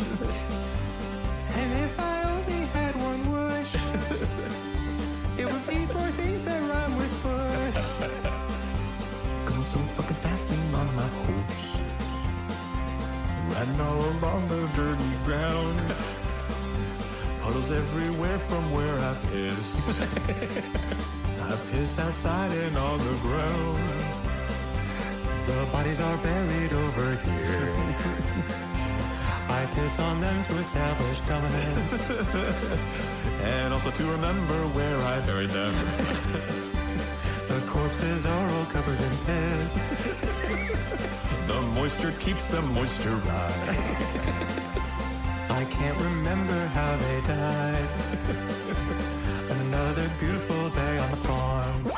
And if I only had one wish, it would be for things that rhyme with push. Going so fucking fasting on my horse, riding all along the dirty ground. Puddles everywhere from where I piss. I piss outside and on the ground. The bodies are buried over here. I piss on them to establish dominance. And also to remember where I buried them. The corpses are all covered in piss. The moisture keeps them moisturized. I can't remember how they died. Another beautiful day on the farm. Woo!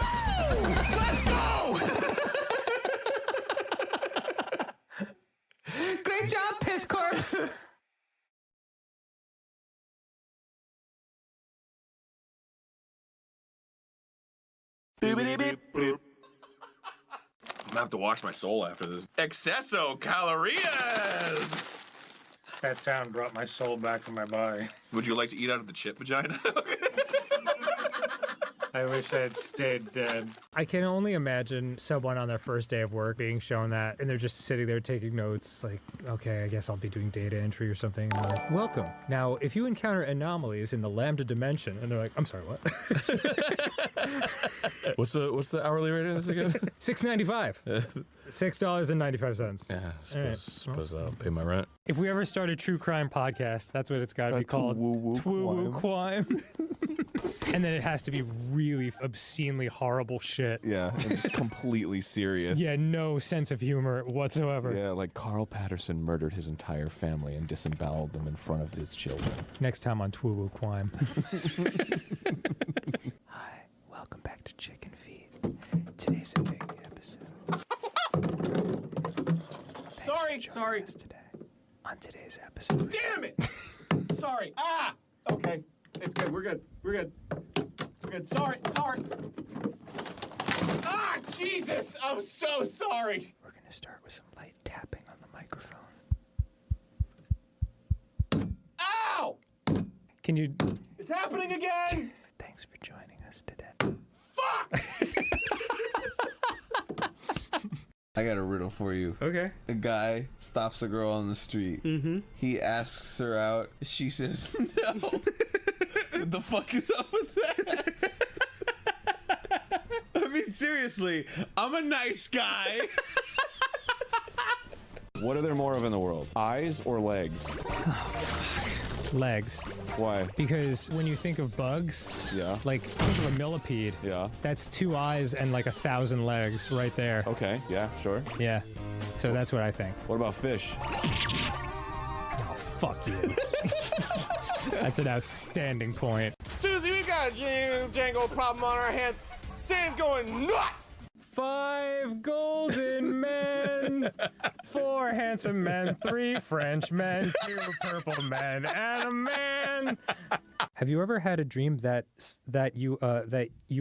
Let's go! Great job, piss corpse! I'm gonna have to wash my soul after this. Excesso Calorias! That sound brought my soul back in my body. Would you like to eat out of the chip vagina? I wish I had stayed dead. I can only imagine someone on their first day of work being shown that, and they're just sitting there taking notes, like, okay, I guess I'll be doing data entry or something. And they're like, welcome. Now, if you encounter anomalies in the lambda dimension, and they're like, I'm sorry, what? What's the hourly rate of this again? $6.95. $6.95. Yeah, suppose that'll pay my rent. If we ever start a true crime podcast, that's what it's got to be called. Twoo-woo crime. And then it has to be really obscenely horrible shit. Yeah, and just completely serious. Yeah, no sense of humor whatsoever. Yeah, like Carl Patterson murdered his entire family and disemboweled them in front of his children. Next time on Twoo-woo crime. Hi, welcome back to Chicken Feed. Today's a big episode. Sorry. Today. On today's episode. Damn it! Sorry. Ah! Okay. It's good. We're good. We're good. Sorry. Ah, Jesus! I'm so sorry. We're gonna start with some light tapping on the microphone. Ow! Can you... It's happening again! Thanks for joining us today. Fuck! I got a riddle for you. Okay. A guy stops a girl on the street. Mm-hmm. He asks her out. She says no. What the fuck is up with that? I mean, seriously, I'm a nice guy. What are there more of in the world? Eyes or legs? Legs. Why? Because when you think of bugs, Yeah. like, think of a millipede. Yeah. That's 2 eyes and like 1,000 legs right there. Okay. Yeah, sure. Yeah. So that's what I think. What about fish? Oh, fuck you. That's an outstanding point. Susie, we got a Django problem on our hands. Sam's going nuts! 5 golden men, 4 handsome men, 3 French men, 2 purple men, and a man. Have you ever had a dream that you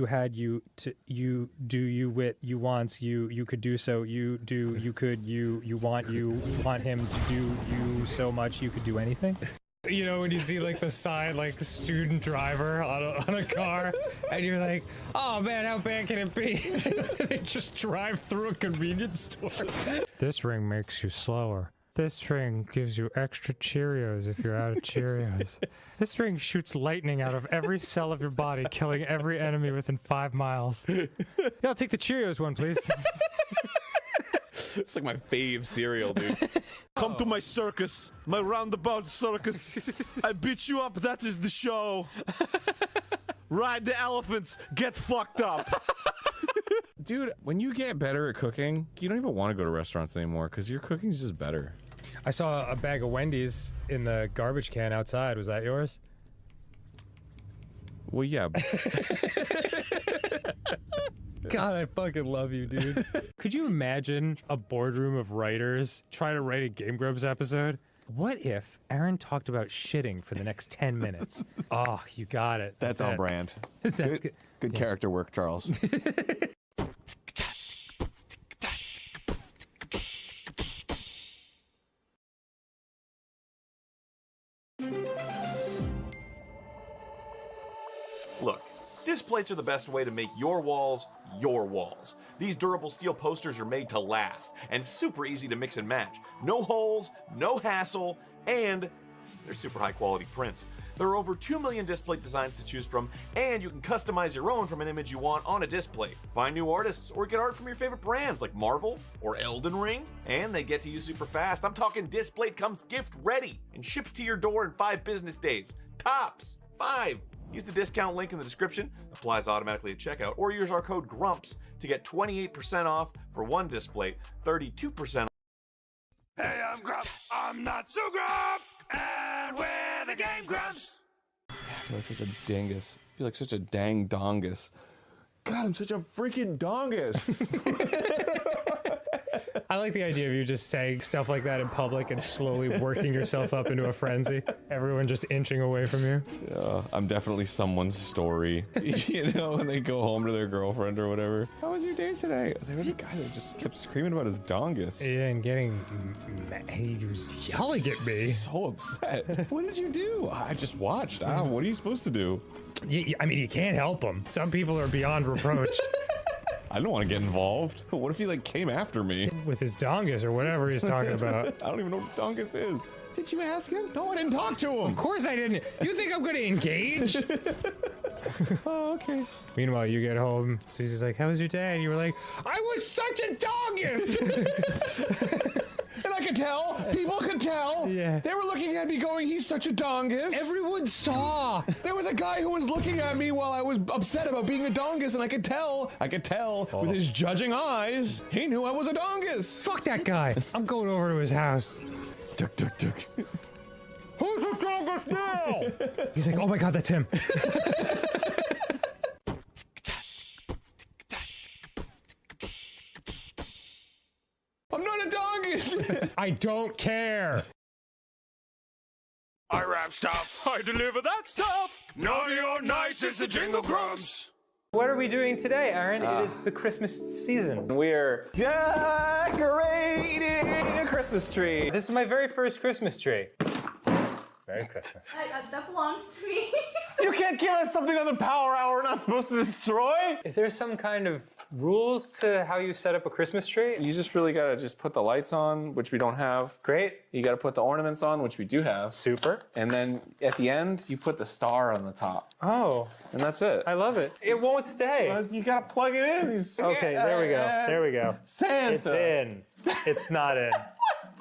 had you wants you could do so you do you could you want him to do you so much you could do anything? You know, when you see like the sign, like student driver on a car, and you're like, oh man, how bad can it be? They just drive through a convenience store. This ring makes you slower. This ring gives you extra Cheerios if you're out of Cheerios. This ring shoots lightning out of every cell of your body, killing every enemy within 5 miles. Yeah, I'll take the Cheerios one, please. It's like my fave cereal, dude. Come to my circus, my roundabout circus. I beat you up, that is the show. Ride the elephants, get fucked up. Dude, when you get better at cooking, you don't even want to go to restaurants anymore because your cooking's just better. I saw a bag of Wendy's in the garbage can outside. Was that yours? Well, yeah. God, I fucking love you, dude. Could you imagine a boardroom of writers trying to write a Game Grumps episode? What if Aaron talked about shitting for the next 10 minutes? Oh, you got it. That's on brand. That's Good character work, Charles. Look, disc plates are the best way to make your walls your walls. These durable steel posters are made to last and super easy to mix and match. No holes, no hassle, and they're super high quality prints. There are over 2 million disc plate designs to choose from, and you can customize your own from an image you want on a disc plate. Find new artists or get art from your favorite brands like Marvel or Elden Ring, and they get to you super fast. I'm talking disc plate comes gift ready and ships to your door in 5 business days. Tops, 5. Use the discount link in the description, applies automatically at checkout, or use our code GRUMPS to get 28% off for one disc plate, 32% off. Hey, I'm Grump. I'm not so Grump. And we're the Game Grumps. I feel like such a dingus. I feel like such a dang dongus. God, I'm such a freaking dongus. I like the idea of you just saying stuff like that in public and slowly working yourself up into a frenzy. Everyone just inching away from you. I'm definitely someone's story. You know, when they go home to their girlfriend or whatever. How was your day today? There was a guy that just kept screaming about his dongus. Yeah, and getting mad. He was yelling at me. So upset. What did you do? I just watched. What are you supposed to do? I mean, you can't help him. Some people are beyond reproach. I don't want to get involved. What if he like came after me? With his dongus or whatever he's talking about. I don't even know what dongus is. Did you ask him? No, I didn't talk to him. Of course I didn't. You think I'm going to engage? Oh, okay. Meanwhile, you get home. Susie's like, how was your day? And you were like, I was such a dongus. And I could tell. People could tell. Yeah. They were looking at me going, he's such a dongus. Everyone saw. There was a guy who was looking at me while I was upset about being a dongus, and I could tell with his judging eyes, he knew I was a dongus. Fuck that guy. I'm going over to his house. Duck, duck, duck. Who's a dongus now? He's like, oh my God, that's him. I'm not a dongus. I don't care. I wrap stuff. I deliver that stuff. Naughty or nice is the Jingle Grumps. What are we doing today, Aaron? It is the Christmas season. We're decorating a Christmas tree. This is my very first Christmas tree. Merry Christmas. That belongs to me. You can't give us something on the power hour we're not supposed to destroy? Is there some kind of rules to how you set up a Christmas tree? You just really gotta just put the lights on, which we don't have. Great. You gotta put the ornaments on, which we do have. Super. And then at the end, you put the star on the top. Oh, And that's it. I love it. It won't stay. You gotta plug it in. Okay, there we go. There we go. Santa. It's in. It's not in.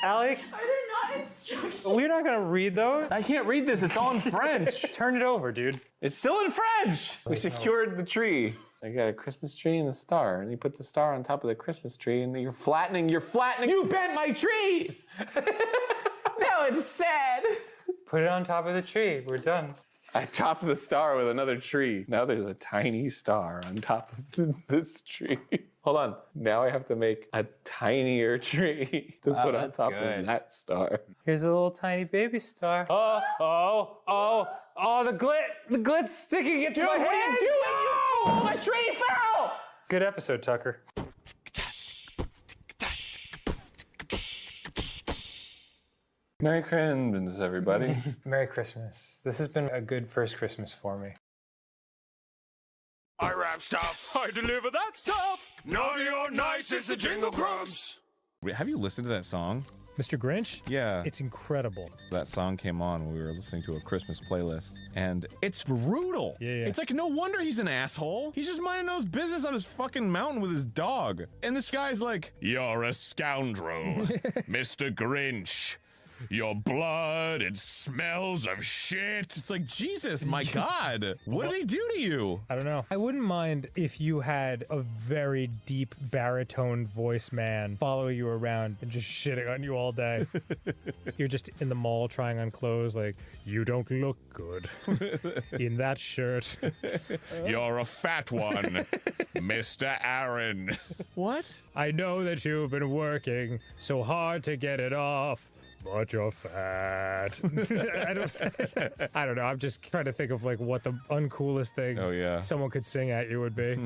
Alec, Are there not instructions? we're not gonna read those. I can't read this. It's all in French. Turn it over, dude. It's still in French. We secured the tree. I got a Christmas tree and a star, and you put the star on top of the Christmas tree, and you're flattening. You bent my tree. Now it's sad. Put it on top of the tree. We're done. I topped the star with another tree. Now there's a tiny star on top of this tree. Hold on. Now I have to make a tinier tree to put on top of that star. Here's a little tiny baby star. Oh, the glit's sticking it to my hand. Oh, my tree fell! Good episode, Tucker. Merry Christmas, everybody. Merry Christmas. This has been a good first Christmas for me. I wrap stuff. I deliver that stuff. Naughty or nice is the Jingle Grumps. Have you listened to that song? Mr. Grinch? Yeah. It's incredible. That song came on when we were listening to a Christmas playlist, and it's brutal. Yeah. It's like, no wonder he's an asshole. He's just minding his business on his fucking mountain with his dog. And this guy's like, you're a scoundrel, Mr. Grinch. Your blood, it smells of shit. It's like, Jesus, my God. What did he do to you? I don't know. I wouldn't mind if you had a very deep baritone voice man follow you around and just shitting on you all day. You're just in the mall trying on clothes like, you don't look good in that shirt. You're a fat one, Mr. Aaron. What? I know that you've been working so hard to get it off, but you're fat. I don't know. I'm just trying to think of like what the uncoolest thing someone could sing at you would be.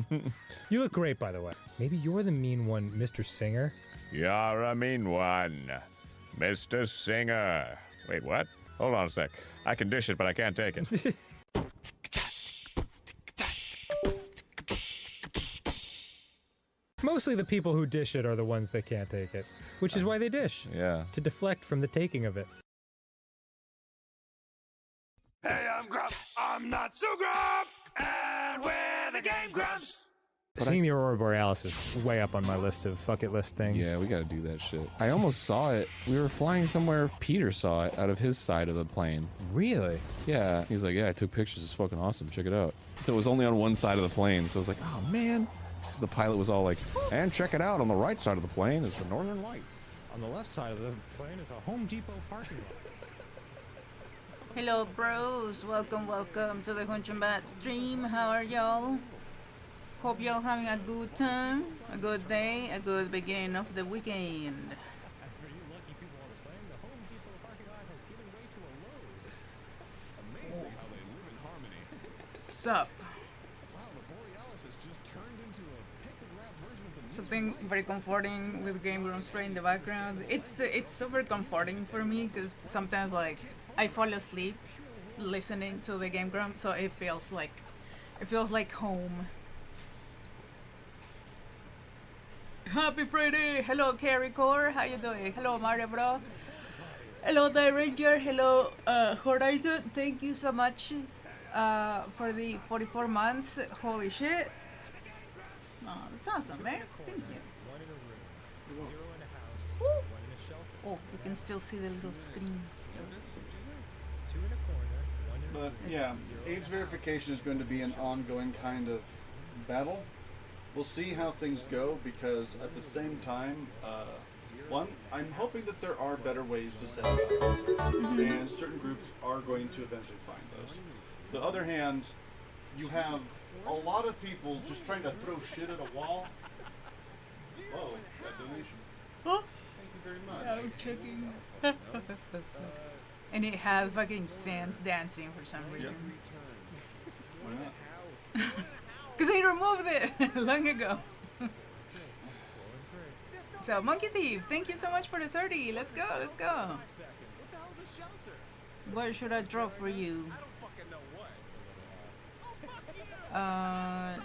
You look great, by the way. Maybe you're the mean one, Mr. Singer. You're a mean one, Mr. Singer. Wait, what? Hold on a sec. I can dish it, but I can't take it. Mostly the people who dish it are the ones that can't take it, which is why they dish, Yeah. to deflect from the taking of it. Hey, I'm Gruff. I'm not so gruff. And we're the Game Grumps. Seeing the Aurora Borealis is way up on my list of bucket list things. Yeah, we gotta do that shit. I almost saw it. We were flying somewhere. Peter saw it out of his side of the plane. Really? Yeah. He's like, yeah, I took pictures. It's fucking awesome. Check it out. So it was only on one side of the plane. So I was like, oh, man. The pilot was all like, and check it out. On the right side of the plane is the Northern Lights. On the left side of the plane is a Home Depot parking lot. Hello, bros. Welcome to the Hunchambat stream. How are y'all? Hope y'all having a good time, a good day, a good beginning of the weekend. Sup? Something very comforting with Game Grumps playing in the background. It's super comforting for me because sometimes like I fall asleep listening to the Game Grumps, so it feels like home. Happy Friday! Hello, Carrie Core. How you doing? Hello, Mario Bro. Hello, The Ranger. Hello, Horizon. Thank you so much for the 44 months. Holy shit. Oh, that's awesome, man. Thank you. Woo. Oh, you can still see the little screen. But yeah, age verification is going to be an ongoing kind of battle. We'll see how things go because at the same time, one, I'm hoping that there are better ways to set it up, and certain groups are going to eventually find those. The other hand, you have a lot of people just trying to throw shit at a wall. Oh, that donation. Oh. Thank you very much. I'm checking. And it had fucking Sans dancing for some reason. Why not? Because they removed it long ago. So, Monkey Thief, thank you so much for the 30. Let's go, let's go. What should I draw for you?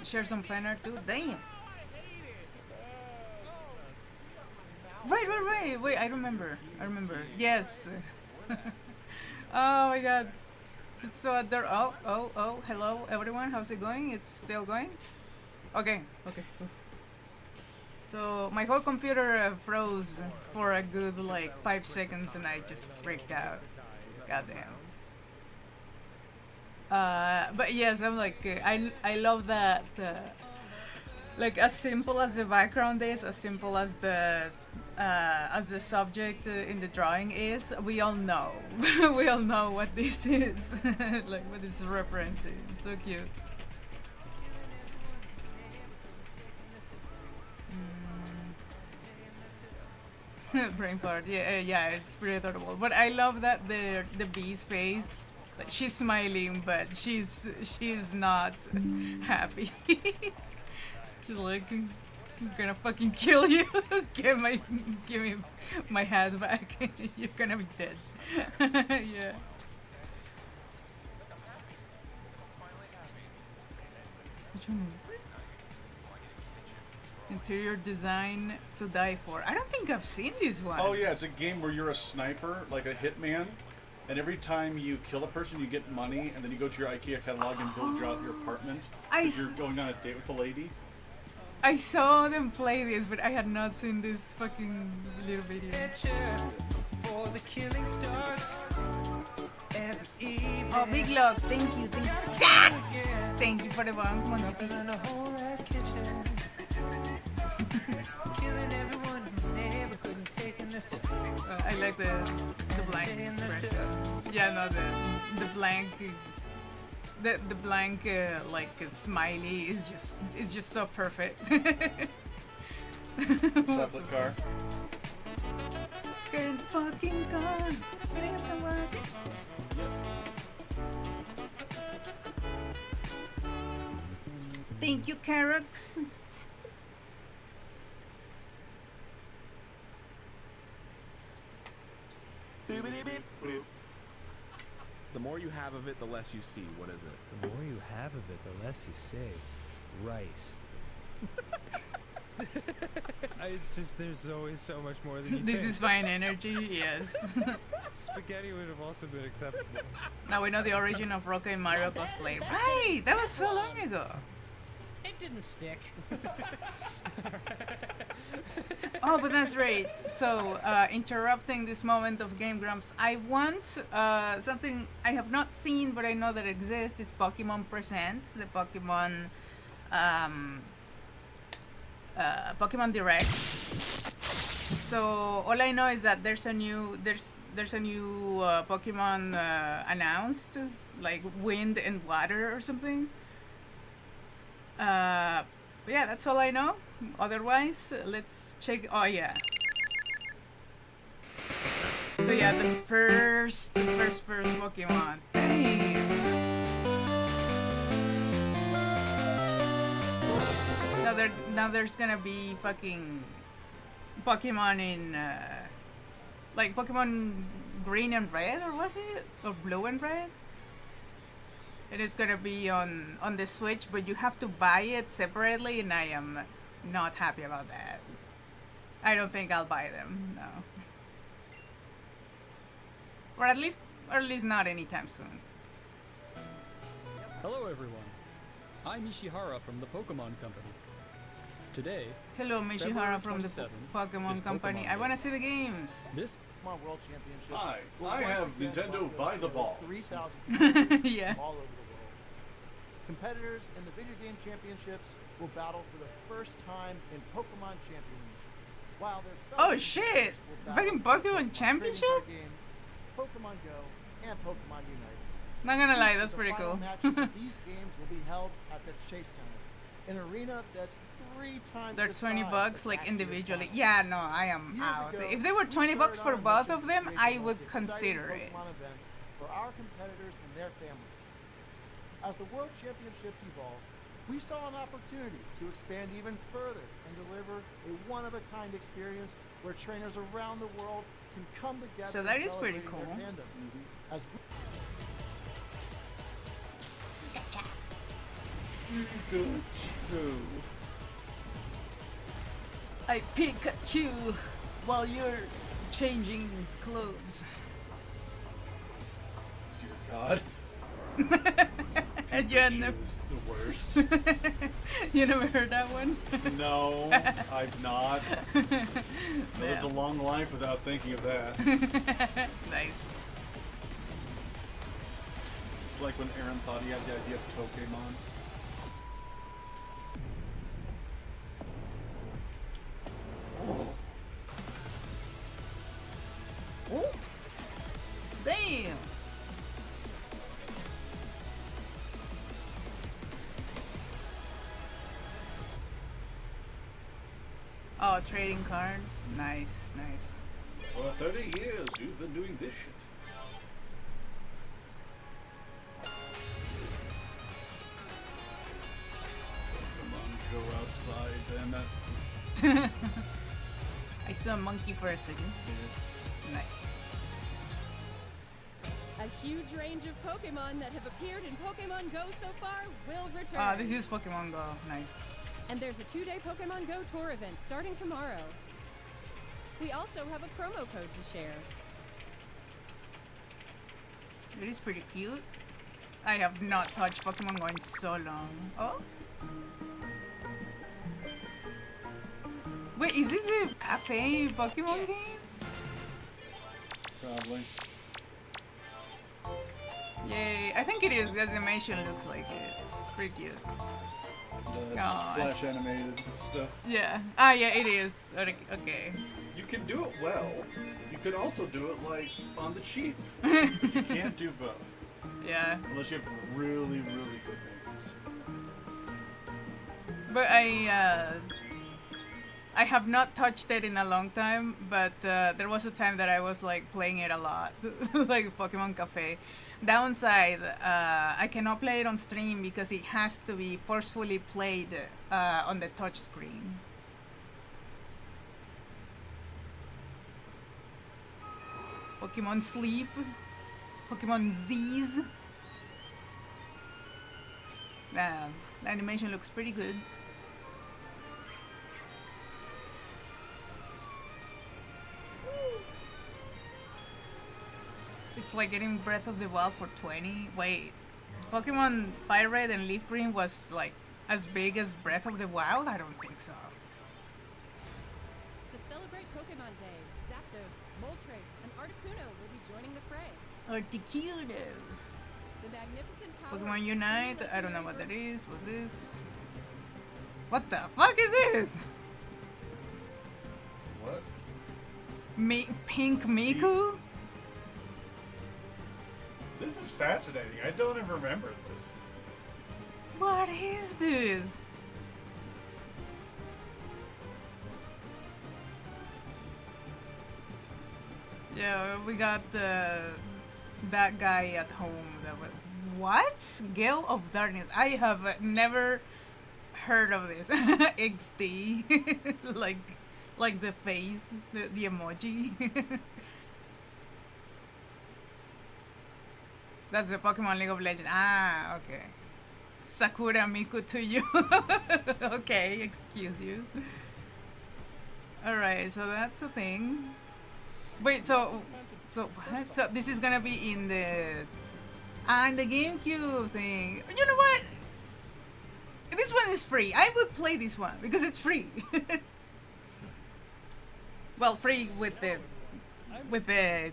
Share some fan art too? Damn. Right. Wait, I remember. Yes. Oh my god. It's so adorable. Oh, hello everyone. How's it going? It's still going? Okay. So my whole computer froze for a good like 5 seconds and I just freaked out. Goddamn. But yes, I'm like, I love that, like as simple as the background is, as simple as the subject in the drawing is, we all know, we all know what this is, like what this is referencing. So cute. Brain fart, yeah, it's pretty adorable. But I love that the bee's face. Like, she's smiling, but she's not happy. She's like, I'm gonna fucking kill you. Give me my hat back. You're gonna be dead. Yeah. Which one is it? Interior design to die for. I don't think I've seen this one. Oh yeah, it's a game where you're a sniper, like a hitman, and every time you kill a person, you get money, and then you go to your IKEA catalog and build out your apartment. If you're going on a date with a lady. I saw them play this, but I had not seen this fucking little video. Before the killing starts, every evening, Oh, Big Lock, thank you. Thank you for the one, Monkey. in a whole ass kitchen. Killing everyone in the neighborhood and taking this to I like the blank expression. Yeah, no, the blank. The blank like smiley is just so perfect. Chocolate car. Good fucking car. Thank you, Carrox. Boop-a-dee-beep, boop. The more you have of it, the less you see. What is it? The more you have of it, the less you say. Rice. It's just there's always so much more than you This think. is fine energy, yes. Spaghetti would have also been acceptable. Now we know the origin of Rocket and Mario cosplay. Right, that was so long ago. It didn't stick. Oh, but that's right. So, interrupting this moment of Game Grumps, I want something I have not seen, but I know that exists. Is Pokemon Present, the Pokemon Pokemon Direct. So all I know is that there's a new Pokemon announced, like Wind and Water or something. But yeah, that's all I know. Otherwise, let's check. Oh yeah. So yeah, the first Pokemon. Dang. Now there's gonna be fucking Pokemon in like Pokemon Green and Red, or was it? Or Blue and Red? And it's gonna be on the Switch, but you have to buy it separately, and I am not happy about that. I don't think I'll buy them, no. Or at least not anytime soon. Hello everyone, I'm Ishihara from the Pokemon Company. Today, Hello, Mishihara from the February 27th Pokemon is Company. Pokemon I want to Day. see the games. This Pokemon World Championships. Hi, will I once have again Nintendo welcome by the balls. 3,000 people Yeah. all over the world. Competitors in the video game championships will battle for the first time in Pokemon Champions. While their fellow Oh shit! competitors will Fucking battle Pokemon trading Championship? card game, Pokemon Go, and Pokemon Unite. Not gonna lie, that's The pretty final cool. matches of these games will be held at the Chase Center, an arena that's 3 times They're the 20 size bucks of like last year's individually. finals. Yeah, no, I am Years out. ago, If they were we 20 bucks started for on a both of mission them, to create I the would most consider exciting it. Pokemon event for our competitors and their families. As the World Championships evolved, we saw an opportunity to expand even further and deliver a one-of-a-kind experience where trainers around the world can come together. So that and is pretty celebrate their cool. fandom. As we Good. I Pikachu while you're changing clothes. God. And you had no, Choose the worst. you never heard that one? No, I've not. I lived a long life without thinking of that. Nice. It's like when Aaron thought he had the idea of Pokemon. Oh. Damn. Oh, trading cards. Nice, nice. For 30 years, you've been doing this shit. Come on, go outside, damn it. I saw a monkey for a second. Nice. A huge range of Pokemon that have appeared in Pokemon Go so far will return. Ah, this is Pokemon Go. Nice. And there's a 2-day Pokemon Go tour event starting tomorrow. We also have a promo code to share. It is pretty cute. I have not touched Pokemon Go in so long. Oh? Wait, is this a cafe Pokemon game? Probably. Yay, I think it is. The animation looks like it. It's pretty cute. The Aw. flash animated stuff. Yeah. Ah, yeah, it is. Okay. You can do it well. You could also do it like on the cheap. You can't do both. Yeah. Unless you have really, really good names. But I have not touched it in a long time, but there was a time that I was like playing it a lot, like Pokemon Cafe. Downside, I cannot play it on stream because it has to be forcefully played on the touch screen. Pokemon Sleep. Pokemon Z's. The animation looks pretty good. It's like getting Breath of the Wild for 20. Wait, Pokemon Fire Red and Leaf Green was like as big as Breath of the Wild? I don't think so. To celebrate Pokemon Day, Zapdos, Moltres, and Articuno will be joining the fray. Articuno. The magnificent power Pokemon of Unite. three I don't know what legendary that is. What's this? What the fuck is this? What? Pink Miku? This is fascinating. I don't even remember this. What is this? Yeah, we got that guy at home. What? Gale of Darkness. I have never heard of this. XD. like the face, the emoji. That's the Pokemon League of Legends. Ah, okay. Sakura Miku to you. Okay, excuse you. Alright, so that's a thing. Wait, so what? So this is gonna be in the GameCube thing. You know what? This one is free. I would play this one because it's free. Well, free with the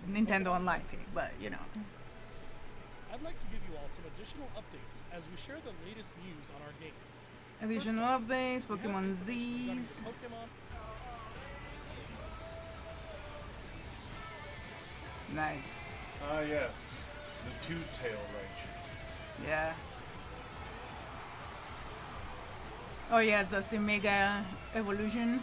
Nintendo Online thing, but you know. I'd like to give you all some additional updates as we share the latest news on our games. Additional updates, Pokemon Z's. Nice. Ah, yes. The two-tail range. Yeah. Oh yeah, that's the Mega Evolution.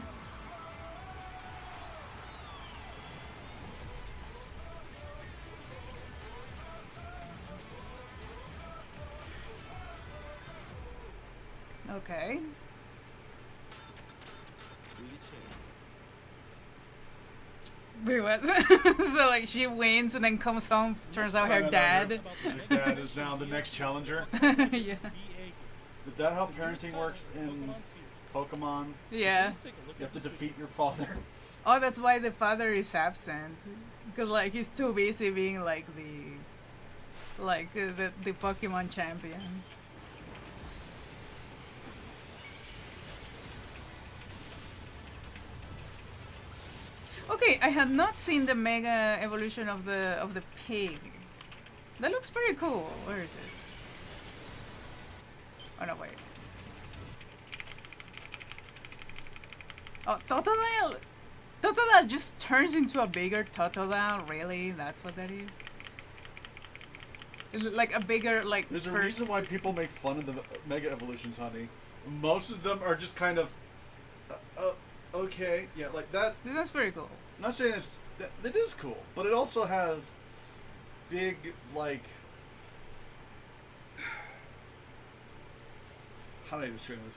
Okay. Wait, what? So like she wins and then comes home, turns out her dad. Your dad is now the next challenger. Yeah. Is that how parenting works in Pokemon? Yeah. You have to defeat your father. Oh, that's why the father is absent. Because like he's too busy being like the Pokemon champion. Okay, I had not seen the Mega Evolution of the pig. That looks pretty cool. Where is it? Oh no, wait. Oh, Totodile! Totodile just turns into a bigger Totodile? Really? That's what that is? Like a bigger, like, There's a first... reason why people make fun of the Mega Evolutions, honey. Most of them are just kind of... okay, yeah, like that... That's pretty cool. I'm not saying it is cool, but it also has big, like... How do I describe this?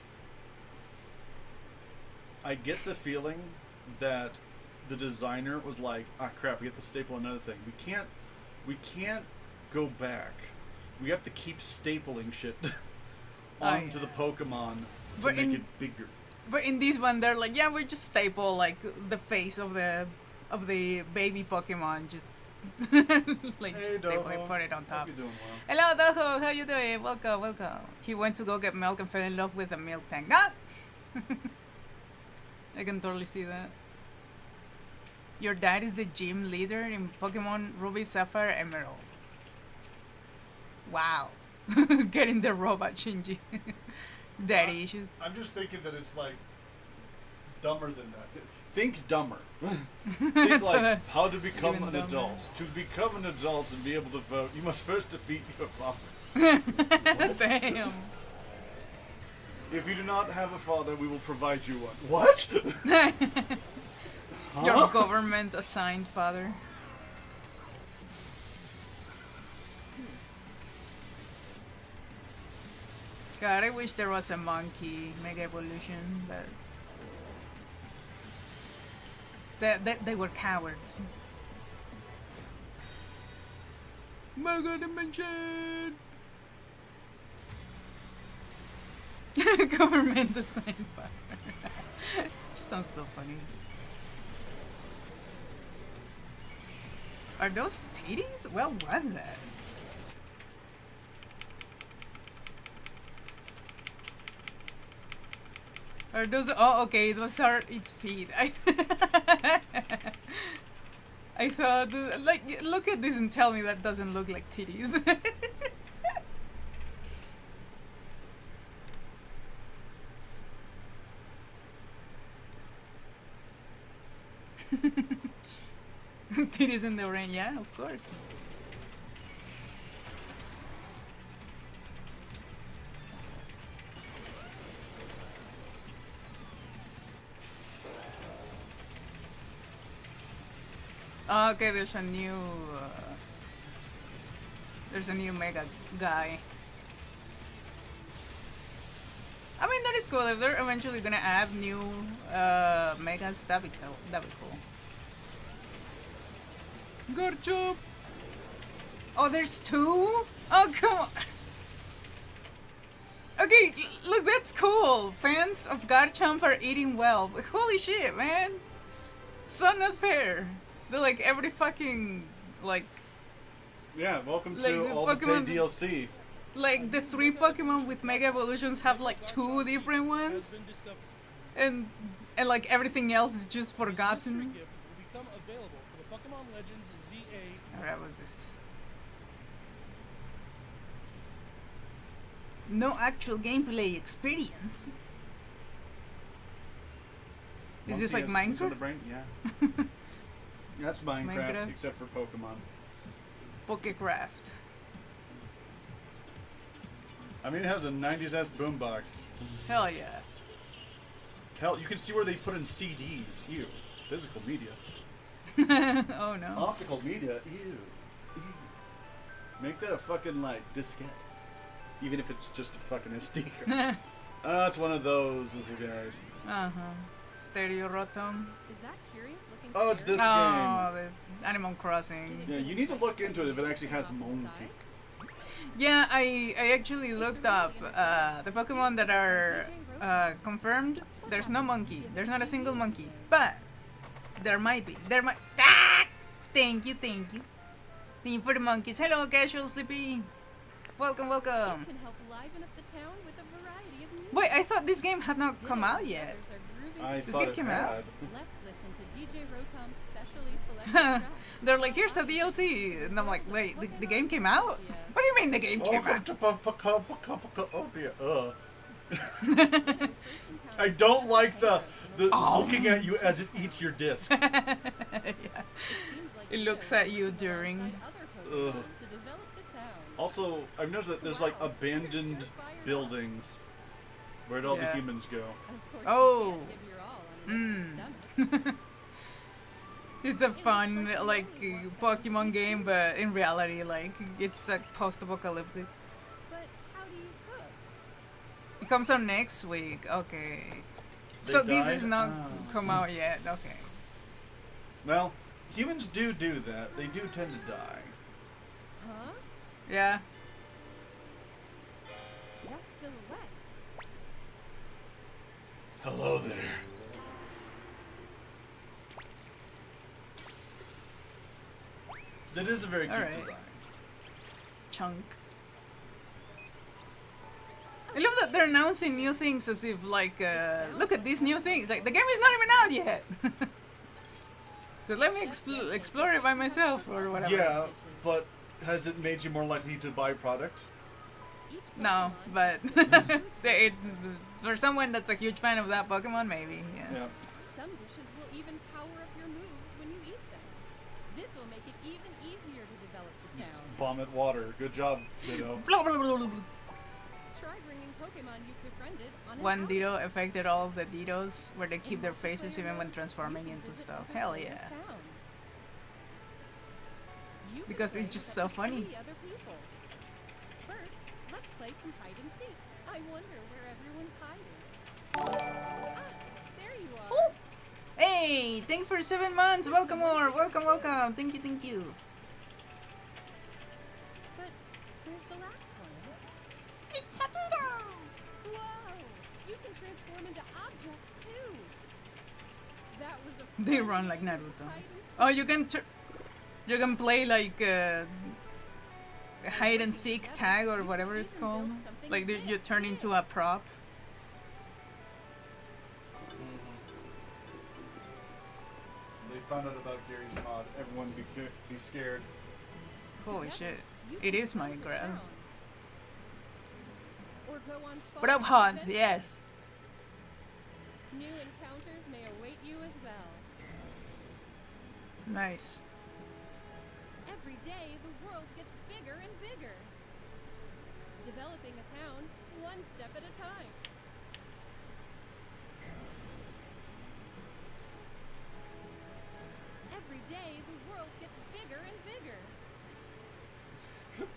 I get the feeling that the designer was like, ah crap, we have to staple another thing. We can't go back. We have to keep stapling shit onto the Pokemon to make it bigger. But in this one, they're like, yeah, we just staple like the face of the baby Pokemon, just like Hey, just staple it, Doho. put it on top. Hope you're doing well. Hello, Doho. How you doing? Welcome, welcome. He went to go get milk and fell in love with a milk tank. Ah! I can totally see that. Your dad is the gym leader in Pokemon Ruby, Sapphire, Emerald. Wow. Getting the robot Shinji. Daddy issues. I'm just thinking that it's like dumber than that. Think dumber. Think like how to become Even an dumber. adult. To become an adult and be able to vote, you must first defeat your father. Damn. If you do not have a father, we will provide you one. What? Your Huh? government assigned father. God, I wish there was a monkey Mega Evolution, but they were cowards. Mega Dimension! Government design partner. Just sounds so funny. Are those titties? What was that? Are those? Oh, okay. Those are its feet. I thought, like, look at this and tell me that doesn't look like titties. Titties in the rain, yeah, of course. Oh, okay, there's a new mega guy. I mean, that is cool. If they're eventually gonna add new megas, that'd be cool. Garchomp! Oh, there's two? Oh, come on! Okay, look, that's cool. Fans of Garchomp are eating well. But holy shit, man! So not fair. They're like every fucking, like... Yeah, welcome like to all the paid DLC. Like, the 3 Pokemon with Mega Evolutions have like 2 different ones. And like everything else is just forgotten. Will become available for the Pokemon Legends ZA. Alright, what's this? No actual gameplay experience. Is this like Monkey has- Minecraft? the brain? Yeah. That's Minecraft, Minecraft. except for Pokemon. Pokecraft. I mean, it has a 90s-ass boombox. Hell yeah. Hell, you can see where they put in CDs. Ew. Physical media. Oh no. Optical media. Ew. Ew. Make that a fucking, like, diskette. Even if it's just a fucking SD card. It's one of those little guys. Uh-huh. Stereo Rotom. Is that curious looking? Oh, it's this Oh, game. the Animal Crossing. Yeah, you need to look into it if it actually has Monkey. Yeah, I actually looked up the Pokemon that are confirmed. There's no monkey. There's not a single monkey. But there might be. There might. Ah! Thank you, thank you. Thank you for the monkeys. Hello, Casual Sleepy. Welcome, welcome. Can help liven up the town with a variety of music. Wait, I thought this game had not come out yet. I This thought game it came had. out. Let's listen to DJ Rotom's specially selected tracks. They're like, here's a DLC. And I'm like, wait, the game came out? What do you mean the game came out? Oh dear. I don't like the looking at you as it eats your disc. Yeah. It looks at you during. Ugh. Also, I've noticed that there's like abandoned buildings. Where'd all the Yeah. humans go? Oh. It's a fun, like, Pokemon game, but in reality, like, it's like post-apocalyptic. But how do you cook? It comes out next week. Okay. So this is died? not Oh. come out yet. Okay. Well, humans do that. They do tend to die. Huh? Yeah. That silhouette. Hello there. That is a very cute Alright. design. Chunk. I love that they're announcing new things as if, like, look at these new things. Like, the game is not even out yet. So let me explore it by myself or whatever. Yeah, but has it made you more likely to buy product? No, but for someone that's a huge fan of that Pokemon, maybe. Yeah. Yeah. Some dishes will even power up your moves when you eat them. This will make it even easier to develop the town. Vomit water. Good job, Ditto. Blah, blah, blah, blah. Try bringing Pokemon you've befriended on an One outing. Ditto affected all of the Dittos, where they keep their faces even when transforming into stuff. Hell yeah. Towns. You can Because it's raise just up so funny. 3 other people. First, let's play some hide and seek. I wonder where everyone's hiding. Ah, there you are. Hey, thank you for 7 months. Welcome more. Welcome, welcome. Thank you, thank you. the last one. It's a Tito! Whoa! You can transform into objects too. That was a They fun run like game of Naruto. hide and seek. Oh, you can play like hide and seek tag or whatever it's called. Like you turn into a prop. They found out about Gary's mod. Everyone be scared. Holy shit! It is Minecraft. Or go on Prop farms hunt, adventures. yes. New encounters may await you as well. Nice. Every day, the world gets bigger and bigger. Developing a town, one step at a time. Every day, the world gets bigger and bigger.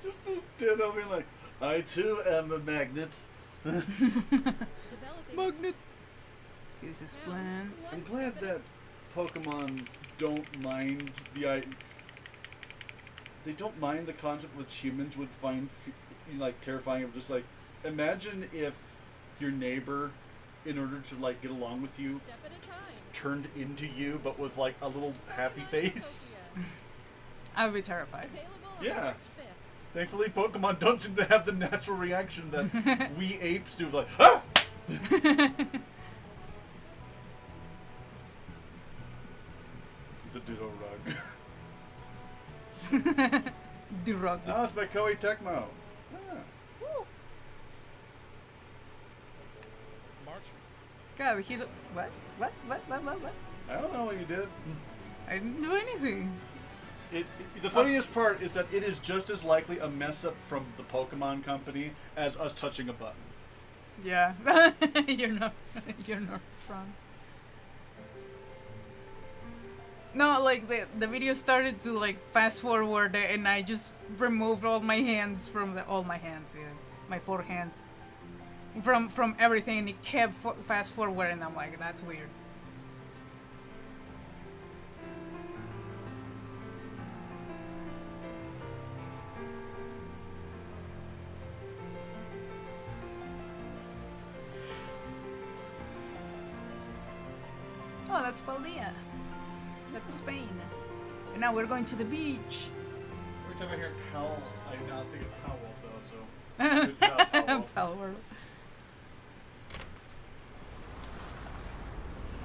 Just the ditto being like, I too am a magnet. Magnet. This is plants. I'm glad that Pokemon don't mind they don't mind the concept which humans would find like terrifying. Of just like, imagine if your neighbor, in order to like get along with you, Step at a time. turned into you, but with like a little happy face. I would be terrified. Yeah. Thankfully, Pokemon don't seem to have the natural reaction that we apes do, like, ah! The Ditto rug. The rug. Oh, it's by Koei Tecmo. Ah. March. God, he what? What? I don't know what you did. I didn't do anything. The funniest part is that it is just as likely a mess up from the Pokemon Company as us touching a button. Yeah, you're not wrong. No, like the video started to like fast forward, and I just removed all my hands from my 4 hands from everything, and it kept fast forward, and I'm like, that's weird. Oh, that's Paldea. That's Spain. And now we're going to the beach. Every time I hear Howell, I now think of Howell, though, so. Good job, Howell. Power.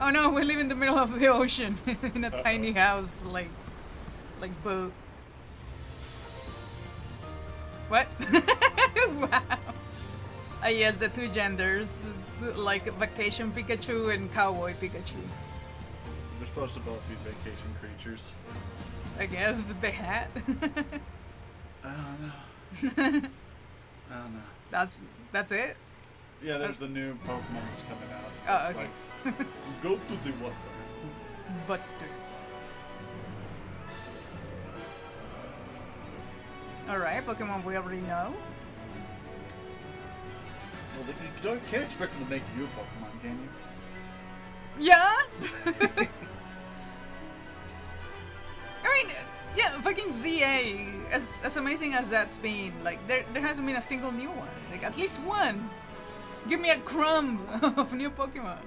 Oh no, we live in the middle of the ocean in a tiny house, like boat. What? Wow. Yes, the 2 genders, like vacation Pikachu and cowboy Pikachu. We're supposed to both be vacation creatures. I guess, but they had. I don't know. I don't know. That's it? Yeah, there's the new Pokemon that's coming out. Oh, It's okay. like, go to the water. Butter. Alright, Pokemon we already know. Well, you can't expect them to make you a Pokemon, can you? Yeah? I mean, yeah, fucking ZA, as amazing as that's been, like, there hasn't been a single new one. Like, at least one. Give me a crumb of new Pokemon.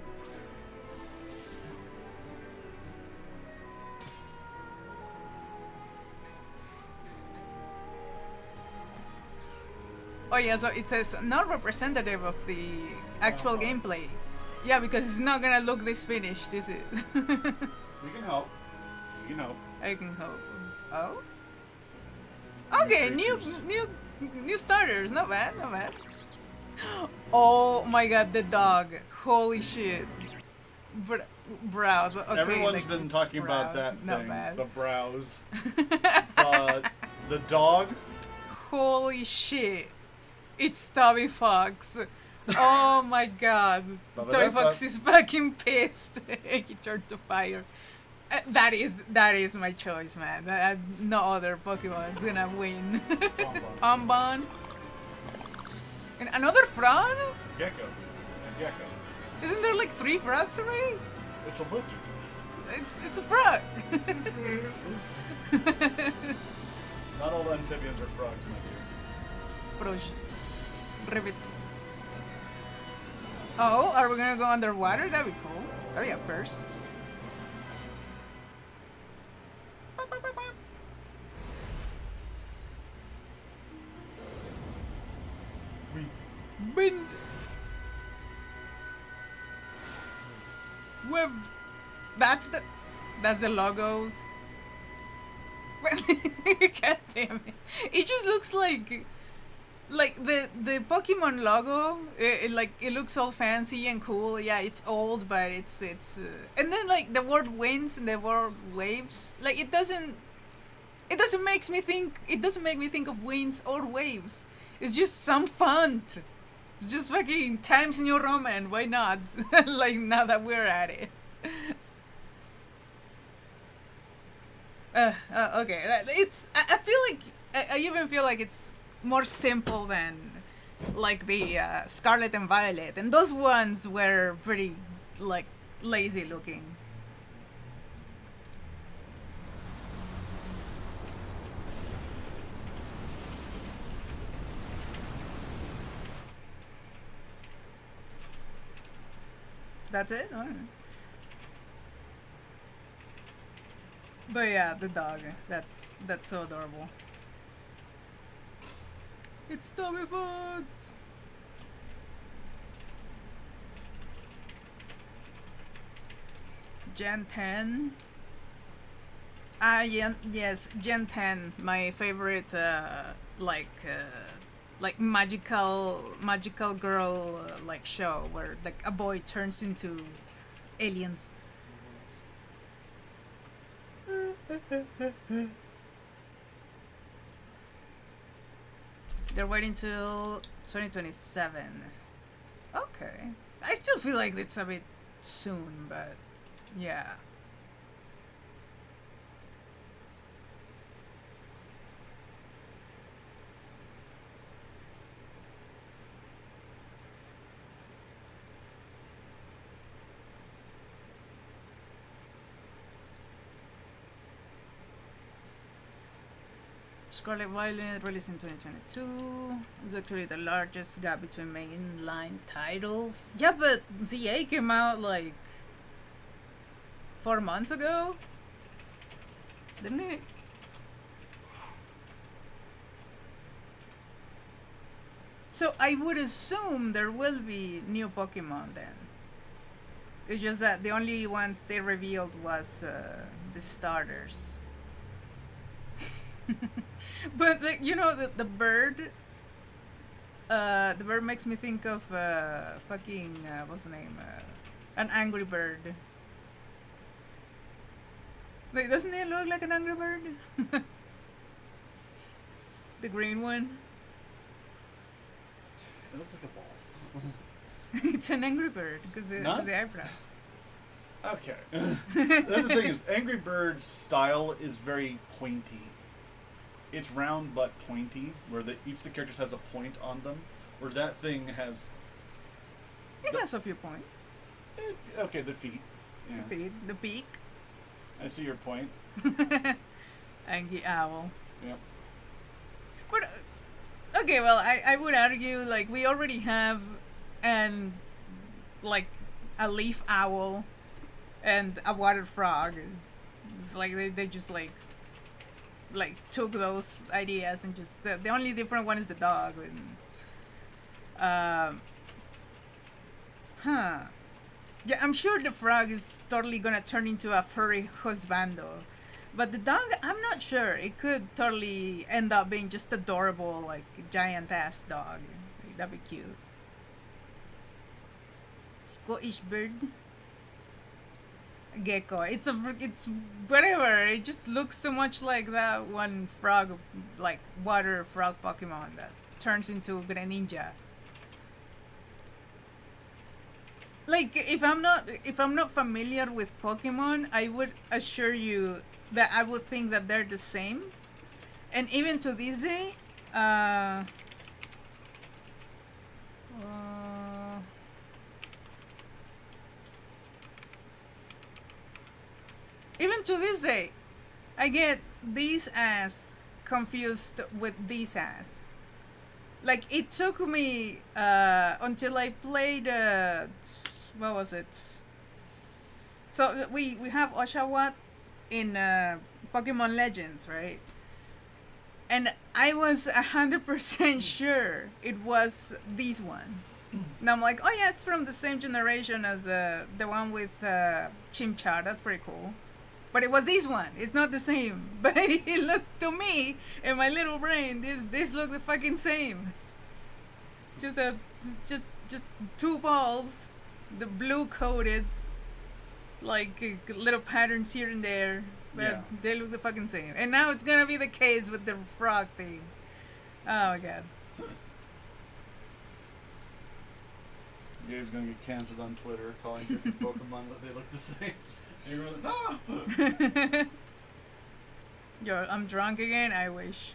Oh yeah, so it says not representative of the actual gameplay. Yeah, because it's not gonna look this finished, is it? We can help. We can help. I can hope. Oh? Okay, new starters. Not bad, not bad. Oh my god, the dog. Holy shit. Brow. Okay, Everyone's like been this talking brow. about that Not thing. bad. The brows. The dog. Holy shit. It's Toby Fox. Oh my god. Toby Fox is fucking pissed. He turned to fire. That is my choice, man. No other Pokemon's gonna win. Pombon. And another frog? Gecko. It's a gecko. Isn't there like 3 frogs already? It's a lizard. It's a frog. Not all amphibians are frogs, my dear. Frosh. Ribbit. Oh, are we gonna go underwater? That'd be cool. Oh yeah, first. Wind. Web. That's the logos. God damn it! It just looks like the Pokemon logo. It looks all fancy and cool. Yeah, it's old, but it's and then like the word winds and the word waves. Like it doesn't make me think of winds or waves. It's just some font. It's just fucking Times New Roman. Why not? Like now that we're at it. Okay. It's. I feel like I even feel like it's more simple than like the Scarlet and Violet, and those ones were pretty like lazy looking. That's it? Alright. But yeah, the dog. That's so adorable. It's Tommy Fox! Gen 10? Yes, Gen 10. My favorite, like magical girl like show where like a boy turns into aliens. They're waiting till 2027. Okay. I still feel like it's a bit soon, but yeah. Scarlet Violet released in 2022. It's actually the largest gap between mainline titles. Yeah, but ZA came out like 4 months ago, didn't it? So I would assume there will be new Pokemon then. It's just that the only ones they revealed was the starters. But like, you know, the bird makes me think of fucking what's the name, an Angry Bird. Like, doesn't it look like an Angry Bird? The green one. It looks like a ball. It's an Angry Bird because it has the eyebrows. Okay. The other thing is, Angry Bird's style is very pointy. It's round but pointy, where each of the characters has a point on them, where that thing has... It has a few points. Okay, the feet. Yeah. The feet, the beak. I see your point. Angry owl. Yep. But, okay, well, I would argue, like, we already have like, a leaf owl and a water frog. It's like, they just, like took those ideas and just the only different one is the dog. And, yeah, I'm sure the frog is totally gonna turn into a furry husbando, but the dog, I'm not sure. It could totally end up being just adorable, like giant ass dog. Like, that'd be cute. Scottish bird. Gecko. It's whatever. It just looks so much like that one frog, like water frog Pokemon that turns into Greninja. Like, if I'm not familiar with Pokemon, I would assure you that I would think that they're the same. And even to this day, even to this day, I get these as confused with these as. like it took me until I played what was it? So we have Oshawott in Pokemon Legends, right? And I was 100% sure it was this one. And I'm like, oh yeah, it's from the same generation as the one with Chimchar. That's pretty cool. But it was this one. It's not the same. But it looked to me in my little brain. This looked the fucking same. Just two balls, the blue coated, like little patterns here and there. But Yeah. they look the fucking same. And now it's gonna be the case with the frog thing. Oh my god. Gabe's gonna get canceled on Twitter calling different Pokemon that they look the same. And you're like, no! Yo, I'm drunk again? I wish.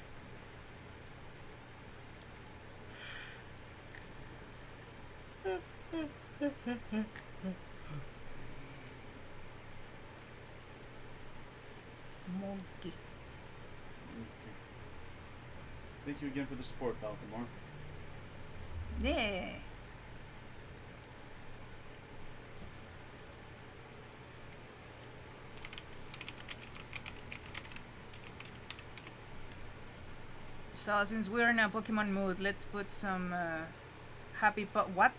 Monkey. Thank you again for the support, Baltimore. Yeah. So since we're in a Pokemon mood, let's put some happy what?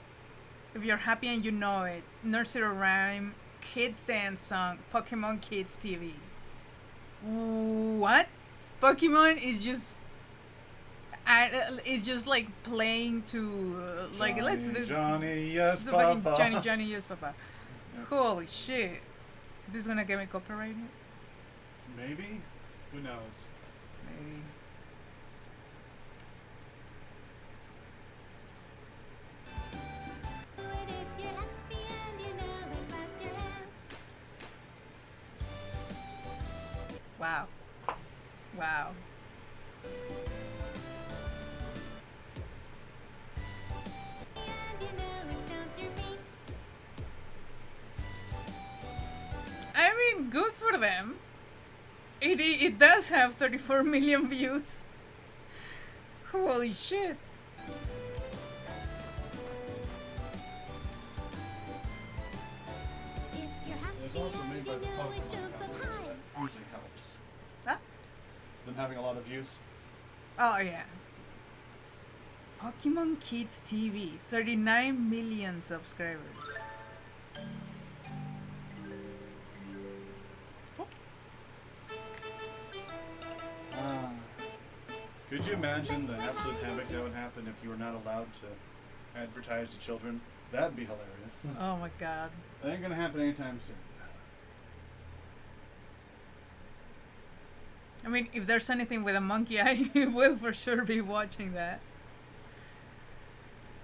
If you're happy and you know it, nursery rhyme, kids dance song, Pokemon Kids TV. What? Pokemon is just like playing to like Johnny, let's do Johnny, yes, it's a fucking Papa. Johnny, yes, Papa. Yep. Holy shit! This is gonna get me copyrighted? Maybe? Who knows? Maybe. Wow. Wow. I mean, good for them. It does have 34 million views. Holy shit. It's also made by the Pokemon Company, so that usually helps. Huh? Them having a lot of views. Oh yeah. Pokemon Kids TV, 39 million subscribers. Could you imagine the absolute havoc that would happen if you were not allowed to advertise to children? That'd be hilarious. Oh my god. That ain't gonna happen anytime soon. I mean, if there's anything with a monkey, I will for sure be watching that.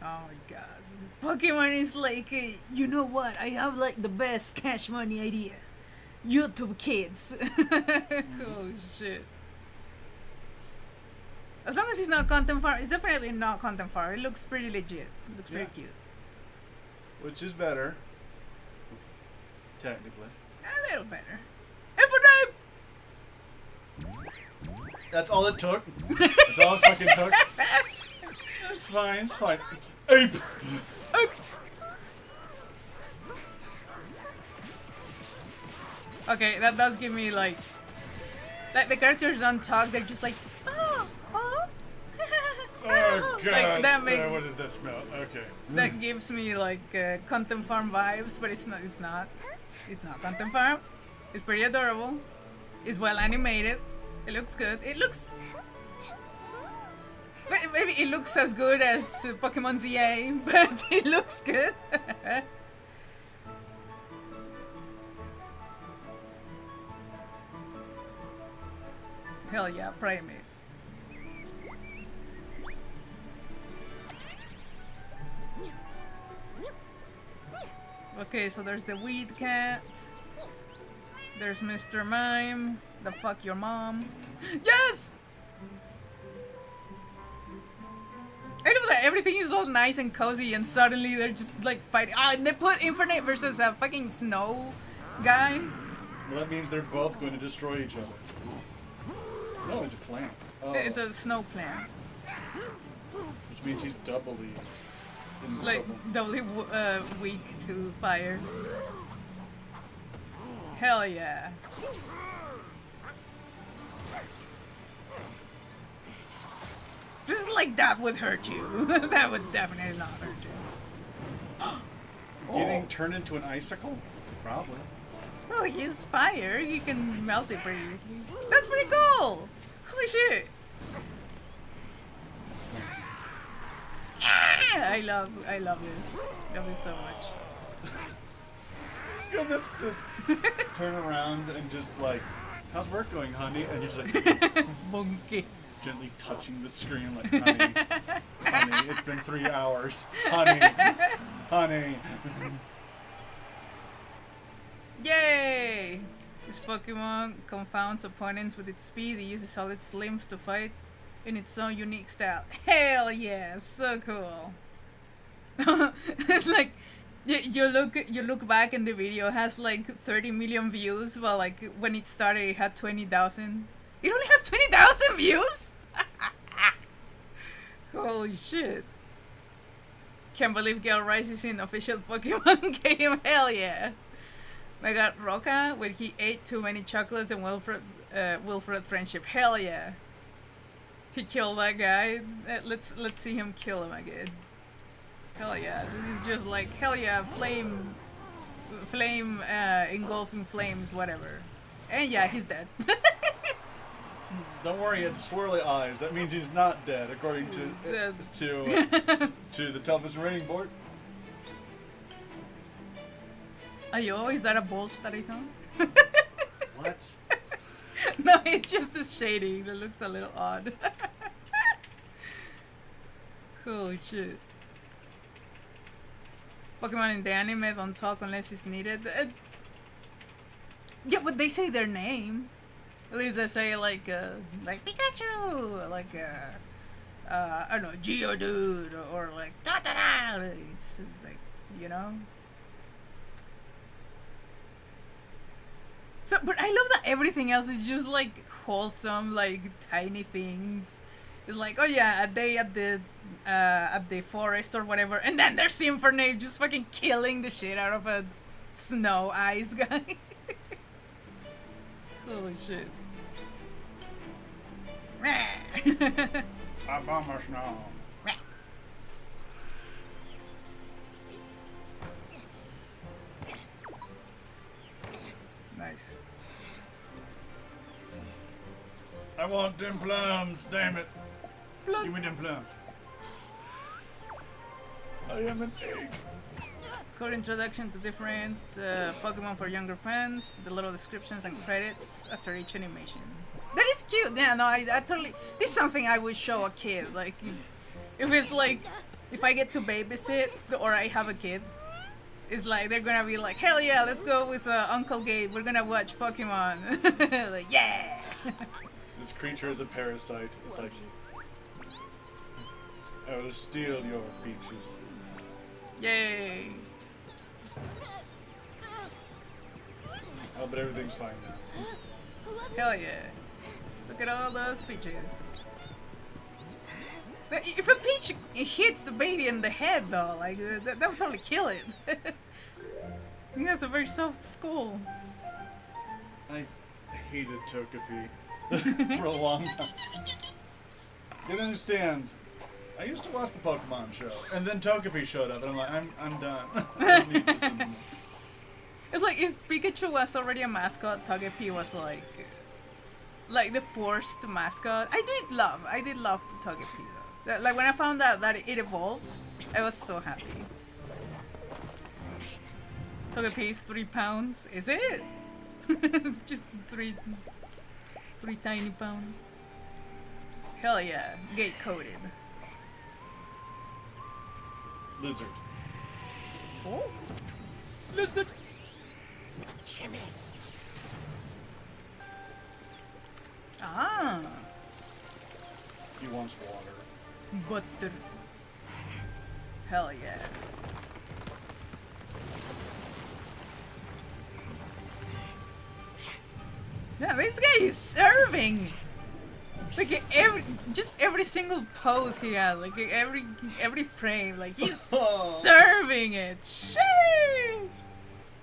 Oh my god. Pokemon is like, you know what? I have like the best cash money idea. YouTube Kids. Oh shit. As long as it's not content farm, it's definitely not content farm. It looks pretty legit. It looks pretty cute. Which is better. Technically. A little better. Info That's all it took. That's all it fucking took. It's fine, it's fine. Ape! Ape! Okay, that does give me like the characters don't talk, they're just like, oh. Oh god, Like, that make- what does that smell? Okay. That gives me like Content Farm vibes, but it's not Content Farm. It's pretty adorable. It's well animated. It looks good. It looks... Maybe it looks as good as Pokemon ZA, but it looks good. Hell yeah, Primate. Okay, so there's the Weed Cat. There's Mr. Mime. The fuck your mom. Yes! I love that everything is all nice and cozy and suddenly they're just like fighting. Ah, and they put Infernape versus a fucking snow guy. Well, that means they're both going to destroy each other. No, it's a plant. Oh. It's a snow plant. which means he's doubly in Like, trouble. doubly weak to fire. Hell yeah. Just like that would hurt you. That would definitely not hurt you. Getting turned into an icicle? Probably. Oh, he's fire. You can melt it pretty easily. That's pretty cool. Holy shit. Ah, I love this. I love this so much. Let's just turn around and just like, how's work going, honey? And you're just like, Bunky. gently touching the screen, like, honey, honey, it's been 3 hours, honey, honey. Yay! This Pokemon confounds opponents with its speed. It uses all its limbs to fight in its own unique style. Hell yeah! So cool. It's like you look back and the video has like 30 million views, while like when it started it had 20,000. It only has 20,000 views. Holy shit! Can't believe Gale Rise is in official Pokemon game. Hell yeah! I got Roca when he ate too many chocolates and Wilfred friendship. Hell yeah! He killed that guy. Let's see him kill him again. Hell yeah! This is just like hell yeah! Flame, engulfing flames, whatever. And yeah, he's dead. Don't worry, it's swirly eyes. That means he's not dead, according to the television rating board. Ayo, is that a bulge that is on? What? No, it's just a shading that looks a little odd. Holy shit. Pokemon in the anime don't talk unless it's needed. Yeah, but they say their name. At least they say like Pikachu, like I don't know, Geodude, or like da-da-da. It's just like, you know. So, but I love that everything else is just like wholesome, like tiny things. It's like, oh yeah, a day at the forest or whatever, and then there's Symphony just fucking killing the shit out of a snow ice guy. Holy shit. I bomb my snow. Nice. I want them plums, damn it. Give me them plums. I am an egg. Cool introduction to different Pokemon for younger fans, the little descriptions and credits after each animation. That is cute. Yeah, no, I totally. This is something I would show a kid. Like, if it's like, if I get to babysit or I have a kid, it's like they're gonna be like, hell yeah, let's go with Uncle Gabe. We're gonna watch Pokemon. Like, yeah. This creature is a parasite. It's like, I will steal your peaches. Yay. Oh, but everything's fine now. Hell yeah. Look at all those peaches. But if a peach hits the baby in the head though, like, that would totally kill it. He has a very soft skull. I hated Togepi for a long time. Didn't understand. I used to watch the Pokemon show, and then Togepi showed up, and I'm like, I'm done. I don't need this anymore. It's like if Pikachu was already a mascot, Togepi was like the forced mascot. I did love Togepi though. Like when I found out that it evolves, I was so happy. Togepi is 3 pounds, is it? It's just three tiny pounds. Hell yeah, gate coded. Lizard. Oh, lizard. Jimmy. Ah. He wants water. Butter. Hell yeah. Yeah, this guy is serving. Like every single pose he has, like every frame, like he's serving it. Shit!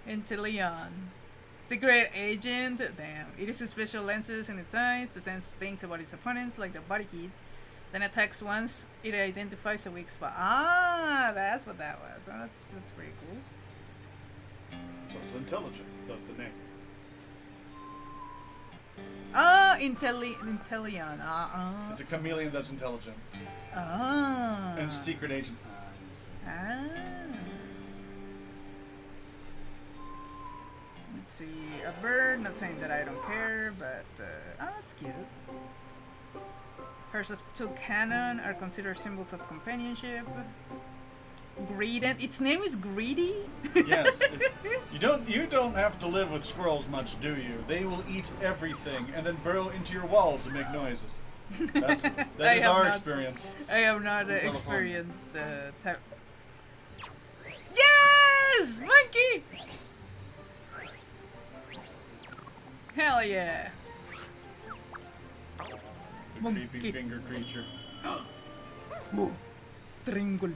Into Leon. Secret agent, damn. It uses special lenses in its eyes to sense things about its opponents, like their body heat. Then attacks once it identifies a weak spot. Ah, that's what that was. Oh, that's pretty cool. It's also intelligent. That's the name. Ah, Intellion. It's a chameleon that's intelligent. Ah. And secret agent. Ah. Let's see, a bird. Not saying that I don't care, but oh, that's cute. Pairs of two cannon are considered symbols of companionship. Greedy. Its name is Greedy. Yes. You don't have to live with squirrels much, do you? They will eat everything and then burrow into your walls and make noises. That is our experience. I have not experienced type. Yes, monkey. Hell yeah. The creepy finger creature. Oh, Tringle.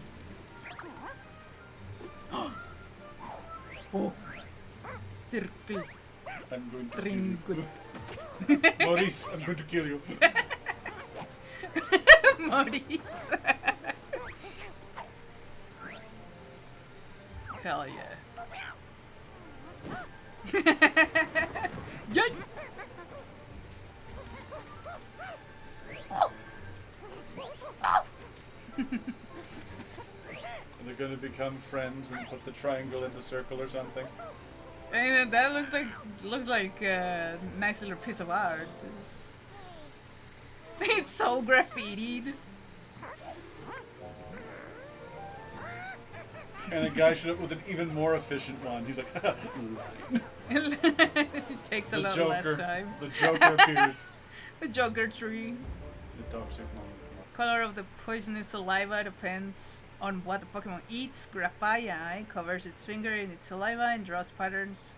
Oh, circle. I'm going to Tringle. kill you. Maurice, I'm going to kill you. Maurice. Hell yeah. Yay! They're going to become friends and put the triangle in the circle or something. And that looks like a nice little piece of art. It's so graffitied. And a guy showed up with an even more efficient one. He's like, line. It takes a lot less time. The Joker appears. The Joker tree. The toxic one. Color of the poisonous saliva depends on what the Pokemon eats. Grafaiai covers its finger in its saliva and draws patterns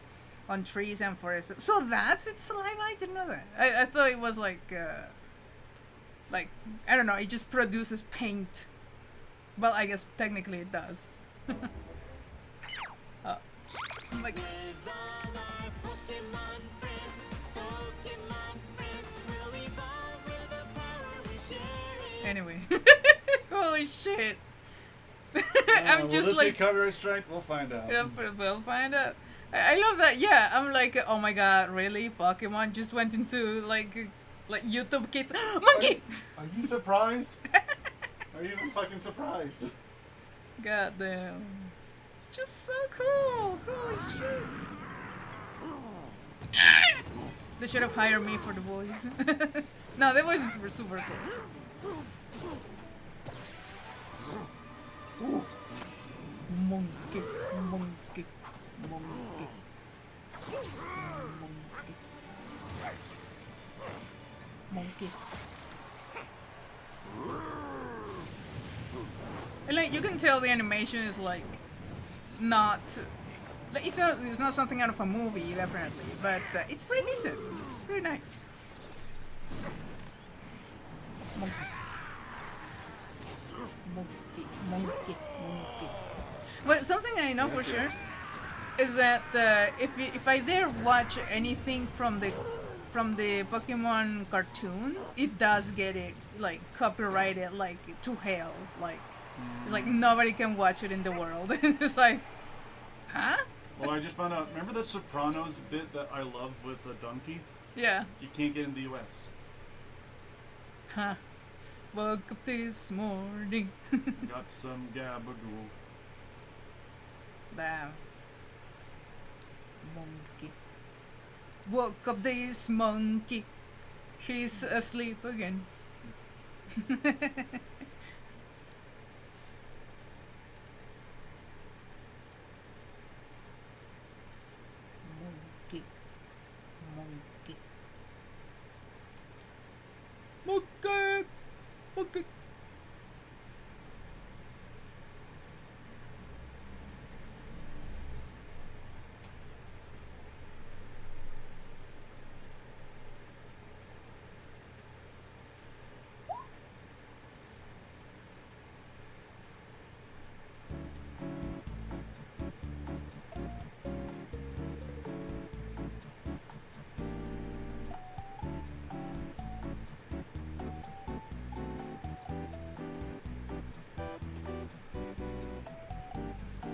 on trees and forests. So that's its saliva? I didn't know that. I thought it was like I don't know, it just produces paint. Well, I guess technically it does. Like anyway. Holy shit. I'm just will this like be copyright strike? We'll find out. Yeah, we'll find out. I love that. Yeah, I'm like, oh my god, really? Pokemon just went into like YouTube Kids. Monkey! Are you surprised? Are you even fucking surprised? God damn. It's just so cool. Holy shit. They should have hired me for the voice. No, the voices were super cool. Ooh. Monkey, monkey, monkey. Monkey. And like you can tell the animation is like not like, it's not something out of a movie definitely, but it's pretty decent. It's pretty nice. Monkey. Monkey, monkey, monkey. But something I know for sure is that if I dare watch anything from the Pokemon cartoon, it does get it like copyrighted like to hell. Like it's like nobody can watch it in the world. It's like, huh? Well, I just found out. Remember that Sopranos bit that I love with a donkey? Yeah. You can't get in the U.S. Huh. Woke up this morning. Got some gabagool. Damn. Monkey. Woke up this monkey. He's asleep again. Monkey. Monkey. Monkey. Monkey.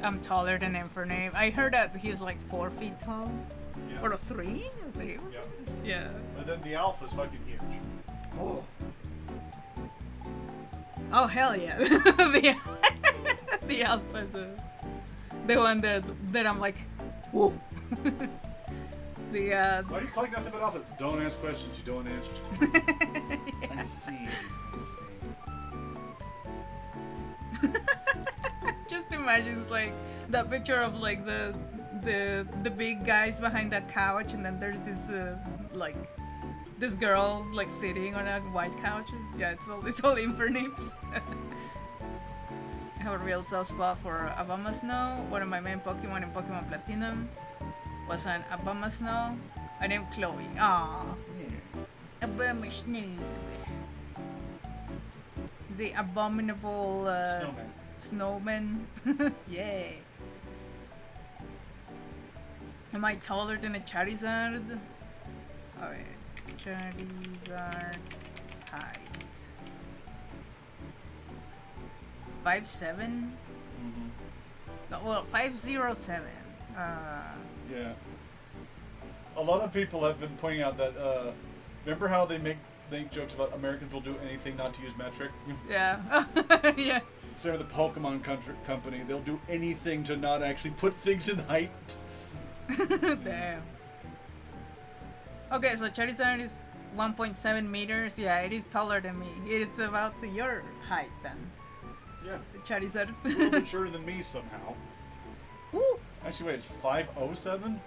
I'm taller than Infernape. I heard that he's like 4 feet tall. Yeah. Or 3? I think it was. Yeah. And then the alpha's fucking huge. Oh. Oh hell yeah! the the alpha's the one that I'm like, whoa. The Why do you collect nothing but alphas? Don't ask questions you don't want answers to. I see. Just imagine it's like that picture of like the big guys behind that couch, and then there's this like this girl like sitting on a white couch. Yeah, it's all Infernapes. I have a real soft spot for Abomasnow. One of my main Pokemon in Pokemon Platinum was an Abomasnow. I named Chloe. Aww. Abomasnow. The abominable snowman. Yeah. Am I taller than a Charizard? Alright. Charizard height. 5'7"? No, well, 5'07". Yeah. A lot of people have been pointing out that, remember how they make jokes about Americans will do anything not to use metric? Yeah. Yeah. Same with the Pokemon company. They'll do anything to not actually put things in height. Damn. Okay, so Charizard is 1.7 meters. Yeah, it is taller than me. It's about your height then. Yeah. Charizard. A little bit shorter than me somehow. Ooh. Actually, wait, it's 5'07"?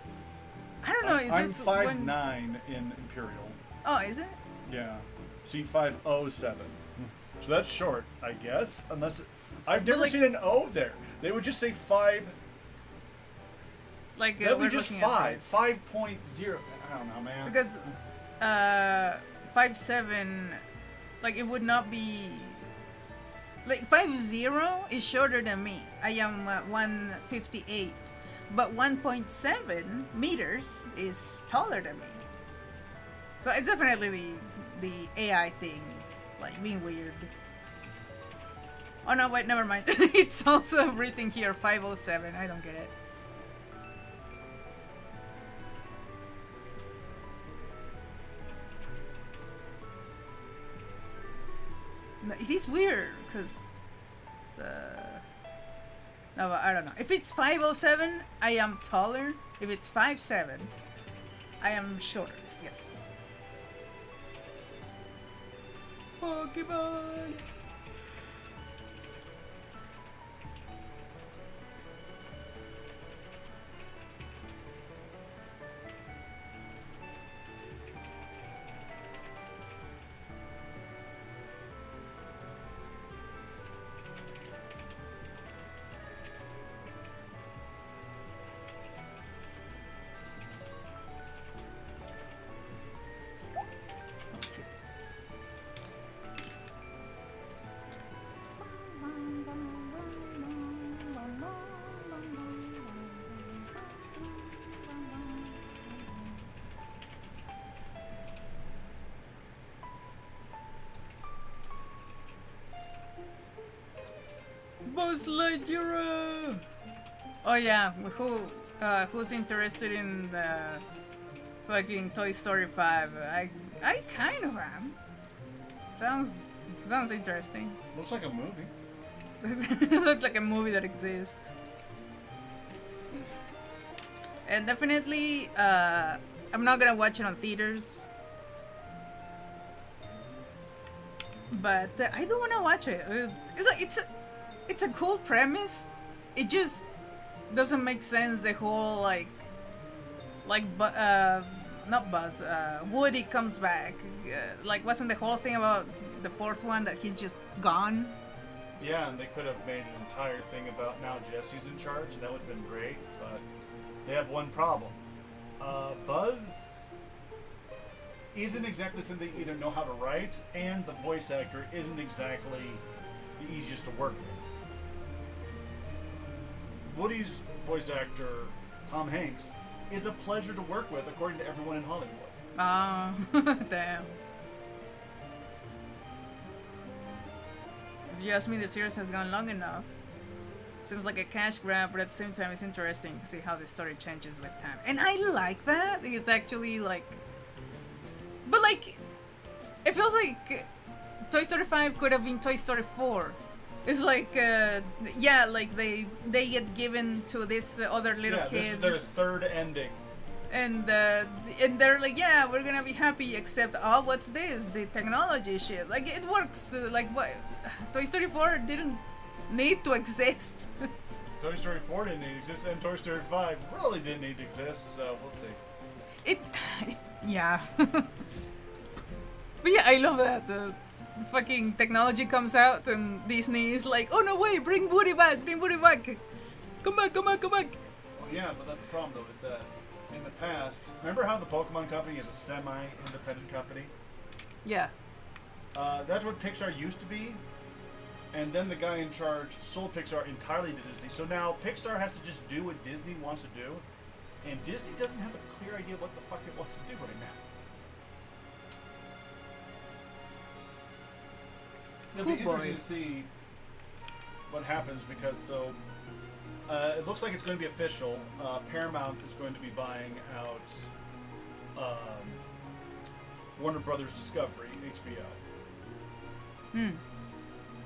I don't know. I'm Is this 5'9" in Imperial. Oh, is it? Yeah. See, 5'07". So that's short, I guess. Unless I've never seen an O there. They would just say 5. Like that would we're just looking at 5.0. I don't know, man. Because 5'7", like it would not be like 5'0" is shorter than me. I am 158, but 1.7 meters is taller than me. So it's definitely the AI thing, like being weird. Oh no, wait, never mind. It's also written here 507. I don't get it. No, it is weird because no, I don't know. If it's 507, I am taller. If it's 5'7", I am shorter. Yes. Pokemon. Buzz Lightyear! Oh yeah, who's interested in the fucking Toy Story 5? I kind of am. Sounds interesting. Looks like a movie. Looks like a movie that exists. And definitely, I'm not gonna watch it on theaters. But I do wanna watch it. It's a cool premise. It just doesn't make sense. The whole not Buzz. Woody comes back. Like, wasn't the whole thing about the fourth one that he's just gone? Yeah, and they could have made an entire thing about now Jesse's in charge, and that would have been great. But they have one problem. Buzz isn't exactly something they either know how to write, and the voice actor isn't exactly the easiest to work with. Woody's voice actor, Tom Hanks, is a pleasure to work with, according to everyone in Hollywood. Ah, damn. If you ask me, the series has gone long enough. seems like a cash grab, but at the same time, it's interesting to see how the story changes with time. And I like that. It's actually like, but like, it feels like Toy Story 5 could have been Toy Story 4. It's like, yeah, like they get given to this other little kid. This is their third ending. And they're like, yeah, we're gonna be happy, except, oh, what's this? The technology shit. Like, it works. Like, what? Toy Story 4 didn't need to exist. Toy Story 4 didn't need to exist, and Toy Story 5 really didn't need to exist, so we'll see. Yeah. But yeah, I love that. The fucking technology comes out, and Disney is like, oh, no way, bring Woody back, bring Woody back. Come back, come back, come back. Well, yeah, but that's the problem, though, is that in the past, remember how the Pokemon Company is a semi-independent company? Yeah. That's what Pixar used to be, and then the guy in charge sold Pixar entirely to Disney. So now Pixar has to just do what Disney wants to do, and Disney doesn't have a clear idea what the fuck it wants to do right now. It'll be interesting to see what happens because it looks like it's going to be official. Paramount is going to be buying out Warner Brothers Discovery, HBO.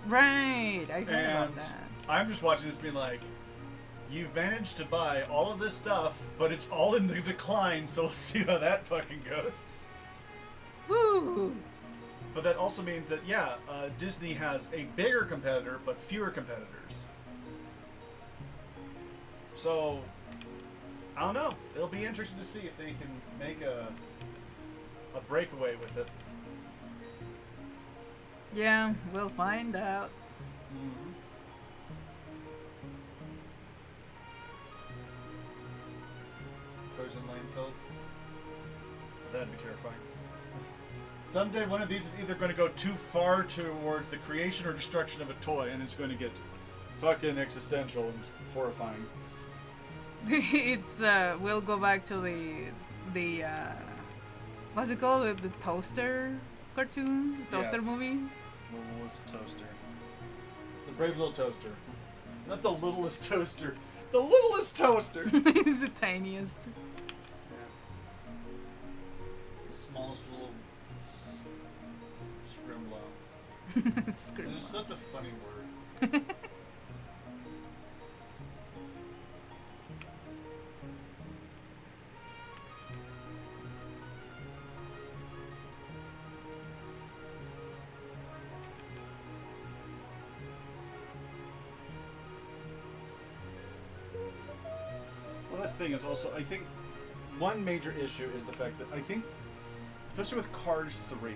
Right, I heard about that. I'm just watching this being like, you've managed to buy all of this stuff, but it's all in the decline, so we'll see how that fucking goes. Woo! But that also means that, yeah, Disney has a bigger competitor, but fewer competitors. So, I don't know. It'll be interesting to see if they can make a breakaway with it. Yeah, we'll find out. Frozen landfills. That'd be terrifying. Someday one of these is either going to go too far towards the creation or destruction of a toy, and it's going to get fucking existential and horrifying. It's we'll go back to the what's it called? The toaster cartoon? Toaster Yes. movie? The littlest toaster. The brave little toaster. Not the littlest toaster. The littlest toaster! It's the tiniest. The smallest little scrimlow. Scrimlow. It's such a funny word. Well, that's the thing is also, I think one major issue is the fact that I think, especially with Cars 3,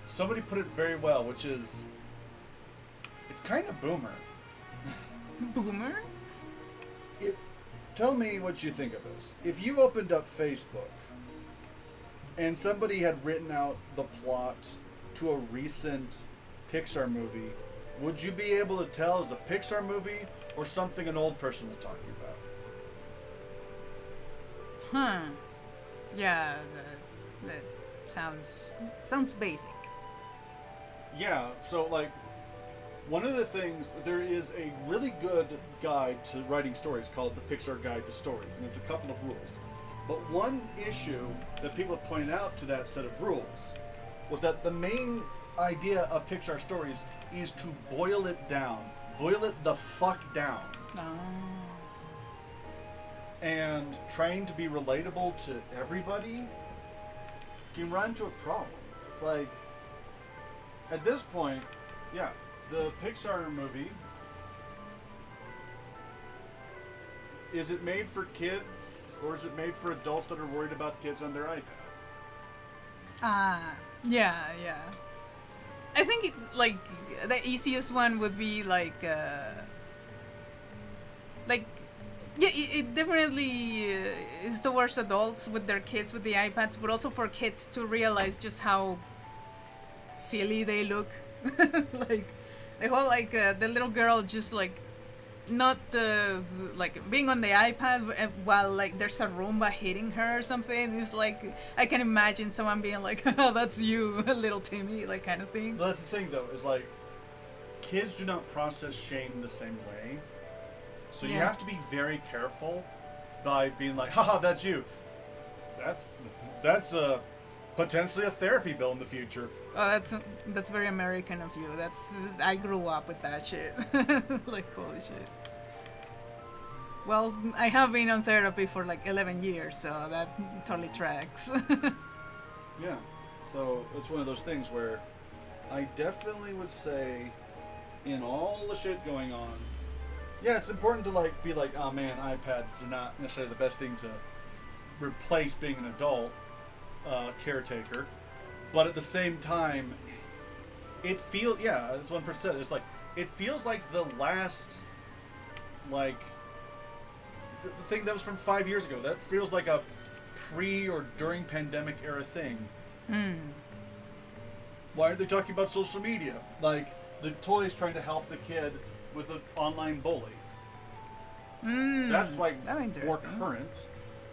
somebody put it very well, which is, it's kind of boomer. Boomer? Tell me what you think of this. If you opened up Facebook and somebody had written out the plot to a recent Pixar movie, would you be able to tell it's a Pixar movie or something an old person was talking about? Huh. Yeah, that sounds basic. Yeah, so like, one of the things, there is a really good guide to writing stories called the Pixar Guide to Stories, and it's a couple of rules. But one issue that people have pointed out to that set of rules was that the main idea of Pixar stories is to boil it down. Boil it the fuck down. And trying to be relatable to everybody can run into a problem. Like, at this point, yeah, the Pixar movie, is it made for kids or is it made for adults that are worried about kids on their iPad? Yeah. I think it, like the easiest one would be like yeah, it definitely is towards adults with their kids with the iPads, but also for kids to realize just how silly they look. Like the whole the little girl just like not like being on the iPad while like there's a Roomba hitting her or something. It's like I can imagine someone being like, "Oh, that's you, little Timmy," like kind of thing. Well, that's the thing though, is like kids do not process shame the same way. So you Yeah. have to be very careful by being like, haha, that's you. That's potentially a therapy bill in the future. Oh, that's very American of you. I grew up with that shit. Like, holy shit. Well, I have been on therapy for like 11 years, so that totally tracks. Yeah. So it's one of those things where I definitely would say, in all the shit going on, yeah, it's important to like be like, oh man, iPads are not necessarily the best thing to replace being an adult caretaker, but at the same time, it feels, yeah, that's 1%. It's like it feels like the last, like the thing that was from 5 years ago. That feels like a pre or during pandemic era thing. Why are they talking about social media? Like the toy's trying to help the kid with an online bully. That's like more current,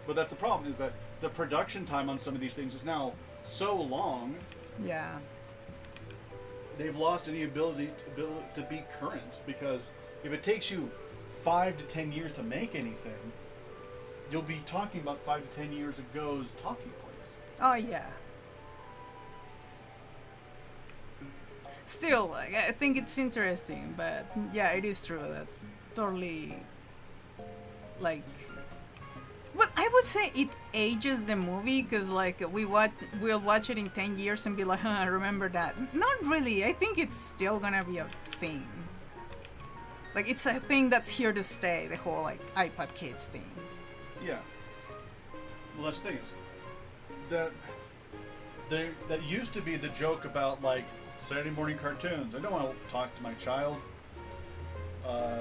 but that's the problem, is that the production time on some of these things is now so long. Yeah. They've lost any ability to be current, because if it takes you 5 to 10 years to make anything, you'll be talking about 5 to 10 years ago's talking points. Oh yeah. Still, like, I think it's interesting, but yeah, it is true. That's totally like. Well, I would say it ages the movie, because like we'll watch it in 10 years and be like, huh, I remember that. Not really. I think it's still gonna be a thing. Like, it's a thing that's here to stay. The whole like iPod Kids thing. Yeah. Well, that's the thing is that used to be the joke about like Saturday morning cartoons. I don't want to talk to my child,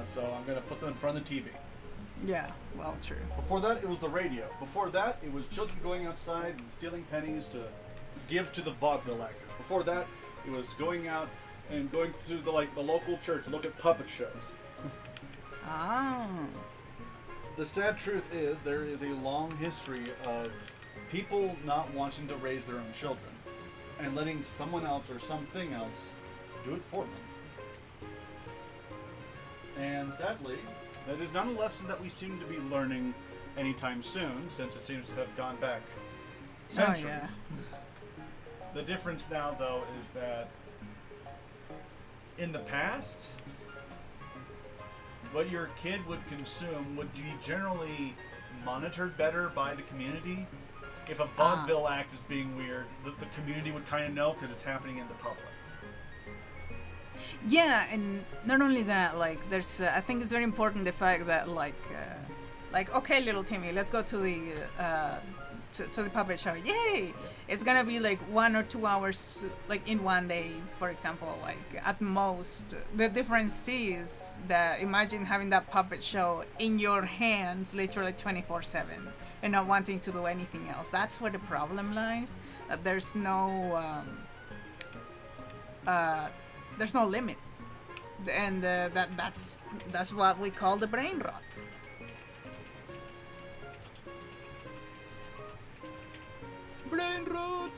so I'm gonna put them in front of the TV. Yeah, well, true. Before that, it was the radio. Before that, it was children going outside and stealing pennies to give to the vaudeville actors. Before that, it was going out and going to the local church to look at puppet shows. Ah. The sad truth is there is a long history of people not wanting to raise their own children and letting someone else or something else do it for them. And sadly, that is not a lesson that we seem to be learning anytime soon, since it seems to have gone back centuries. Oh, yeah. The difference now, though, is that in the past, what your kid would consume would be generally monitored better by the community. If a vaudeville act is being weird, the community would kind of know because it's happening in the public. Yeah, and not only that, like, there's, I think it's very important the fact that, like, okay, little Timmy, let's go to the, to the puppet show. Yay! It's gonna be like 1 or 2 hours, like, in one day, for example, like, at most. The difference is that imagine having that puppet show in your hands literally 24/7 and not wanting to do anything else. That's where the problem lies. There's no limit, and that's what we call the brain rot. Brain rot.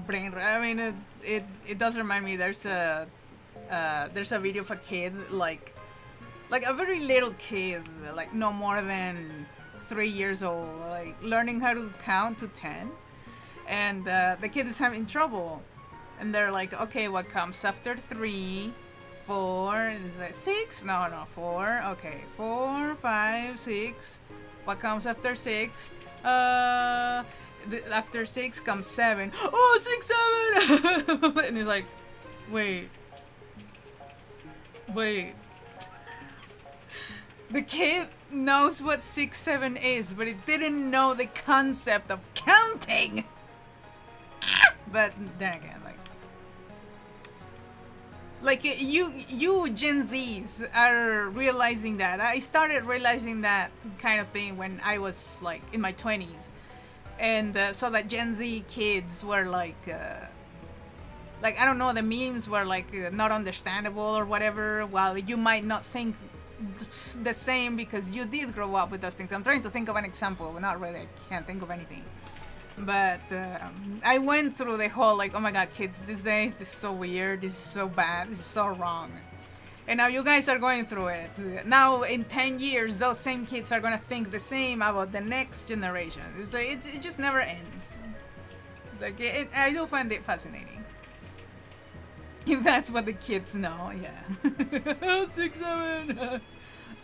Brain rot. I mean, it does remind me. There's a video of a kid like a very little kid, like no more than 3 years old, like learning how to count to 10, and the kid is having trouble, and they're like, okay, what comes after 3, 4, and it's like 6? No, 4. Okay, 4, 5, 6. What comes after 6? After 6 comes 7. Oh, 6, 7. And he's like, wait. The kid knows what 6, 7 is, but it didn't know the concept of counting. But then again, like you Gen Zs are realizing that. I started realizing that kind of thing when I was like in my 20s, and so that Gen Z kids were like I don't know, the memes were like not understandable or whatever. While you might not think the same because you did grow up with those things. I'm trying to think of an example, but not really. I can't think of anything. But I went through the whole like, oh my god, kids these days, this is so weird, this is so bad, this is so wrong. And now you guys are going through it. Now in 10 years, those same kids are gonna think the same about the next generation. It's like, it just never ends. Like I do find it fascinating. If that's what the kids know, yeah. 6, 7.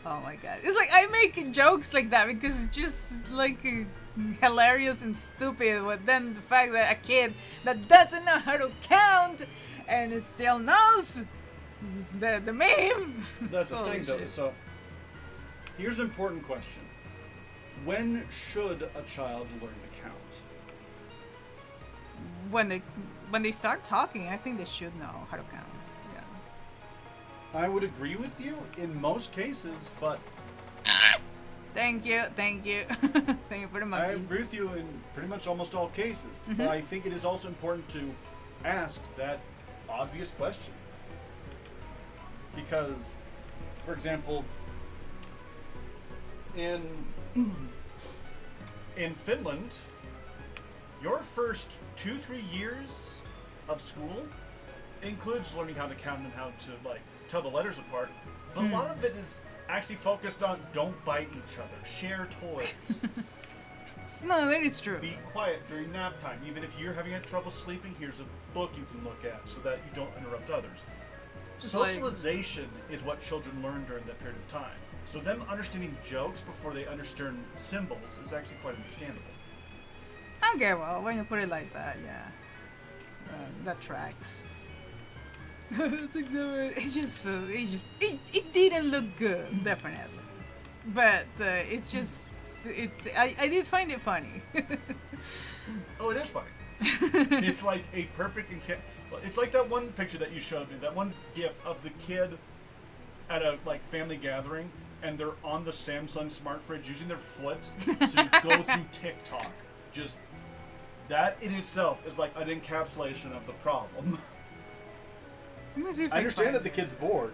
Oh my god. It's like I make jokes like that because it's just like hilarious and stupid. But then the fact that a kid that doesn't know how to count and it still knows the meme. That's the Holy thing, though. shit. So here's an important question: when should a child learn to count? When they start talking, I think they should know how to count. Yeah. I would agree with you in most cases, but Thank you. Thank you for the I monkeys. agree with you in pretty much almost all cases. But Mhm. I think it is also important to ask that obvious question. Because, for example, in Finland, your first 2-3 years of school includes learning how to count and how to like tell the letters apart. But a lot of it is actually focused on don't bite each other, share toys. No, that is true. Be quiet during nap time. Even if you're having trouble sleeping, here's a book you can look at so that you don't interrupt others. It's like- Socialization is what children learn during that period of time. So them understanding jokes before they understand symbols is actually quite understandable. Okay, well, when you put it like that, yeah. That tracks. 6, 7. It's just, it didn't look good, definitely. But it's just, I did find it funny. Oh, it is funny. It's like a perfect example. It's like that one picture that you showed me, that one gif of the kid at a like family gathering, and they're on the Samsung smart fridge using their foot to go through TikTok. Just that in itself is like an encapsulation of the problem. Let me see if I understand find that the kid's bored.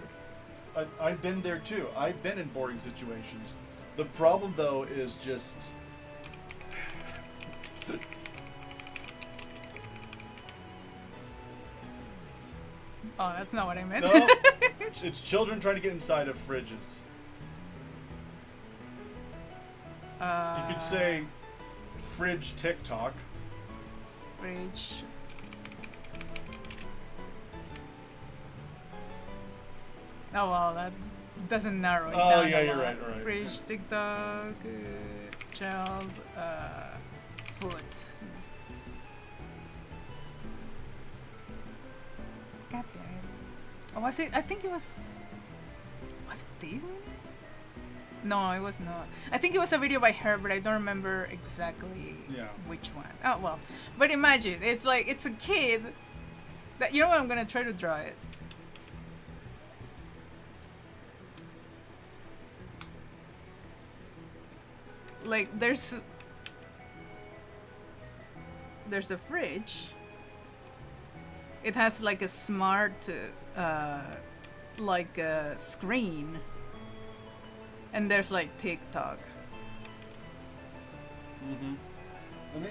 I've been there too. I've been in boring situations. The problem though is just Oh, that's not what I meant. no. It's children trying to get inside of fridges. You could say fridge TikTok. Fridge. Oh well, that doesn't narrow it Oh, down. yeah, a you're lot. right, right. Fridge, TikTok, child, foot. God damn it. Oh, was it? I think it was. Was it Disney? No, it was not. I think it was a video by her, but I don't remember exactly which one. Oh well, but imagine it's like it's a kid. That you know what? I'm gonna try to draw it. Like there's a fridge. It has like a smart like a screen, and there's like TikTok.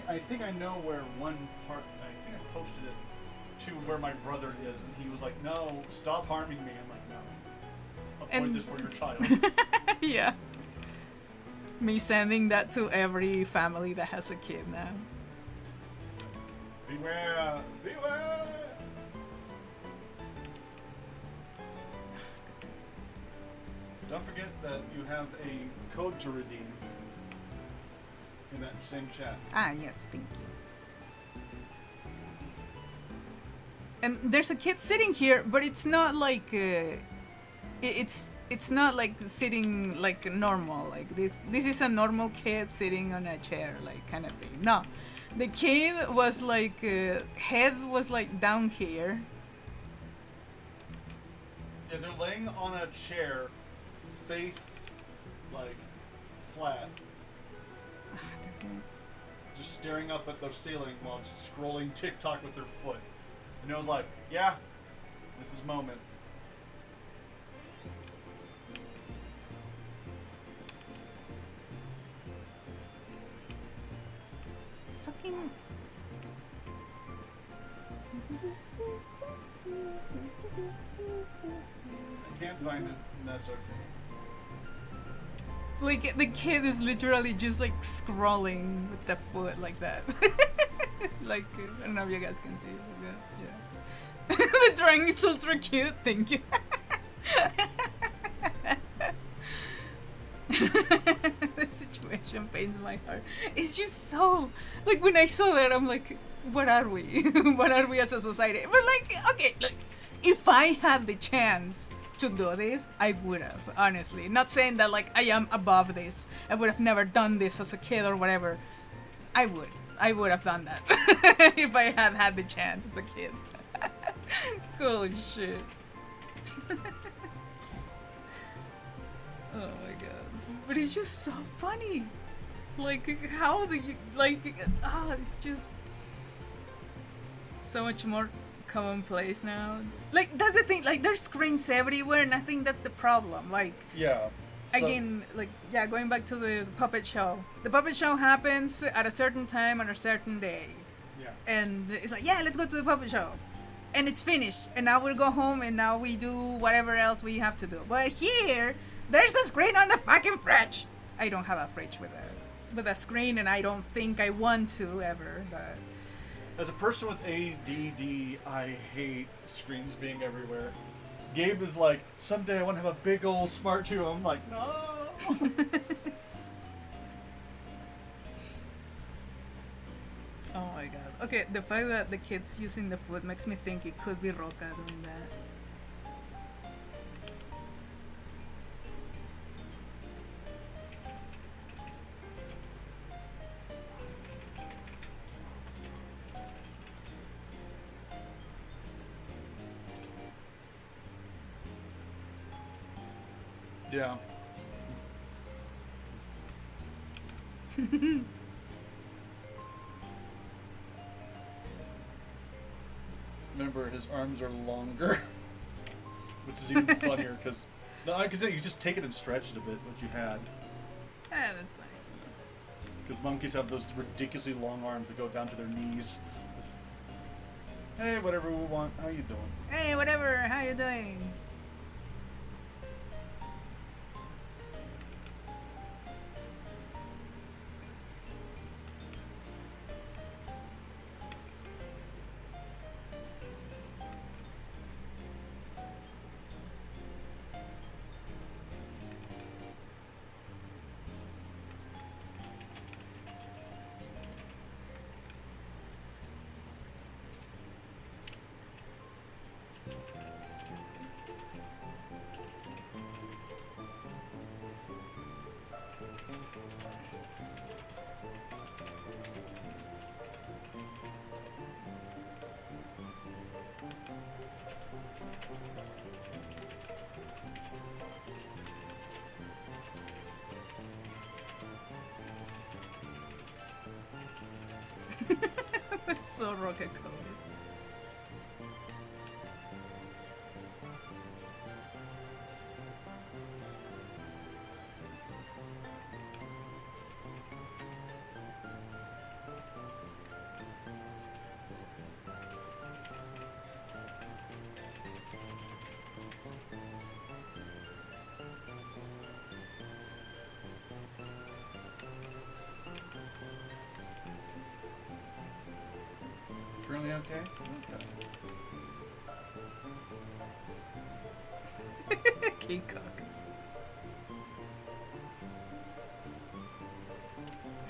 I think I know where one part. I think I posted it to where my brother is, and he was like, "No, stop harming me." I'm like, "No, I'll point And- this for your child." Yeah. Me sending that to every family that has a kid now. Beware! Beware! Don't forget that you have a code to redeem in that same chat. Ah, yes, thank you. And there's a kid sitting here, but it's not like it's not like sitting like normal. Like this is a normal kid sitting on a chair, like kind of thing. No, the kid was like head was like down here. Yeah, they're laying on a chair, face like flat, just staring up at the ceiling while just scrolling TikTok with their foot. And it was like, yeah, this is moment. fucking. I can't find it, and that's okay. Like the kid is literally just like scrolling with the foot like that. Like I don't know if you guys can see it like that. Yeah. The drawing is ultra cute. Thank you. The situation pains my heart. It's just so like when I saw that I'm like, what are we? What are we as a society? But like, okay, look, if I had the chance to do this, I would have, honestly. Not saying that like I am above this. I would have never done this as a kid or whatever. I would have done that if I had had the chance as a kid. Holy shit. Oh my god. But it's just so funny. Like how the it's just so much more commonplace now. Like that's the thing, like there's screens everywhere and I think that's the problem. Like Yeah. again, like yeah, going back to the puppet show. The puppet show happens at a certain time on a certain day. Yeah. And it's like, yeah, let's go to the puppet show. And it's finished. And now we'll go home and now we do whatever else we have to do. But here, there's a screen on the fucking fridge. I don't have a fridge with a screen and I don't think I want to ever, but As a person with ADD, I hate screens being everywhere. Gabe is like, someday I want to have a big old smart TV. I'm like, no. oh my god. Okay, the fact that the kid's using the foot makes me think it could be Roca doing that. Yeah. Remember, his arms are longer, which is even funnier because no, I could say you just take it and stretch it a bit. What you had, That's fine. because monkeys have those ridiculously long arms that go down to their knees. Hey, whatever we want. How you doing? Hey, whatever. How you doing? That's so rocket coded. Currently okay? Okay. King cock.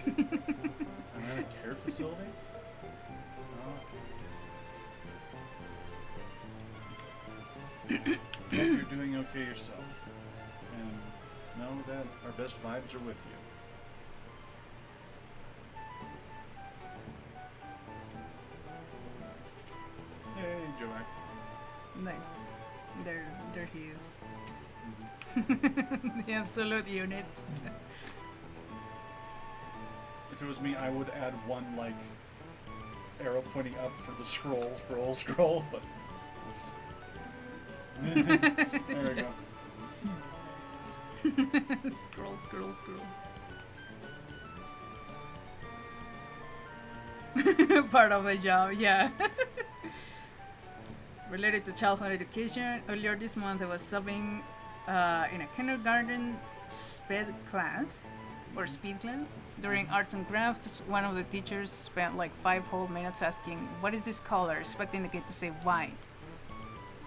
I'm at a care facility? Okay. Hope you're doing okay yourself. And know that our best vibes are with you. Hey, Joy. Nice. There he is. The absolute unit. If it was me, I would add one, like, arrow pointing up for the scroll, but... there we go. Scroll. part of the job, yeah. Related to childhood education, earlier this month I was subbing in a kindergarten speed class. During arts and crafts, one of the teachers spent like 5 whole minutes asking, "What is this color?" expecting the kid to say white.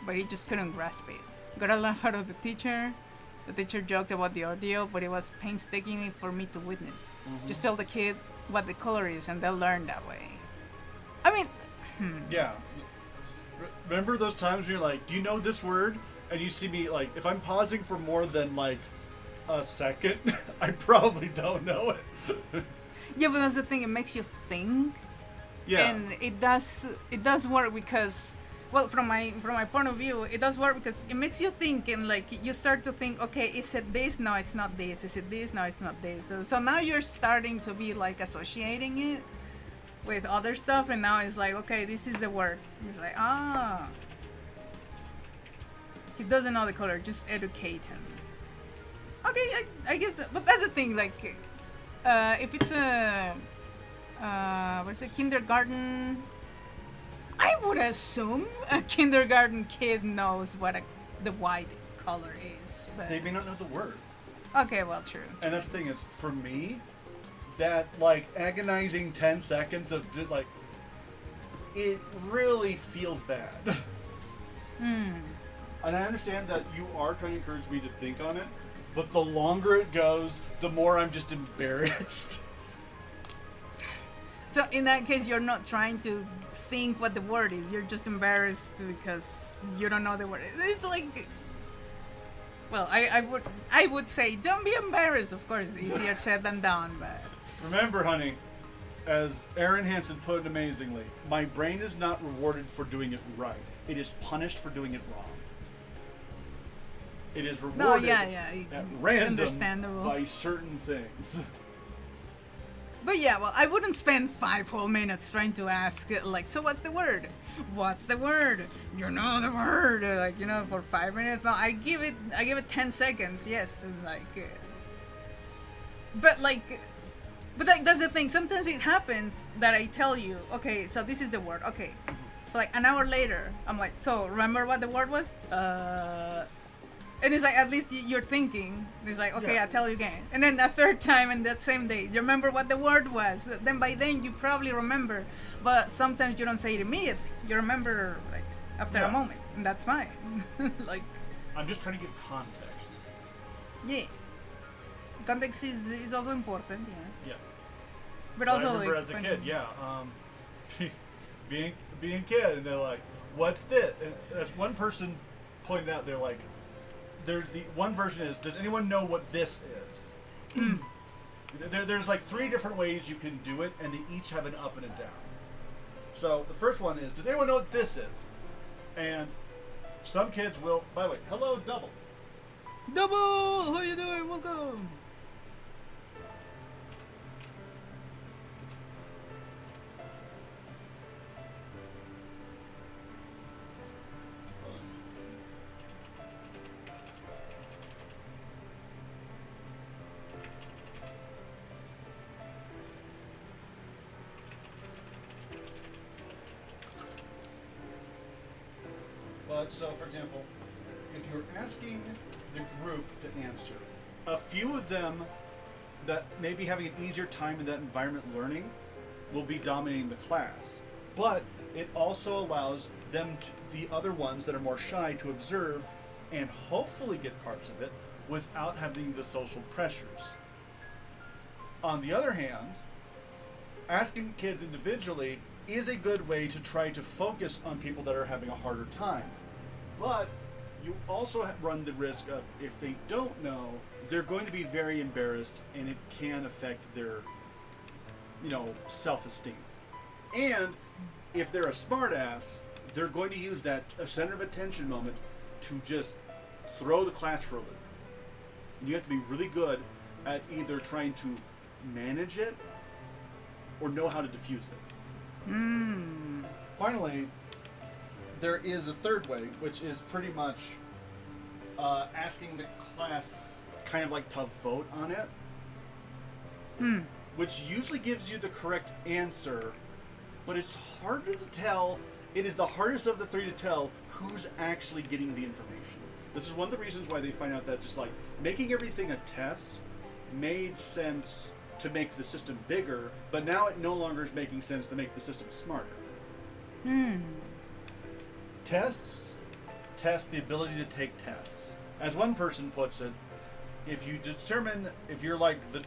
But he just couldn't grasp it. Got a laugh out of the teacher. The teacher joked about the ordeal, but it was painstakingly for me to witness. Just tell the kid what the color is and they'll learn that way. I mean, Yeah. Remember those times when you're like, do you know this word? And you see me, like, if I'm pausing for more than, like, a second, I probably don't know it. yeah, but that's the thing, it makes you think. Yeah. And it does work because, well, from my point of view, it does work because it makes you think, and like you start to think, okay, is it this? No, it's not this. Is it this? No, it's not this. So now you're starting to be like associating it with other stuff, and now it's like, okay, this is the word. It's like, he doesn't know the color. Just educate him. Okay, I guess, but that's the thing. Like, if it's a kindergarten. I would assume a kindergarten kid knows what the white color is. But They may not know the word. okay, well, true. And that's the thing is, for me, that, like, agonizing 10 seconds of, like, it really feels bad. And I understand that you are trying to encourage me to think on it, but the longer it goes, the more I'm just embarrassed. So in that case, you're not trying to think what the word is. You're just embarrassed because you don't know the word. It's like, well, I would say don't be embarrassed. Of course, easier said than done. But Remember, honey, as Aaron Hansen put it amazingly, my brain is not rewarded for doing it right. It is punished for doing it wrong. It is rewarded no, yeah, at random understandable. by certain things. But yeah, well, I wouldn't spend 5 whole minutes trying to ask, like, so what's the word? What's the word? You know the word, like, you know, for 5 minutes. No, I give it 10 seconds, yes, and like, but like, that's the thing. Sometimes it happens that I tell you, okay, so this is the word, okay. So like an hour later, I'm like, so remember what the word was? And it's like, at least you're thinking. It's like, okay, Yeah. I'll tell you again. And then a third time in that same day, you remember what the word was. Then by then you probably remember. But sometimes you don't say it immediately. You remember like after Yeah. a moment. And that's fine. Like, I'm just trying to give context. yeah. Context is also important, yeah. Yeah. But also I remember like, as a when- kid, yeah, being kid, and they're like, "What's this?" And as one person pointed out, they're like, "There's the one version is, does anyone know what this is?" There's like 3 different ways you can do it, and they each have an up and a down. So the first one is, does anyone know what this is? And some kids will. By the way, hello, Double. Double! How you doing? Welcome! But so, for example, if you're asking the group to answer, a few of them that may be having an easier time in that environment learning will be dominating the class. But it also allows them, the other ones that are more shy, to observe and hopefully get parts of it without having the social pressures. On the other hand, asking kids individually is a good way to try to focus on people that are having a harder time. But you also run the risk of, if they don't know, they're going to be very embarrassed, and it can affect their, self-esteem. And if they're a smartass, they're going to use that center of attention moment to just throw the class for a loop. And you have to be really good at either trying to manage it or know how to diffuse it. Finally, there is a third way, which is pretty much asking the class kind of like to vote on it, which usually gives you the correct answer but it's harder to tell. It is the hardest of the three to tell who's actually getting the information. This is one of the reasons why they find out that just like making everything a test made sense to make the system bigger, but now it no longer is making sense to make the system smarter. Tests test the ability to take tests. As one person puts it, if you determine if you're like the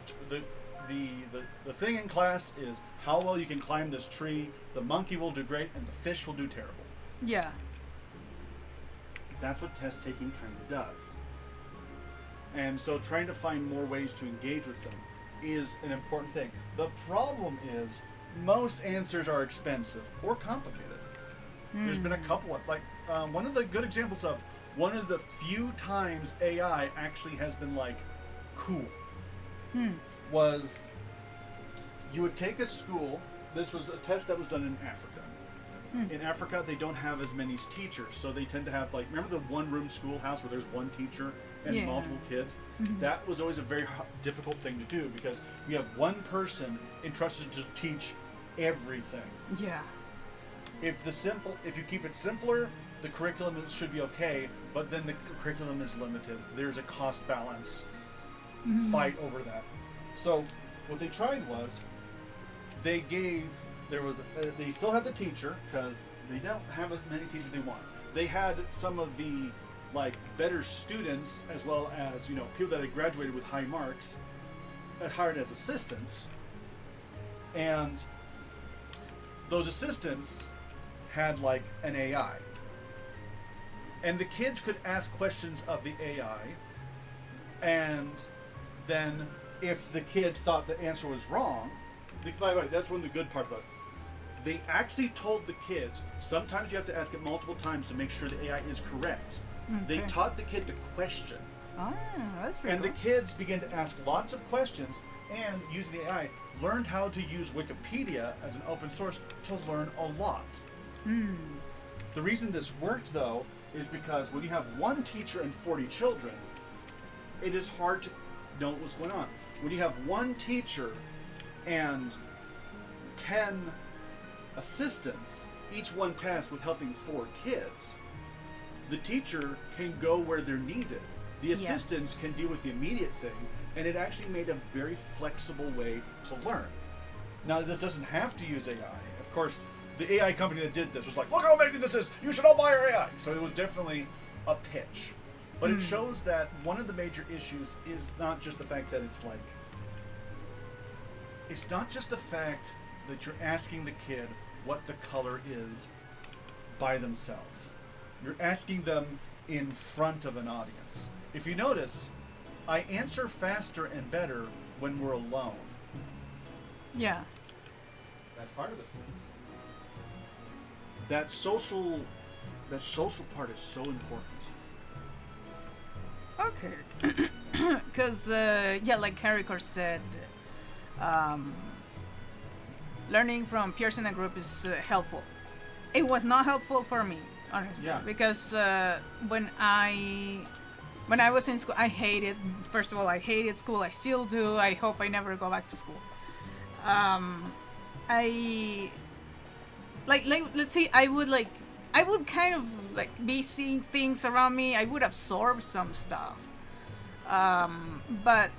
thing in class is how well you can climb this tree, the monkey will do great and the fish will do terrible. Yeah. That's what test taking kind of does. And so trying to find more ways to engage with them is an important thing. The problem is most answers are expensive or complicated. There's been a couple of, like, one of the good examples of one of the few times AI actually has been like cool was you would take a school. This was a test that was done in Africa. In Africa, they don't have as many teachers, so they tend to have, like, remember the one-room schoolhouse where there's one teacher and multiple kids? That was always a very difficult thing to do because you have one person entrusted to teach everything. Yeah. If you keep it simpler, the curriculum should be okay, but then the curriculum is limited. There's a cost balance fight over that. So what they tried was they still had the teacher because they don't have as many teachers they want. They had some of the like better students as well as people that had graduated with high marks that hired as assistants, and those assistants had like an AI, and the kids could ask questions of the AI, and then if the kid thought the answer was wrong, by the way, that's one of the good part about it. They actually told the kids sometimes you have to ask it multiple times to make sure the AI is correct. They taught the kid to question. Oh, that's pretty And cool. the kids began to ask lots of questions and using the AI learned how to use Wikipedia as an open source to learn a lot. The reason this worked though is because when you have one teacher and 40 children, it is hard to know what's going on. When you have one teacher and 10 assistants, each one tasked with helping 4 kids, the teacher can go where they're needed. The assistants can deal with the immediate thing, and it actually made a very flexible way to learn. Now, this doesn't have to use AI. Of course, the AI company that did this was like, look how amazing this is! You should all buy our AI! So it was definitely a pitch. But it shows that one of the major issues is not just the fact that it's not just the fact that you're asking the kid what the color is by themselves. You're asking them in front of an audience. If you notice, I answer faster and better when we're alone. Yeah. That's part of it. That social part is so important. Okay. Because, like Caricor said, learning from peers in a group is helpful. It was not helpful for me, honestly, because when I was in school, I hated school. I still do. I hope I never go back to school. Let's say I would kind of be seeing things around me. I would absorb some stuff, but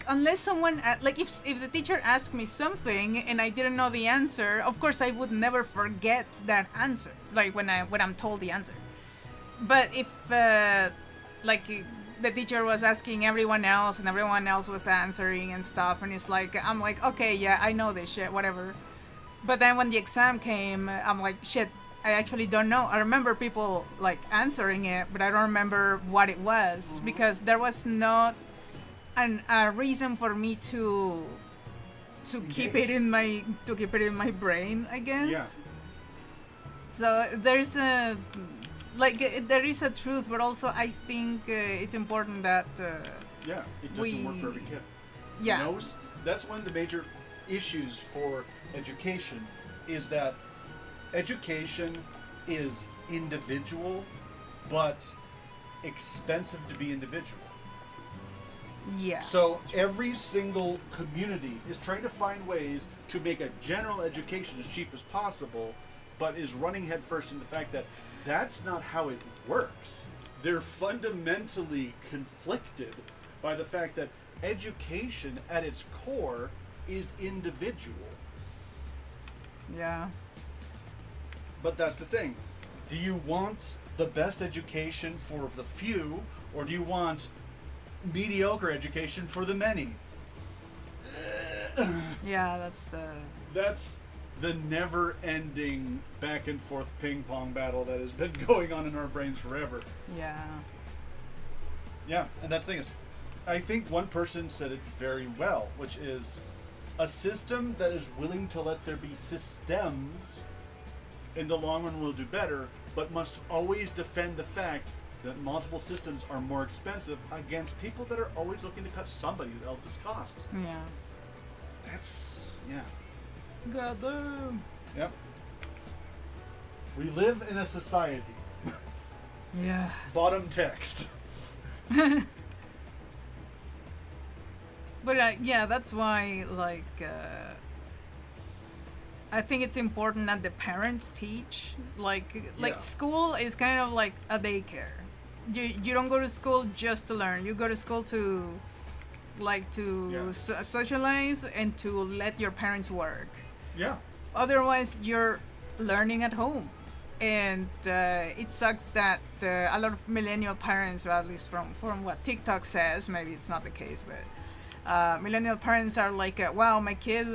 unless someone if the teacher asked me something and I didn't know the answer, of course I would never forget that answer. When I'm told the answer, but if the teacher was asking everyone else and everyone else was answering and stuff, and I'm like, okay, yeah, I know this shit, whatever. But then when the exam came, I'm like, shit, I actually don't know. I remember people answering it, but I don't remember what it was because there was not a reason for me to keep it in my brain, I guess. Yeah. So there's there is a truth, but also I think it's important that it doesn't work for every kid. Yeah. That's one of the major issues for education is that education is individual, but expensive to be individual. Yeah. So every single community is trying to find ways to make a general education as cheap as possible, but is running headfirst in the fact that that's not how it works. They're fundamentally conflicted by the fact that education at its core is individual. Yeah. But that's the thing. Do you want the best education for the few, or do you want mediocre education for the many? Yeah, that's the never-ending back and forth ping pong battle that has been going on in our brains forever. Yeah. Yeah, and that's the thing is, I think one person said it very well, which is a system that is willing to let there be systems in the long run will do better, but must always defend the fact that multiple systems are more expensive against people that are always looking to cut somebody else's costs. Yeah. That's, yeah. Goddamn. Yep. We live in a society. Yeah. Bottom text. But yeah, that's why, like, I think it's important that the parents teach. Like Yeah. school is kind of like a daycare. You don't go to school just to learn. You go to school to, like, to socialize and to let your parents work. Yeah. Otherwise, you're learning at home. And it sucks that a lot of millennial parents, or at least from what TikTok says, maybe it's not the case, but millennial parents are like, wow, my kid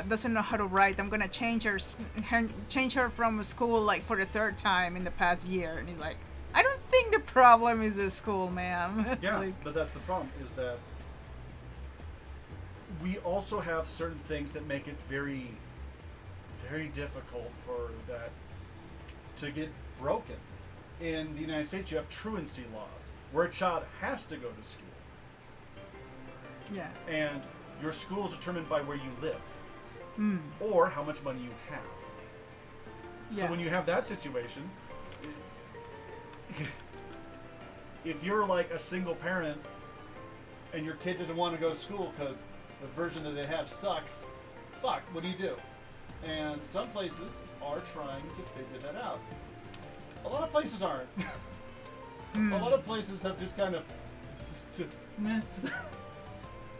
doesn't know how to write. I'm gonna change her from school like for the third time in the past year. And he's like, I don't think the problem is the school, ma'am. Yeah, Like, but that's the problem, is that we also have certain things that make it very, very difficult for that to get broken. In the United States, you have truancy laws, where a child has to go to school. yeah. And your school is determined by where you live, Hmm. or how much money you have. Yeah. So when you have that situation, if you're like a single parent and your kid doesn't want to go to school because the version that they have sucks, fuck, what do you do? And some places are trying to figure that out. A lot of places aren't. A lot of places have just kind of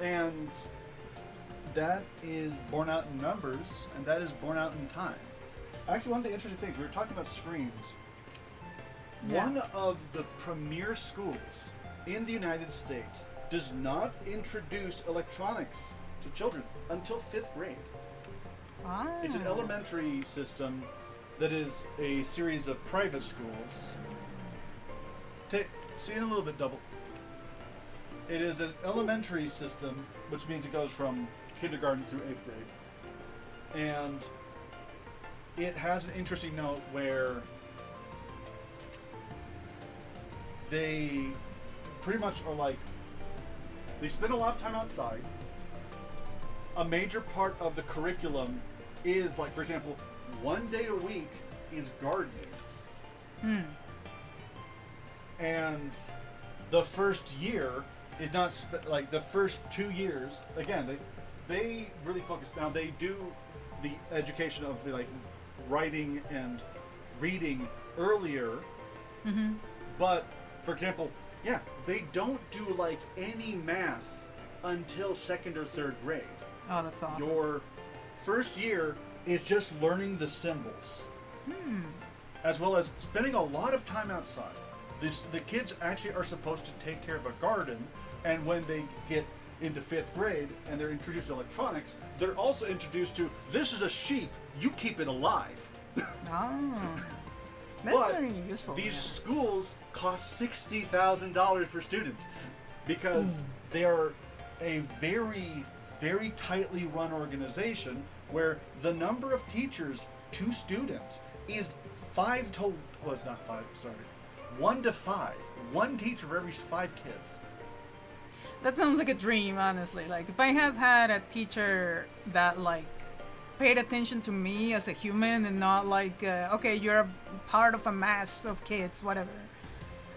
and that is borne out in numbers, and that is borne out in time. Actually, one of the interesting things, we were talking about screens. Yeah. One of the premier schools in the United States does not introduce electronics to children until 5th grade. Ah. It's an elementary system that is a series of private schools. See in a little bit, double. It is an elementary system, which means it goes from kindergarten through 8th grade. And it has an interesting note where they pretty much are like, they spend a lot of time outside. A major part of the curriculum is, like, for example, 1 day a week is gardening. And the first year is not like the first 2 years. Again, they really focus. Now they do the education of like writing and reading earlier, but for example, yeah, they don't do like any math until 2nd or 3rd grade. Oh, that's awesome. Your first year is just learning the symbols, as well as spending a lot of time outside. The kids actually are supposed to take care of a garden, and when they get into 5th grade and they're introduced to electronics, they're also introduced to, this is a sheep, you keep it alive. Oh. That's But very useful. these yeah. schools cost $60,000 per student because they are a very, very tightly run organization where the number of teachers to students is 1 to 5. One teacher for every 5 kids. That sounds like a dream, honestly. Like, if I had had a teacher that, like, paid attention to me as a human and not like, okay, you're a part of a mass of kids, whatever.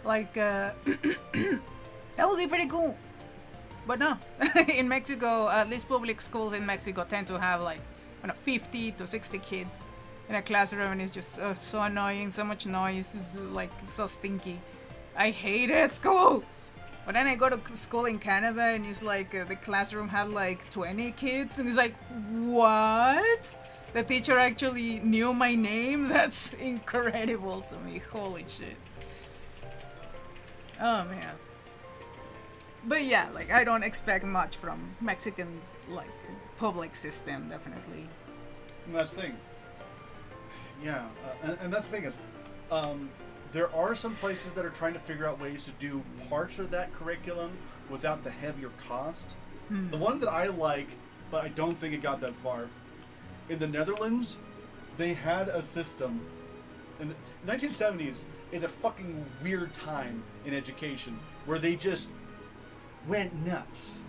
Like, that would be pretty cool. But no, in Mexico, at least public schools in Mexico tend to have like 50 to 60 kids in a classroom, and it's just so annoying, so much noise, it's like so stinky. I hated school. But then I go to school in Canada, and it's like the classroom had like 20 kids, and it's like, what? The teacher actually knew my name? That's incredible to me. Holy shit. Oh man. But yeah, like I don't expect much from Mexican like public system, definitely. And that's the thing. Yeah, and that's the thing is, there are some places that are trying to figure out ways to do parts of that curriculum without the heavier cost. The one that I like, but I don't think it got that far, in the Netherlands, they had a system. In the 1970s is a fucking weird time in education where they just went nuts.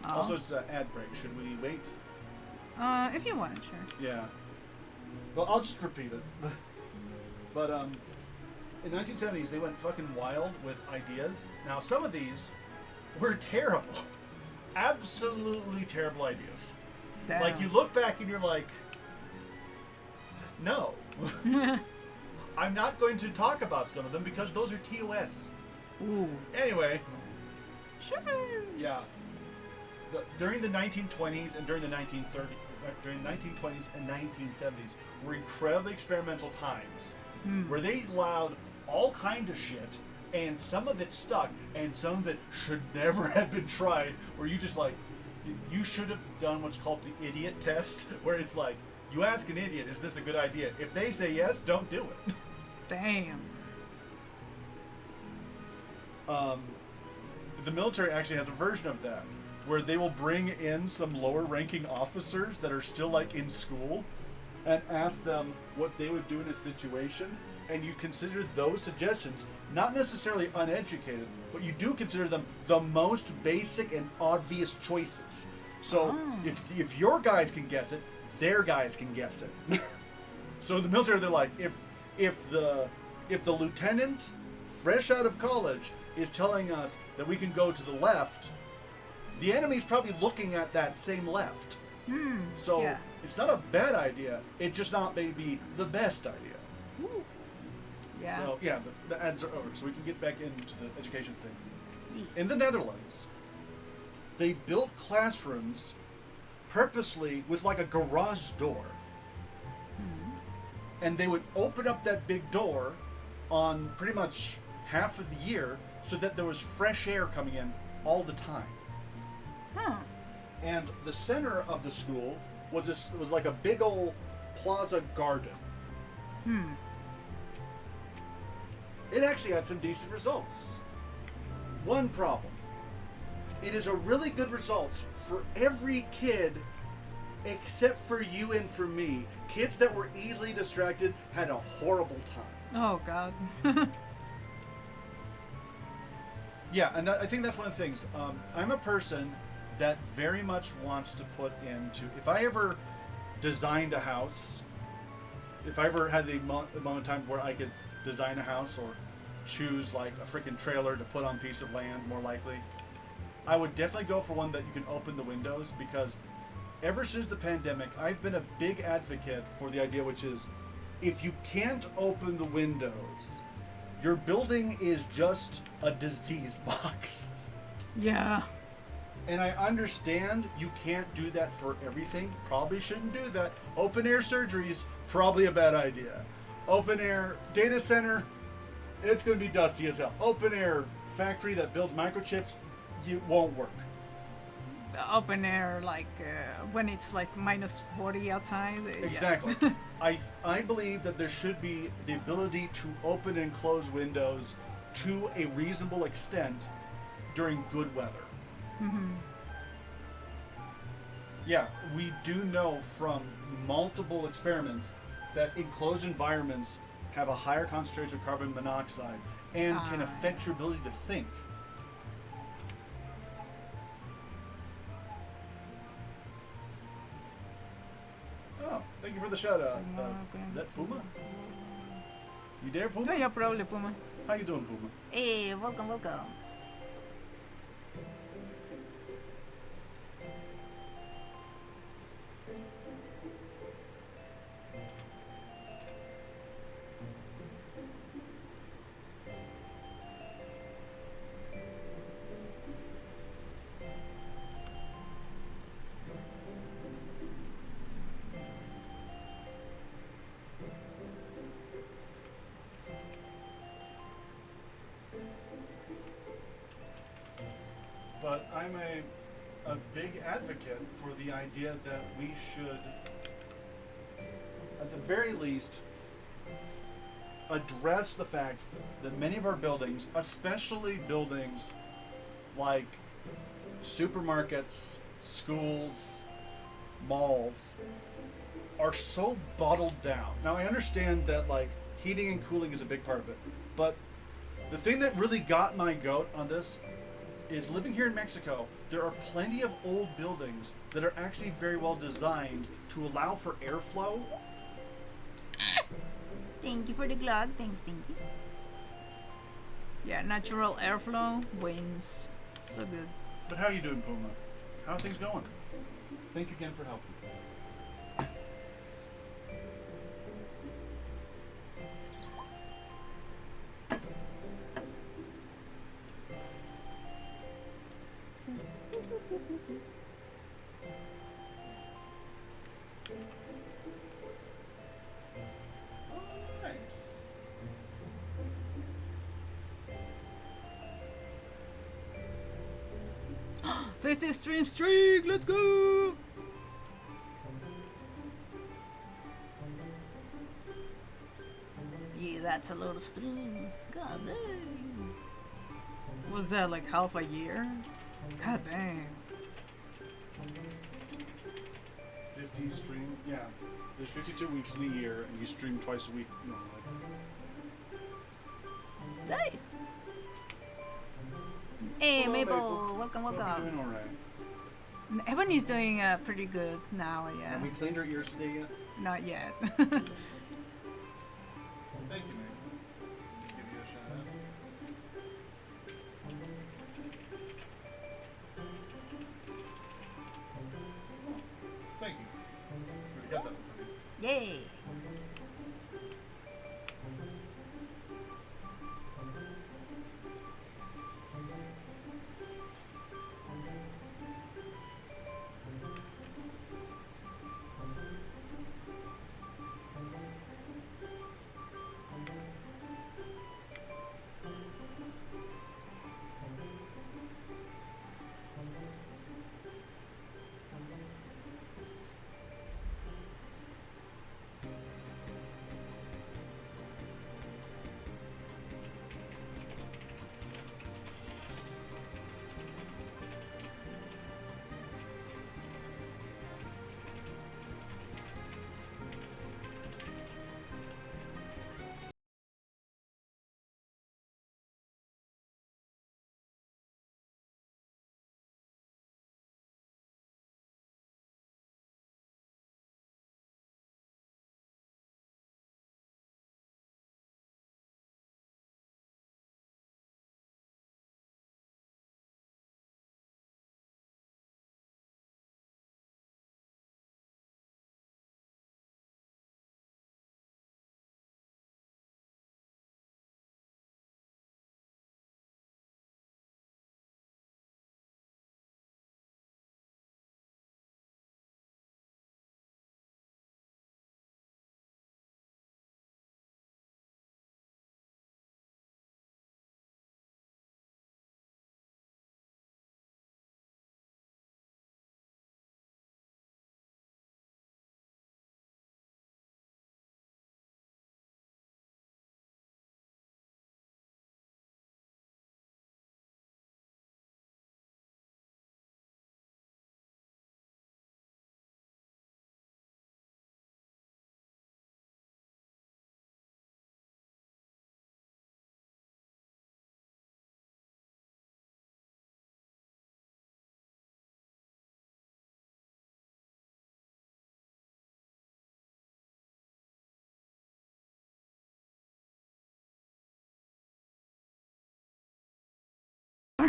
Also, it's an ad break. Should we wait? If you want, sure. Yeah. Well, I'll just repeat it. But in the 1970s, they went fucking wild with ideas. Now, some of these were terrible. Absolutely terrible ideas. Damn. Like, you look back and you're like, no. I'm not going to talk about some of them because those are TOS. Ooh. Anyway. Sure. Yeah. During the 1920s and during the 1930s, during the 1920s and 1970s were incredibly experimental times where they allowed all kinds of shit, and some of it stuck and some of it should never have been tried, where you just like, you should have done what's called the idiot test, where it's like, you ask an idiot, is this a good idea? If they say yes, don't do it. Damn. The military actually has a version of that, where they will bring in some lower ranking officers that are still like in school and ask them what they would do in a situation, and you consider those suggestions not necessarily uneducated, but you do consider them the most basic and obvious choices. So if your guys can guess it, their guys can guess it. So the military, they're like, if the lieutenant fresh out of college is telling us that we can go to the left, the enemy's probably looking at that same left. So yeah. It's not a bad idea. It just not maybe the best idea. Ooh. Yeah. So yeah, the ads are over, so we can get back into the education thing. In the Netherlands, they built classrooms purposely with like a garage door. And they would open up that big door on pretty much half of the year so that there was fresh air coming in all the time. And the center of the school was like a big old plaza garden. It actually had some decent results. One problem. It is a really good result for every kid except for you and for me. Kids that were easily distracted had a horrible time. Oh, God. Yeah, and I think that's one of the things. I'm a person that very much wants to put into... If I ever designed a house, if I ever had the moment of time where I could design a house or choose like a freaking trailer to put on a piece of land, more likely, I would definitely go for one that you can open the windows, because ever since the pandemic, I've been a big advocate for the idea, which is, if you can't open the windows, your building is just a disease box. Yeah. And I understand you can't do that for everything. Probably shouldn't do that. Open air surgeries, probably a bad idea. Open air data center, it's going to be dusty as hell. Open air factory that builds microchips, it won't work. Open air, like when it's like minus 40 outside. Exactly. I believe that there should be the ability to open and close windows to a reasonable extent during good weather. Yeah, we do know from multiple experiments that enclosed environments have a higher concentration of carbon monoxide and can affect your ability to think. Oh, thank you for the shout out. That Puma? You there, Puma? Yeah, probably Puma. How you doing, Puma? Hey, welcome. I'm a big advocate for the idea that we should, at the very least, address the fact that many of our buildings, especially buildings like supermarkets, schools, malls, are so bottled down. Now I understand that like heating and cooling is a big part of it, but the thing that really got my goat on this is living here in Mexico, there are plenty of old buildings that are actually very well designed to allow for airflow. Thank you for the glog. Thank you. Yeah, natural airflow wins. So good. But how are you doing, Puma? How are things going? Thank you again for helping. Thanks. 50 stream streak, let's go! Yeah, that's a lot of streams. God dang. Was that like half a year? God dang. 50 stream, yeah. There's 52 weeks in a year, and you stream twice a week normally. Hey! Hey, Hello, Maple, welcome. Hope you're doing alright. Ebony's doing pretty good now, yeah. Have we cleaned her ears today yet? Not yet. Thank you, man. Give you a shout out. Thank you. We got that one for you. Yay!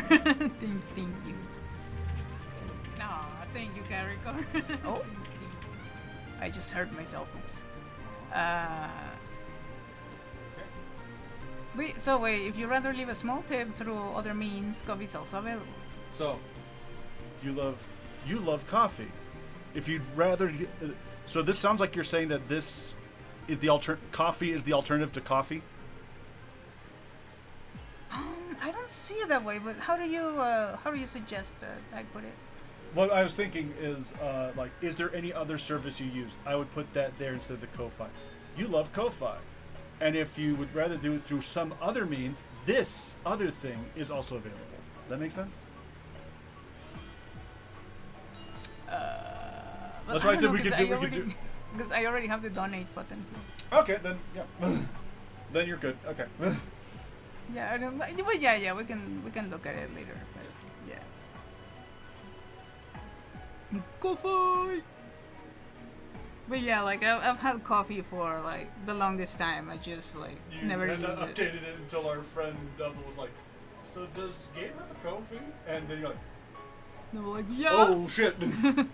thank you. Aw, thank you, Caricor. Oh, I just hurt myself. Oops. Wait, if you rather leave a small tip through other means, coffee is also available. So, you love coffee. If you'd rather, so this sounds like you're saying that this is the coffee is the alternative to coffee. I don't see it that way. But how do you suggest I put it? What I was thinking is, like, is there any other service you use? I would put that there instead of the Ko-Fi. You love Ko-Fi. And if you would rather do it through some other means, this other thing is also available. That make sense? That's why I said we could do. Because I already have the donate button. Okay, then, yeah. Then you're good. Okay. Yeah, I don't, but yeah, we can look at it later. But yeah. Coffee. But yeah, like I've had coffee for like the longest time. I just like You never had used not it. updated it until our friend Double was like, "So does Gabe have a Ko-Fi?" And then you're like, And we're like, yeah. "Oh shit!" And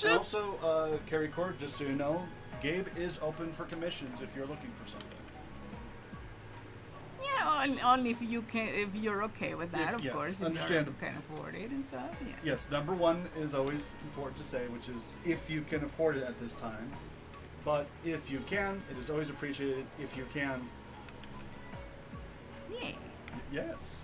also, Carrie Court, just so you know, Gabe is open for commissions if you're looking for something. Yeah, only if you're okay with that, of Yes, course. If understandable. you can afford it and stuff. Yeah. Yes, number one is always important to say, which is if you can afford it at this time. But if you can, it is always appreciated if you can. Yeah. Yes.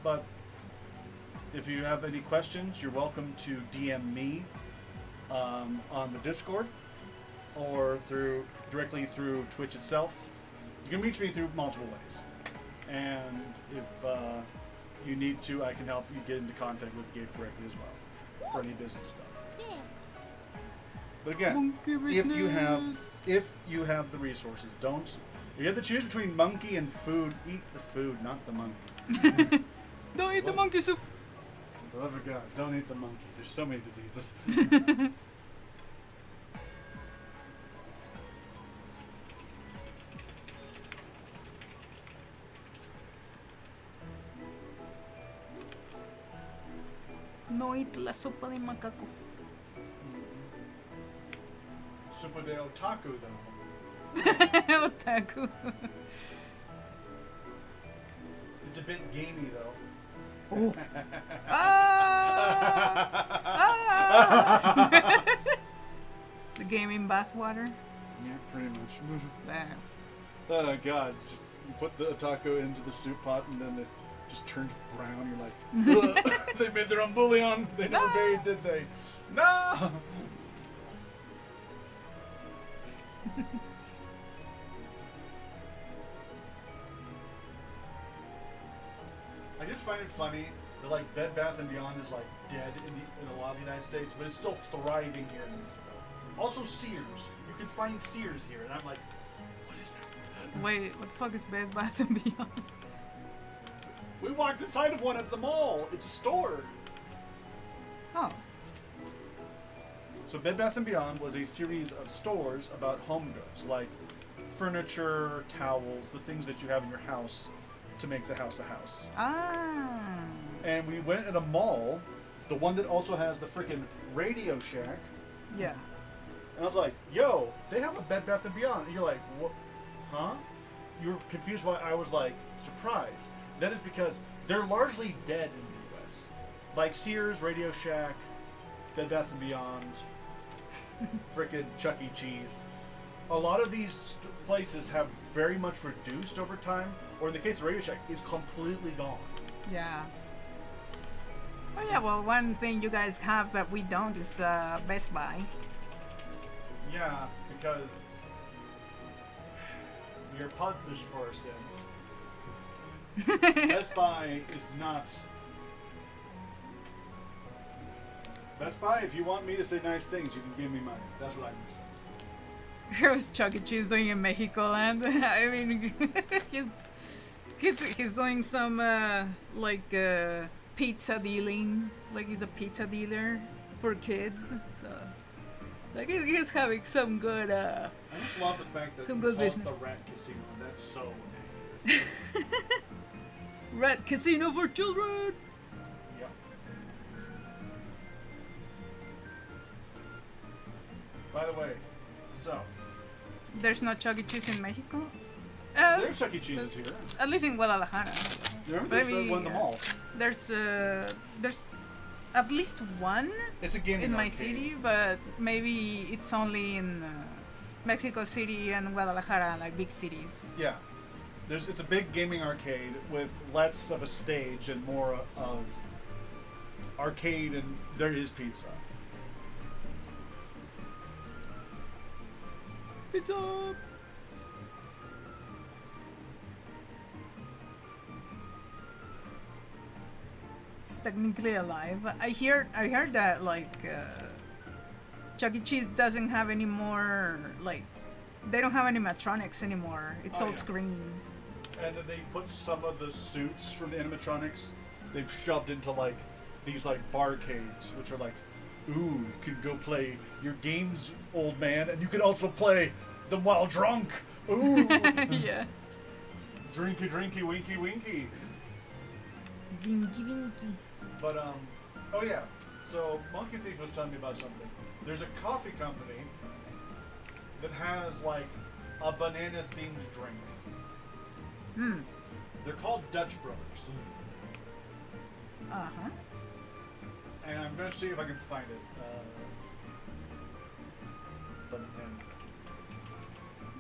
But if you have any questions, you're welcome to DM me on the Discord or directly through Twitch itself. You can reach me through multiple ways. And if you need to, I can help you get into contact with Gabe directly as well for any business stuff. Yeah. But again, if you have the resources, you have to choose between monkey and food. Eat the food, not the monkey. Don't eat the monkey soup. Oh my God, don't eat the monkey. There's so many diseases. No eat la sopa de macaco. Super de otaku, though. Otaku. It's a bit gamey, though. Oh. The gaming bathwater. Yeah, pretty much. There. Oh God! Just, you put the otaku into the soup pot, and then it just turns brown. You're like, "Ugh, they made their own bouillon. They never buried, did they? No. I just find it funny that like Bed Bath & Beyond is like dead in a lot of the United States, but it's still thriving here in Mexico. Also Sears. You can find Sears here, and I'm like, what is that? Wait, what the fuck is Bed Bath & Beyond? We walked inside of one at the mall. It's a store. Oh. So Bed Bath & Beyond was a series of stores about home goods, like furniture, towels, the things that you have in your house to make the house a house. Ah. And we went at a mall, the one that also has the freaking Radio Shack. Yeah. And I was like, yo, they have a Bed Bath & Beyond. And you're like, what? Huh? You're confused why I was like, surprised. That is because they're largely dead in the U.S. Like Sears, Radio Shack, Bed Bath & Beyond, frickin' Chuck E. Cheese. A lot of these places have very much reduced over time, or in the case of Radio Shack, is completely gone. Yeah. Oh yeah, well, one thing you guys have that we don't is Best Buy. Yeah, because we are punished for our sins. Best Buy is not. Best Buy, if you want me to say nice things, you can give me money. That's what I'm going to say. Here's Chuck E. Cheese doing in Mexico land. I mean, he's doing some pizza dealing. Like he's a pizza dealer for kids. So like he's having some good. I just love the fact that some we good call it business. the Rat Casino. That's so. Rat Casino for children. Yep. By the way, so. There's no Chuck E. Cheese in Mexico. There's Chuck E. Cheese's here. At least in Guadalajara. Remember Maybe, there's one in the mall. There's at least one It's a gaming in my arcade. city, but maybe it's only in Mexico City and Guadalajara, like big cities. Yeah. It's a big gaming arcade with less of a stage and more of arcade, and there is pizza. Pizza! It's technically alive. I heard that like Chuck E. Cheese doesn't have any more like they don't have animatronics anymore. It's Oh, all yeah. screens. And then they put some of the suits from the animatronics, they've shoved into like these like barcades, which are like, ooh, you can go play your games, old man, and you can also play them while drunk. Ooh. Yeah. Drinky, drinky, winky, winky. Vinky vinky. But oh yeah. So Monkey Thief was telling me about something. There's a coffee company that has like a banana themed drink. Hmm. They're called Dutch Brothers. Uh-huh. And I'm gonna see if I can find it.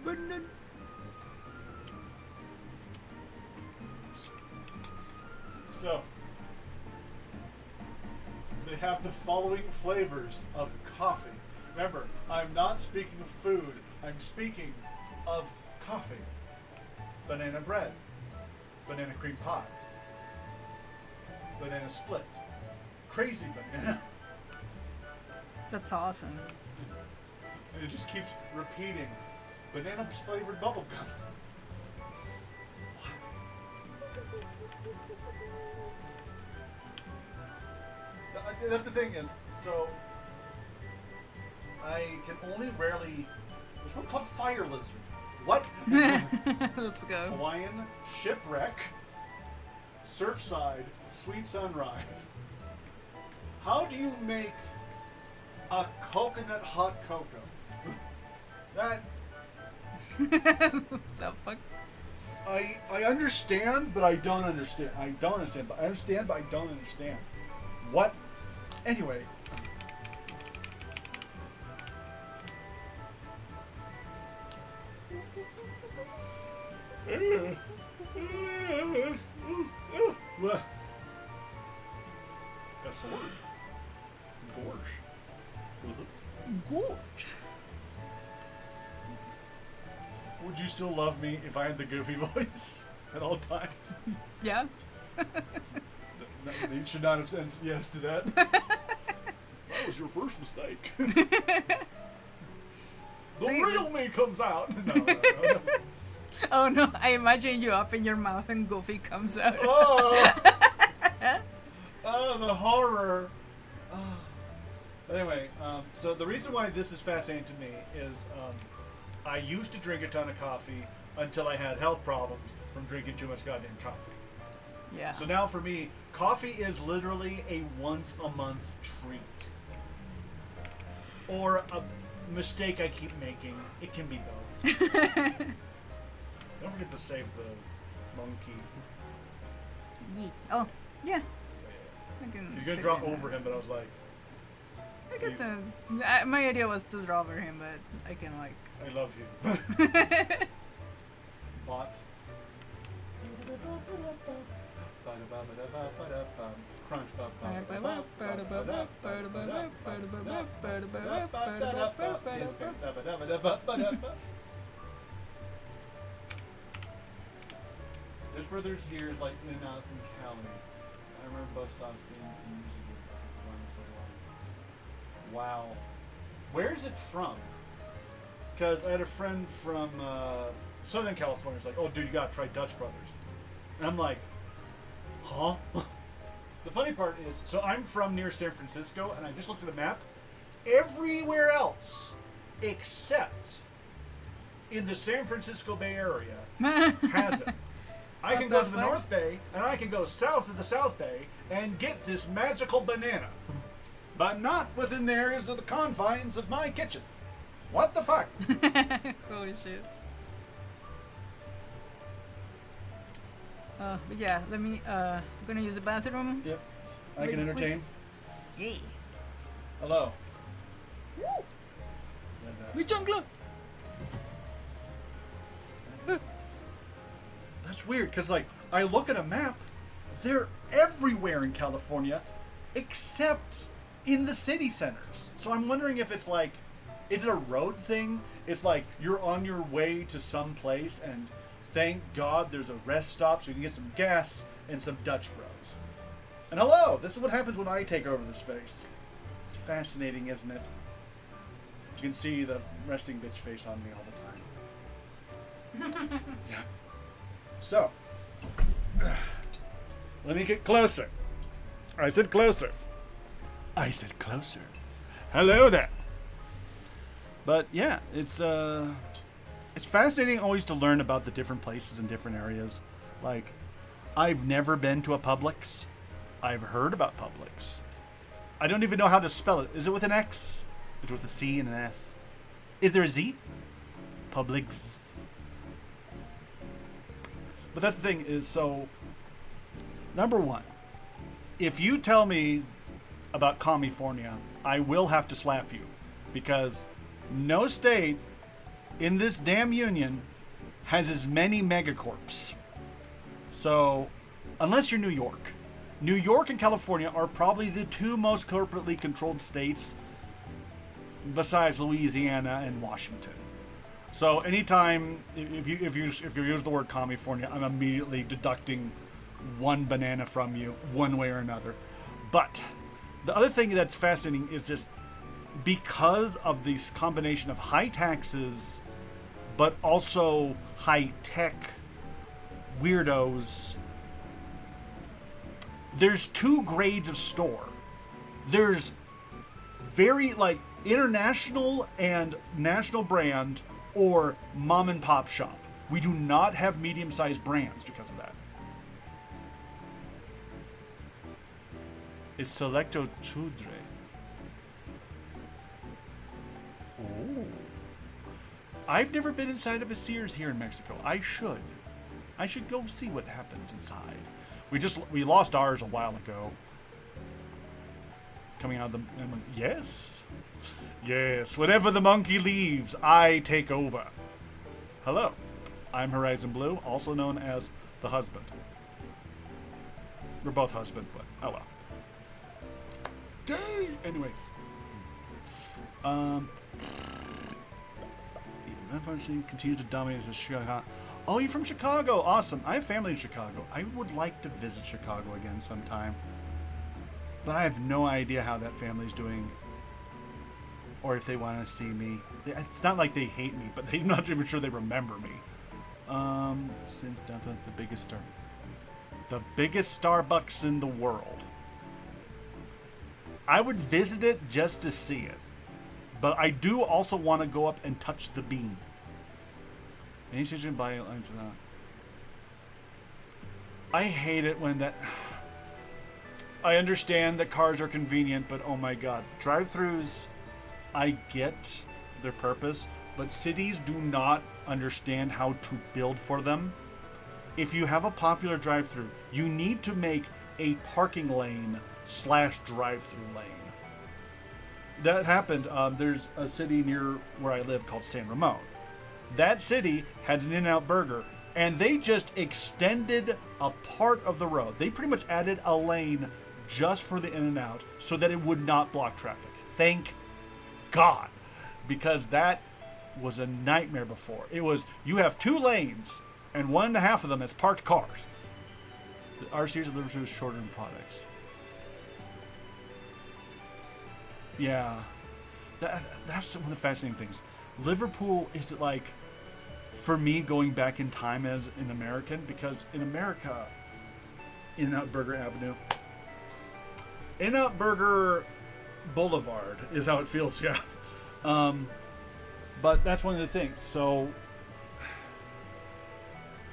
Banana. So they have the following flavors of coffee. Remember, I'm not speaking of food. I'm speaking of coffee. Banana bread. Banana cream pie. Banana split. Crazy banana. That's awesome. And it just keeps repeating. Banana flavored bubblegum. That's the thing is, so I can only rarely. There's one called Fire Lizard. What? Let's go. Hawaiian Shipwreck, Surfside, Sweet Sunrise. How do you make a coconut hot cocoa? That. The fuck? I understand, but I don't understand. I don't understand, but I understand, but I don't understand. What? Anyway. What? That's the word. Gorge. Gorge. Would you still love me if I had the goofy voice at all times? Yeah. You should not have said yes to that. That was your first mistake. The real me comes out. No. Oh no, I imagine you open your mouth and Goofy comes out. Oh, oh the horror. Oh. Anyway, so the reason why this is fascinating to me is I used to drink a ton of coffee until I had health problems from drinking too much goddamn coffee. Yeah. So now for me, coffee is literally a once a month treat. Or a mistake I keep making. It can be both. Don't forget to save the monkey. Yeet. Oh, yeah. I can You're gonna save draw it. over him, but I was like, I get the. My idea was to draw over him, but I can like. I love you. Bot. Crunch. There's brothers here is like in and out in Cali. I remember bus stops being used so long. Wow. Where is it from? Because I had a friend from Southern California who's like, oh dude, you gotta try Dutch Brothers. And I'm like, huh? The funny part is, so I'm from near San Francisco, and I just looked at the map. Everywhere else, except in the San Francisco Bay Area, has it. I can go to the North Bay, and I can go south of the South Bay, and get this magical banana. But not within the areas of the confines of my kitchen. What the fuck? Holy shit. But yeah, let me. I'm gonna use the bathroom. Yep. I can entertain. Yeah. Hello. Mi chancla. That's weird, because, like, I look at a map, they're everywhere in California, except in the city centers. So I'm wondering if it's like, is it a road thing? It's like you're on your way to some place, and thank God there's a rest stop so you can get some gas and some Dutch Bros. And hello, this is what happens when I take over this face. It's fascinating, isn't it? You can see the resting bitch face on me all the time. Yeah. So, let me get closer. I said closer. I said closer. Hello there. But yeah, it's fascinating always to learn about the different places and different areas. Like, I've never been to a Publix. I've heard about Publix. I don't even know how to spell it. Is it with an X? Is it with a C and an S? Is there a Z? Publix. But that's the thing is, so, number one, if you tell me about California, I will have to slap you, because no state in this damn union has as many megacorps. So, unless you're New York. New York and California are probably the two most corporately controlled states besides Louisiana and Washington. So anytime if you use the word California, I'm immediately deducting one banana from you, one way or another. But the other thing that's fascinating is just because of this combination of high taxes, but also high tech weirdos. There's two grades of store. There's very like international and national brand, or mom and pop shop. We do not have medium-sized brands because of that. Is Selecto Chudre. Oh. I've never been inside of a Sears here in Mexico. I should go see what happens inside. We lost ours a while ago. Coming out of the... Yes. Yes, whenever the monkey leaves, I take over. Hello, I'm Horizon Blue, also known as the husband. We're both husband, but oh well. Gay! Anyway. Unfortunately, continues to dominate the Chicago. Oh, you're from Chicago! Awesome. I have family in Chicago. I would like to visit Chicago again sometime. But I have no idea how that family's doing. Or if they want to see me. It's not like they hate me, but they're not even sure they remember me. Since downtown's the biggest star. The biggest Starbucks in the world. I would visit it just to see it. But I do also want to go up and touch the bean. Any decision to buy lines for that? I hate it when that... I understand that cars are convenient, but oh my god. Drive-thrus... I get their purpose, but cities do not understand how to build for them. If you have a popular drive-thru, you need to make a parking lane / drive-thru lane. That happened. There's a city near where I live called San Ramon. That city has an In-N-Out Burger, and they just extended a part of the road. They pretty much added a lane just for the In-N-Out so that it would not block traffic. Thank God, because that was a nightmare before. It was, you have 2 lanes and 1.5 of them as parked cars. Our series of Liverpool is shorter in products. Yeah, that's one of the fascinating things. Liverpool is like, for me, going back in time as an American, because in America, In-N-Out Burger Avenue, In-N-Out Burger Boulevard is how it feels, yeah. But that's one of the things. So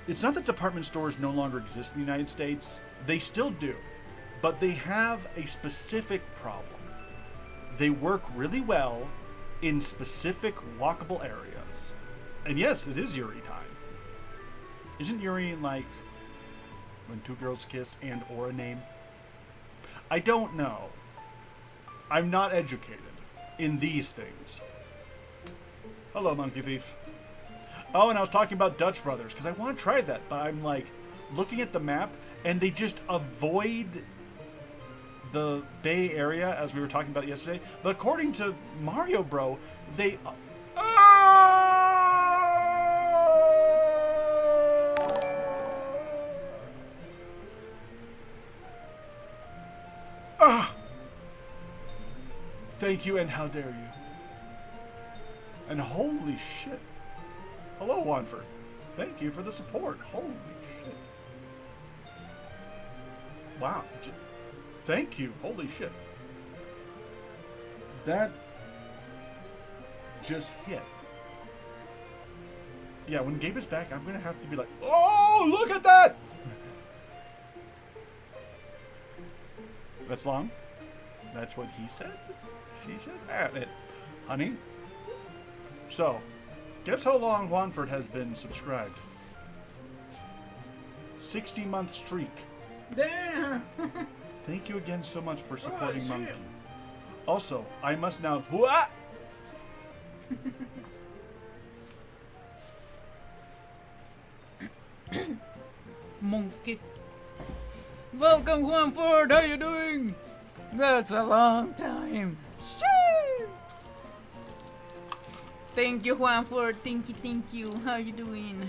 it's not that department stores no longer exist in the United States. They still do. But they have a specific problem. They work really well in specific walkable areas. And yes, it is Yuri time. Isn't Yuri like when 2 girls kiss and or a name? I don't know. I'm not educated in these things. Hello, Monkey Thief. Oh, and I was talking about Dutch Brothers, because I want to try that, but I'm like looking at the map, and they just avoid the Bay Area, as we were talking about yesterday. But according to Mario Bro, they... Thank you, and how dare you. And holy shit. Hello, Wanford. Thank you for the support. Holy shit. Wow. Thank you. Holy shit. That just hit. Yeah, when Gabe is back, I'm gonna have to be like, oh, look at that! That's long? That's what he said? She said? Honey? So, guess how long Wanford has been subscribed? 60-month streak. Damn! Thank you again so much for supporting Monkey. Also, I must now... What? Monkey. Welcome, Juanford. How you doing? That's a long time. Shoo! Thank you, Juanford. Thank you. How you doing?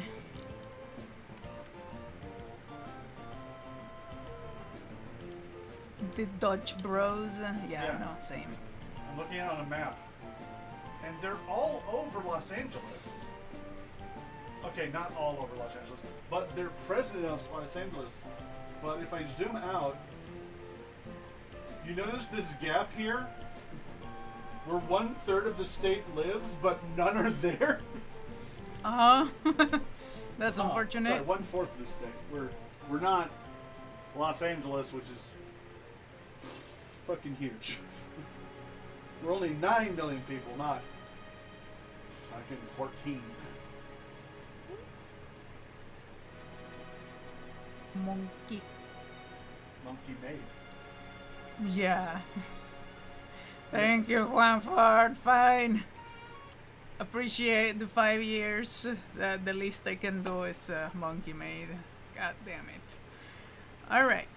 The Dutch Bros. Yeah, no, same. I'm looking at it on a map. And they're all over Los Angeles. Okay, not all over Los Angeles, but they're president of Los Angeles. But if I zoom out, you notice this gap here? Where 1/3 of the state lives, but none are there? That's unfortunate. Sorry, 1/4 of the state. We're not Los Angeles, which is fucking huge. We're only 9 million people, not fucking 14. Monkey. Monkey made. Yeah. Thank you, Juanford. Fine. Appreciate the 5 years. The least I can do is monkey made. God damn it. Alright.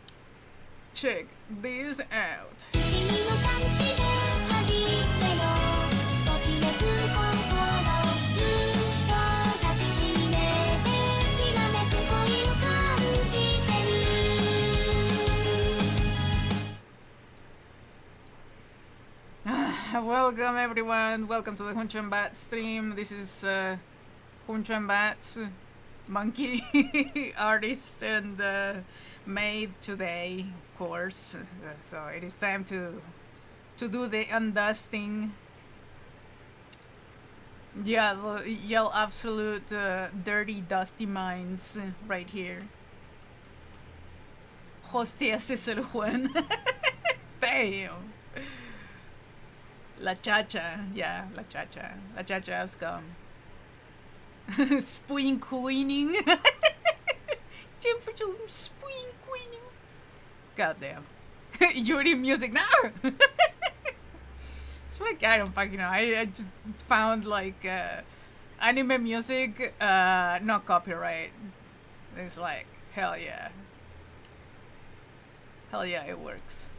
Check this out. Welcome everyone, welcome to the Hunchan Bat stream. This is Hunchan Bat, monkey artist and made today, of course. So it is time to do the undusting. Yeah, yell absolute dirty dusty minds right here. Hostia Cicero Juan. Damn. La Chacha, yeah, La Chacha. La Chacha has come. Spoon queening. Time for some spoon queening. Goddamn. Yuri music now. It's like, I don't fucking know. I just found like anime music, not copyright. It's like, hell yeah. Hell yeah, it works.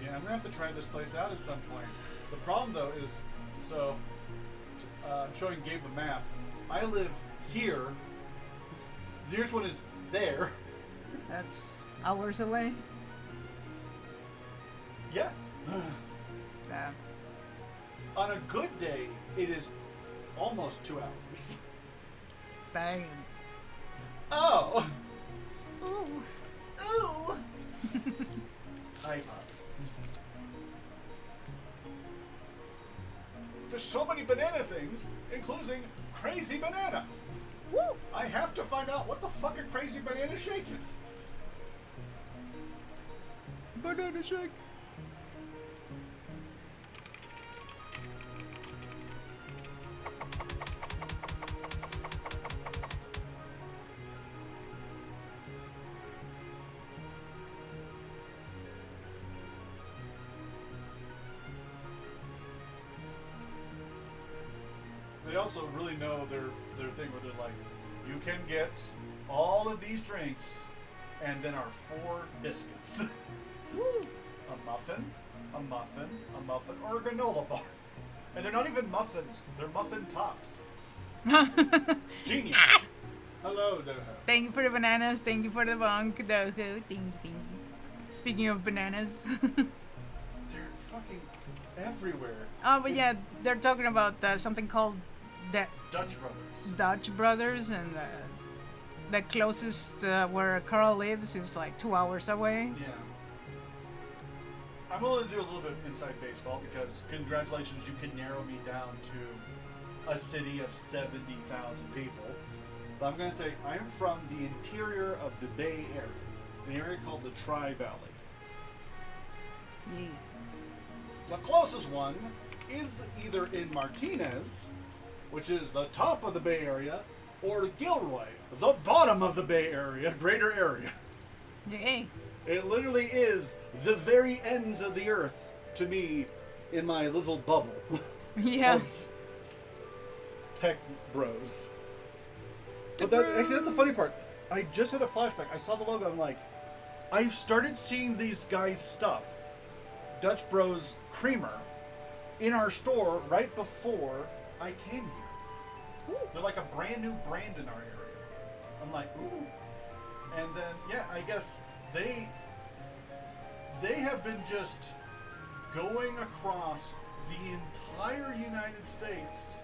Yeah, I'm gonna have to try this place out at some point. The problem though is, so I'm showing Gabe the map. I live here. The nearest one is there. That's hours away. Yes. Yeah. On a good day, it is almost 2 hours. Bang. Oh. Ooh. Ooh. iPod. There's so many banana things, including Crazy Banana. Woo! I have to find out what the fuck a Crazy Banana Shake is. Banana shake. also really know their thing where they're like, you can get all of these drinks and then our 4 biscuits. A muffin, a muffin, a muffin, or a granola bar. And they're not even muffins, they're muffin tops. Genius. Hello, Doho. Thank you for the bananas. Thank you for the bonk, Doho. Thank you. Speaking of bananas. They're fucking everywhere. Oh, but yeah, they're talking about something called the Dutch Brothers. Dutch Brothers, and the closest where Carl lives is like 2 hours away. Yeah. I'm willing to do a little bit of inside baseball because congratulations, you can narrow me down to a city of 70,000 people. But I'm going to say I'm from the interior of the Bay Area, an area called the Tri-Valley. Yeah. The closest one is either in Martinez, which is the top of the Bay Area, or Gilroy, the bottom of the Bay Area, greater area. Yeah. It literally is the very ends of the earth to me in my little bubble. Yeah. Of tech bros. But that's the funny part. I just had a flashback. I saw the logo. I'm like, I've started seeing these guys' stuff, Dutch Bros Creamer, in our store right before I came here. They're like a brand new brand in our area. I'm like, ooh. And then, yeah, I guess they have been just going across the entire United States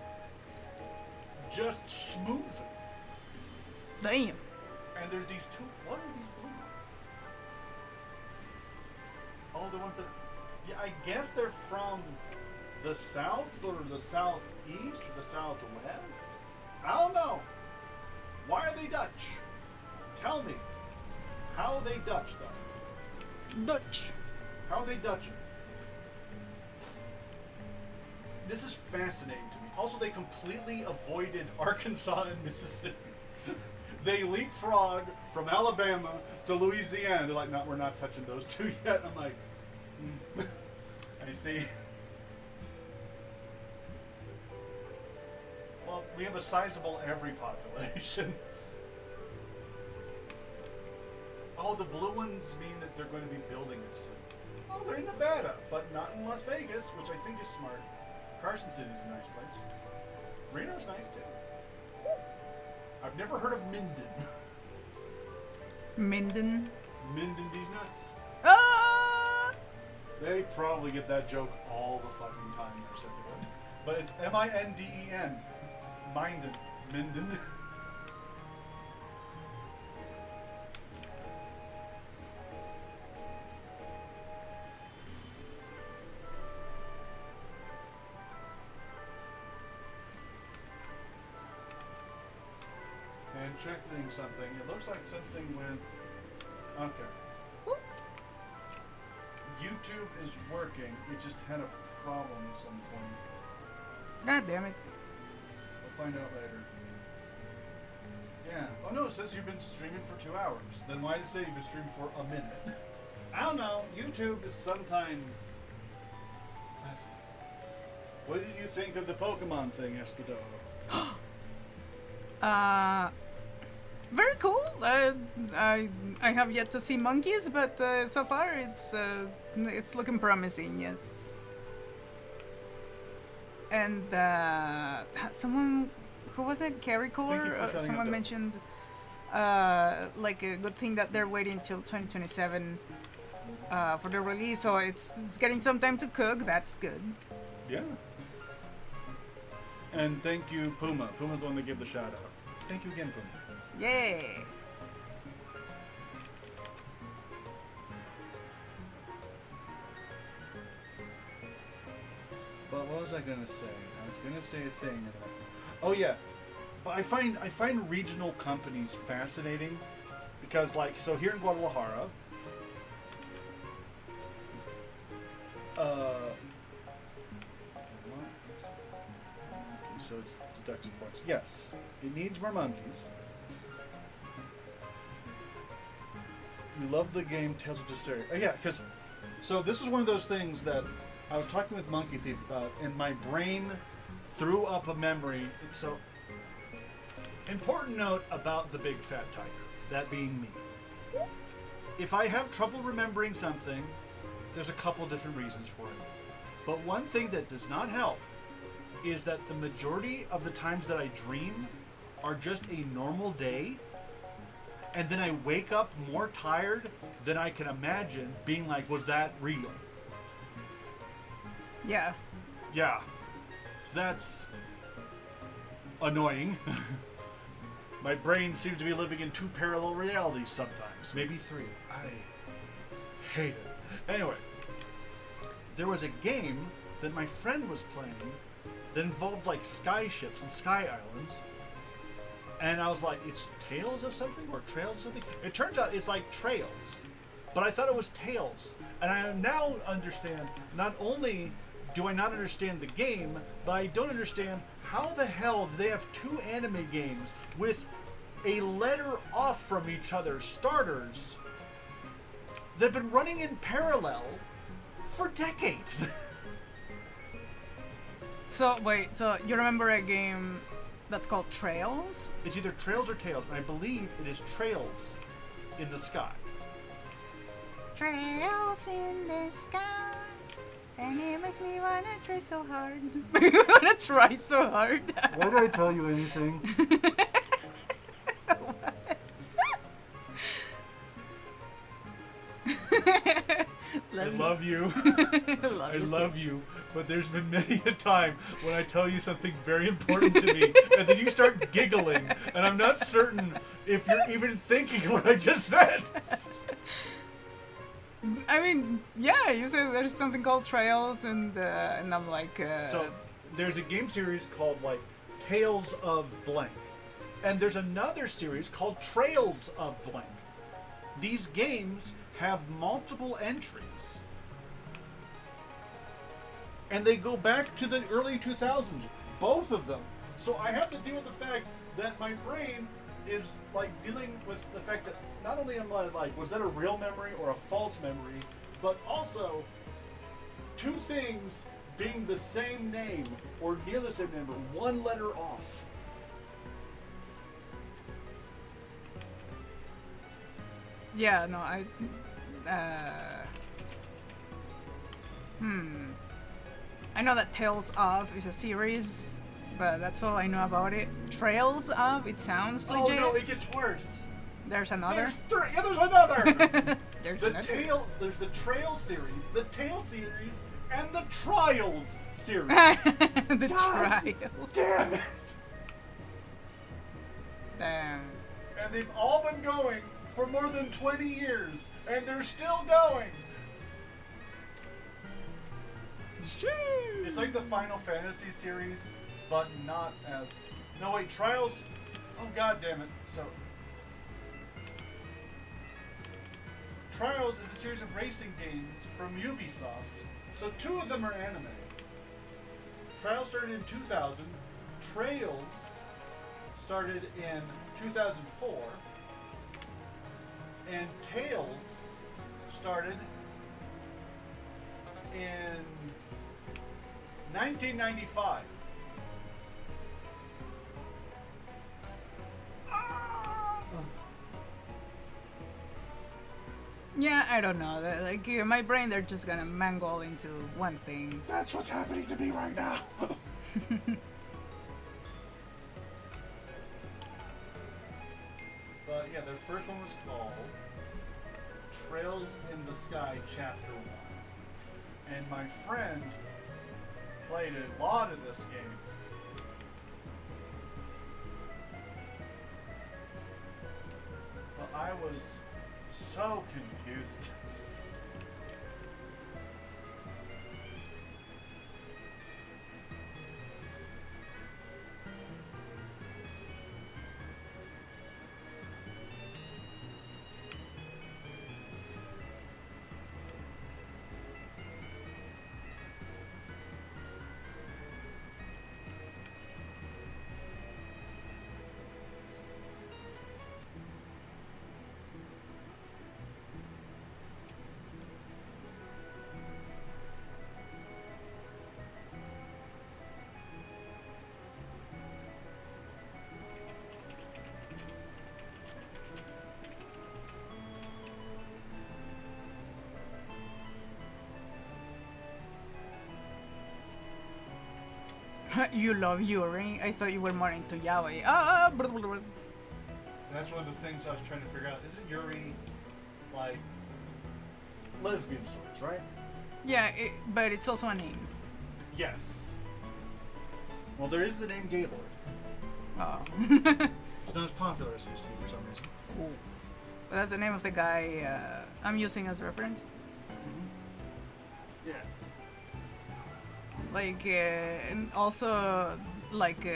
just smoothly. Damn. And there's these two. What are these blue ones? Oh, the ones that. Yeah, I guess they're from the south or the southeast or the southwest. I don't know. Why are they Dutch? Tell me. How are they Dutch, though? Dutch. How are they Dutch? This is fascinating to me. Also, they completely avoided Arkansas and Mississippi. They leapfrog from Alabama to Louisiana. They're like, no, we're not touching those two yet. I'm like, I see. Well, we have a sizable every population. Oh, the blue ones mean that they're going to be building it soon. Oh, they're in Nevada, but not in Las Vegas, which I think is smart. Carson City's a nice place. Reno's nice too. I've never heard of Minden. Minden. Minden these nuts. Ah! They probably get that joke all the fucking time. They're so good. But it's M-I-N-D-E-N. Minden. Minden. And checking something. It looks like something went. Okay. YouTube is working. It just had a problem at some point. God damn it. We'll find out later. Yeah. Oh no, it says you've been streaming for 2 hours. Then why did it say you've been streaming for a minute? I don't know. YouTube is sometimes fascinating. What did you think of the Pokemon thing, Estado? Very cool. I have yet to see monkeys, but so far it's looking promising. Yes. And someone, who was it? Carrie Core? Someone mentioned like a good thing that they're waiting till 2027 for the release, so it's getting some time to cook. That's good. Yeah. And thank you, Puma. Puma's the one that gave the shout out. Thank you again, Puma. Yeah. But what was I gonna say? I was gonna say a thing. Oh yeah, but I find regional companies fascinating because, like, so here in Guadalajara, so it's deducted points. Yes, it needs more monkeys. You love the game Tales of Dyssteria. Oh yeah, because so this is one of those things that I was talking with Monkey Thief about, and my brain threw up a memory. So, important note about the big fat tiger, that being me. If I have trouble remembering something, there's a couple different reasons for it. But one thing that does not help is that the majority of the times that I dream are just a normal day, and then I wake up more tired than I can imagine, being like, was that real? Yeah. Yeah. So that's annoying. My brain seems to be living in 2 parallel realities sometimes, maybe 3. I hate it. Anyway, there was a game that my friend was playing that involved like sky ships and sky islands. And I was like, it's Tales of something or Trails of something? It turns out it's like Trails. But I thought it was Tales. And I now understand, not only do I not understand the game, but I don't understand how the hell do they have 2 anime games with a letter off from each other, starters, that have been running in parallel for decades. So, wait, so you remember a game that's called Trails? It's either Trails or Tales, and I believe it is Trails in the Sky. Trails in the sky, and it makes me wanna try so hard. Makes me wanna try so hard. Why did I tell you anything? I love you. I love you. But there's been many a time when I tell you something very important to me, and then you start giggling, and I'm not certain if you're even thinking what I just said. I mean, yeah, you said there's something called Trails, and I'm like... So, there's a game series called, like, Tales of Blank. And there's another series called Trails of Blank. These games have multiple entries. And they go back to the early 2000s, both of them. So I have to deal with the fact that my brain is like dealing with the fact that not only am I like, was that a real memory or a false memory, but also 2 things being the same name or near the same name, but 1 letter off. Yeah, no, I know that Tales of is a series, but that's all I know about it. Trails of, it sounds legit. Oh no, it gets worse. There's another? There's 3. Yeah, there's another. There's the another. Tales. There's the Trail series, the Tale series, and the Trials series. The God Trials. Damn it. Damn. And they've all been going for more than 20 years, and they're still going. It's like the Final Fantasy series, but not as... No, wait, Trials... Oh, god damn it. So... Trials is a series of racing games from Ubisoft. So 2 of them are anime. Trials started in 2000. Trails started in 2004. And Tales started in 1995. Yeah, I don't know. Like, my brain, they're just gonna mangle into one thing. That's what's happening to me right now. But yeah, their first one was called Trails in the Sky Chapter 1. And my friend played a lot of this game. But I was so confused. You love Yuri. I thought you were more into yaoi. Blah, blah, blah. That's one of the things I was trying to figure out. Isn't Yuri like lesbian stories, right? Yeah, but it's also a name. Yes. Well, there is the name Gaylord. Oh. It's not as popular as it used to be for some reason. That's the name of the guy I'm using as reference. Yeah. Like, and also, like,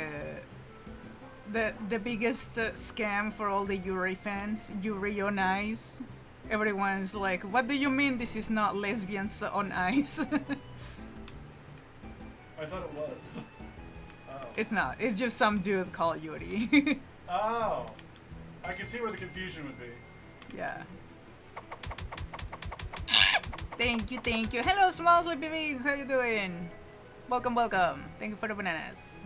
the biggest scam for all the Yuri fans, Yuri on Ice. Everyone's like, what do you mean this is not lesbians on ice? I thought it was. Oh. It's not. It's just some dude called Yuri. Oh. I can see where the confusion would be. Yeah. Thank you, thank you. Hello, small sleepy beans. How you doing? Welcome, welcome. Thank you for the bananas.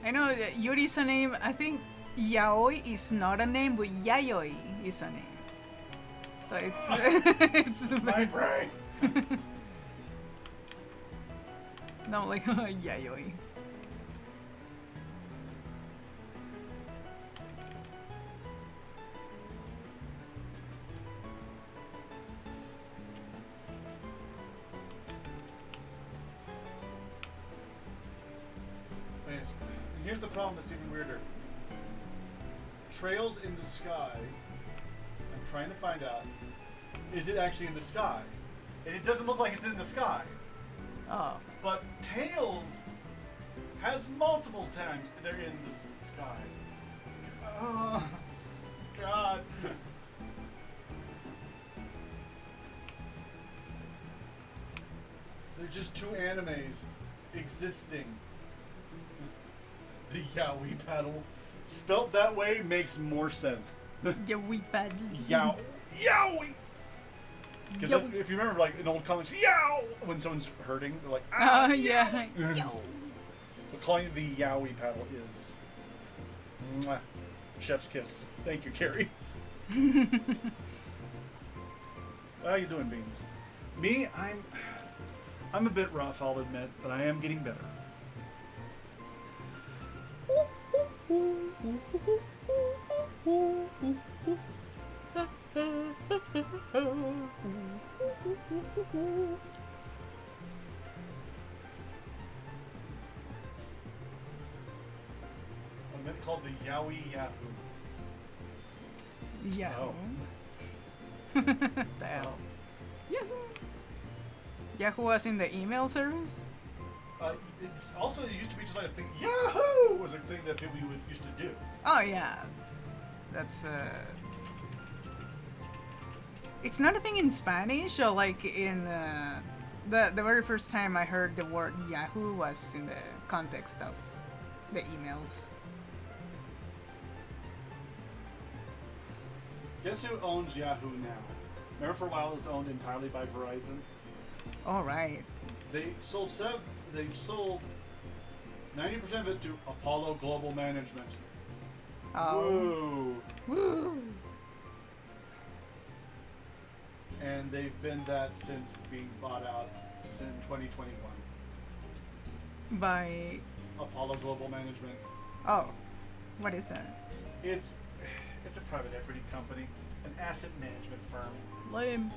I know that Yuri is a name. I think Yaoi is not a name, but Yayoi is a name. So it's it's my brain. No, like Yayoi. Yes. And here's the problem that's even weirder. Trails in the sky. I'm trying to find out. Is it actually in the sky? And it doesn't look like it's in the sky. Oh. But Tails has multiple times they're in the sky. Oh, God. There's just two animes existing. The Yaoi paddle. Spelt that way makes more sense. Yaoi paddle. Yaoi! Because if you remember, like, in old comics, yow! When someone's hurting, they're like, ah! Yeah. So calling it the Yaoi paddle is... Mwah. Chef's kiss. Thank you, Carrie. How you doing, Beans? Me, I'm a bit rough, I'll admit, but I am getting better. I'm meant called the Yaoi Yahoo. Yahoo. Oh. Damn. Yahoo. Yahoo was in the email service? It's also, it used to be just like a thing. Yahoo was a thing that people used to do. Oh yeah. That's it's not a thing in Spanish, or like in the very first time I heard the word Yahoo was in the context of the emails. Guess who owns Yahoo now? Remember for a while it was owned entirely by Verizon? All right. They sold 90% of it to Apollo Global Management. Oh. Woo. Woo. And they've been that since being bought out in 2021. By Apollo Global Management. Oh. What is that? It's a private equity company, an asset management firm. Lame.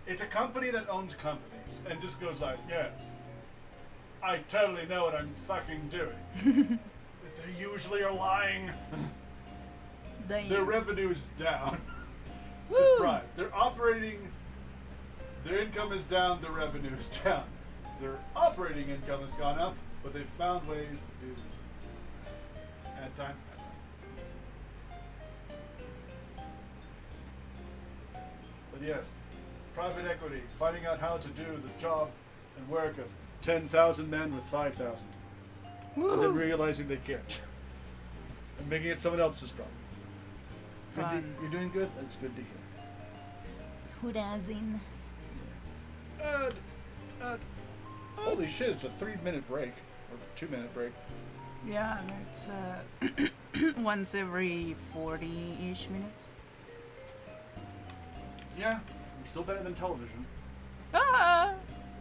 It's a company that owns companies and just goes like, yes, I totally know what I'm fucking doing. They usually are lying. Their revenue's down. Surprise. They're operating, their income is down, their revenue is down. Their operating income has gone up, but they've found ways to do add time. But yes, private equity, finding out how to do the job and work of 10,000 men with 5,000. And then realizing they can't. And making it someone else's problem. Fun. You're doing good? That's good to hear. Who doesn't? Holy shit, it's a 3-minute break. Or 2-minute break. Yeah, it's once every 40-ish minutes. Yeah, I'm still better than television. Ah!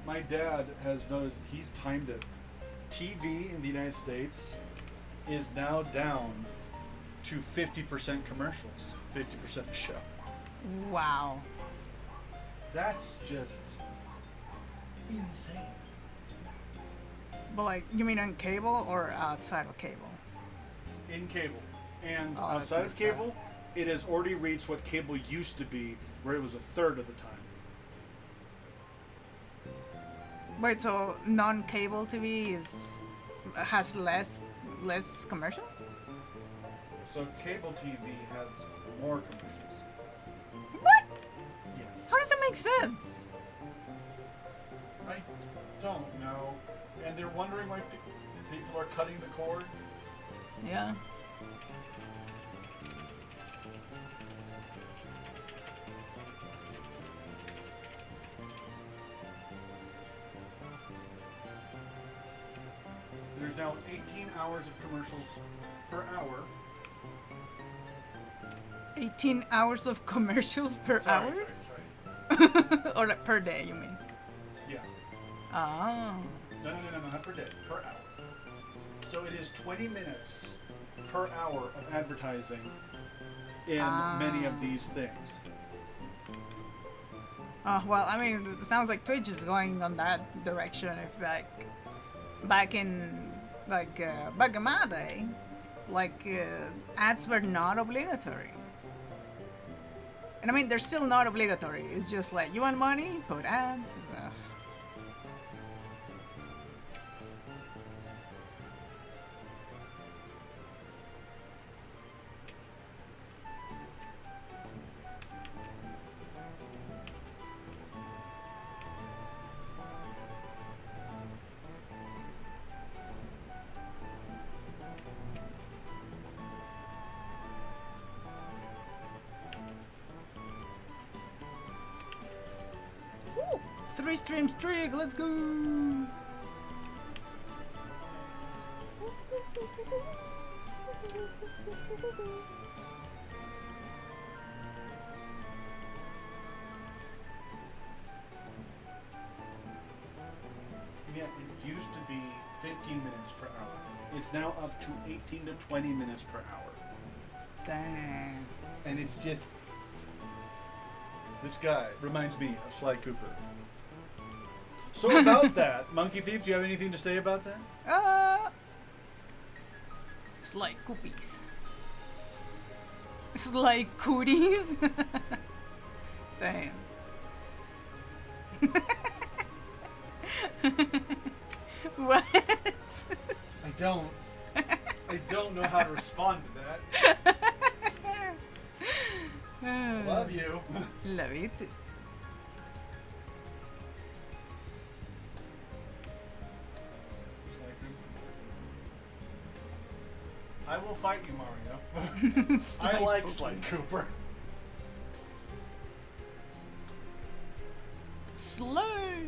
My dad has noticed, he's timed it. TV in the United States is now down to 50% commercials, 50% show. Wow. That's just insane. But like, you mean on cable or outside of cable? In cable. And Oh, that's outside of messed cable, it has already reached what cable used to be, where it was a third of the time. Wait, so non-cable TV has less commercial? So cable TV has more commercials. What? Yes. How does that make sense? I don't know. And they're wondering why people are cutting the cord. Yeah. There's now 18 hours of commercials per hour. 18 hours of commercials per Sorry, hour? sorry. Or like per day, you mean? Yeah. Oh. No, not per day, per hour. So it is 20 minutes per hour of advertising in many of these things. Oh, well, I mean, it sounds like Twitch is going on that direction. If like back in my day, ads were not obligatory. And I mean, they're still not obligatory. It's just like, you want money? Put ads. Woo! 3 stream streak, let's go! Yeah, it used to be 15 minutes per hour. It's now up to 18 to 20 minutes per hour. Dang. And it's just... This guy reminds me of Sly Cooper. So about that, Monkey Thief, do you have anything to say about that? It's like cookies. It's like cooties. Damn. What? I don't know how to respond to that. Love you. Love it. I will fight you, Mario. I like Sly Cooper. Slay.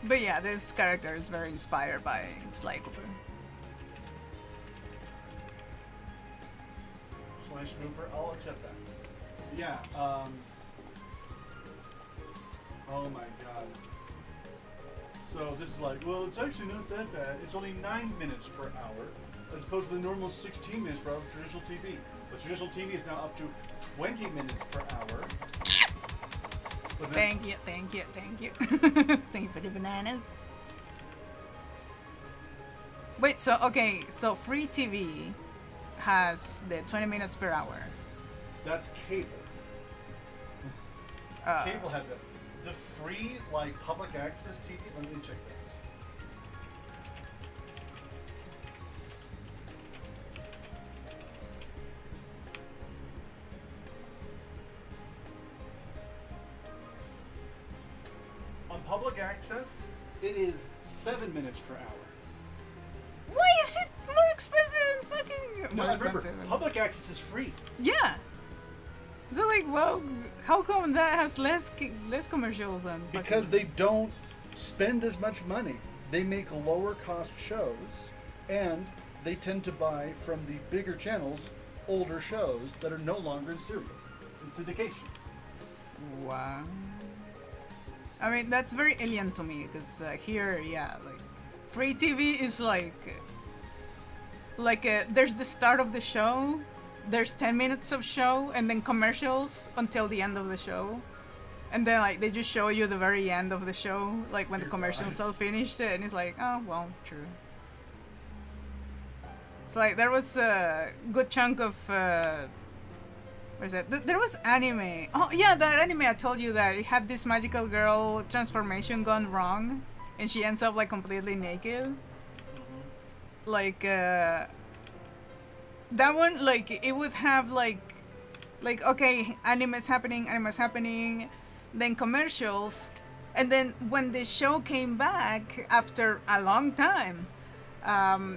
But yeah, this character is very inspired by Sly Cooper. Sly Cooper, I'll accept that. Yeah, oh my god. So this is like, well, it's actually not that bad. It's only 9 minutes per hour, as opposed to the normal 16 minutes per hour for traditional TV. But traditional TV is now up to 20 minutes per hour. But then, Thank you. Thank you for the bananas. Wait, so okay, so free TV has the 20 minutes per hour. that's cable. Cable has that. The free, like, public access TV, let me check that. On public access, it is 7 minutes per hour. Why is it more expensive than fucking... No, more remember, expensive. public access is free. Yeah. So like, well, how come that has less commercials than Because they don't spend as much money. They make lower cost shows And they tend to buy from the bigger channels older shows that are no longer in syndication. Wow. I mean, that's very alien to me because here, yeah, like free TV is there's the start of the show, there's 10 minutes of show, and then commercials until the end of the show. And then like they just show you the very end of the show, like when the commercials all finished, and it's like, oh well, true. So like there was a good chunk of what is it? There was anime. Oh yeah, that anime I told you that it had this magical girl transformation gone wrong, and she ends up like completely naked. Like that one, like it would have like okay, anime's happening, then commercials, and then when the show came back after a long time,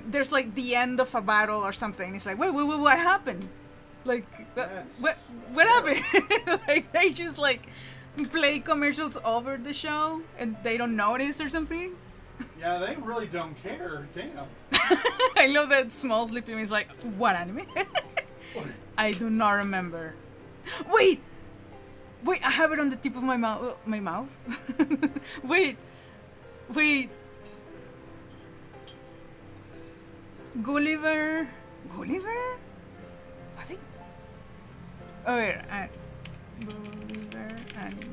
there's like the end of a battle or something. It's like wait, what happened? Like what happened? Like they just like play commercials over the show and they don't notice or something. Yeah, they really don't care. Damn. I love that small sleepy is like, what anime? I do not remember. Wait, I have it on the tip of my mouth. Wait. Gulliver? Was it? Oh, wait, Gulliver anime.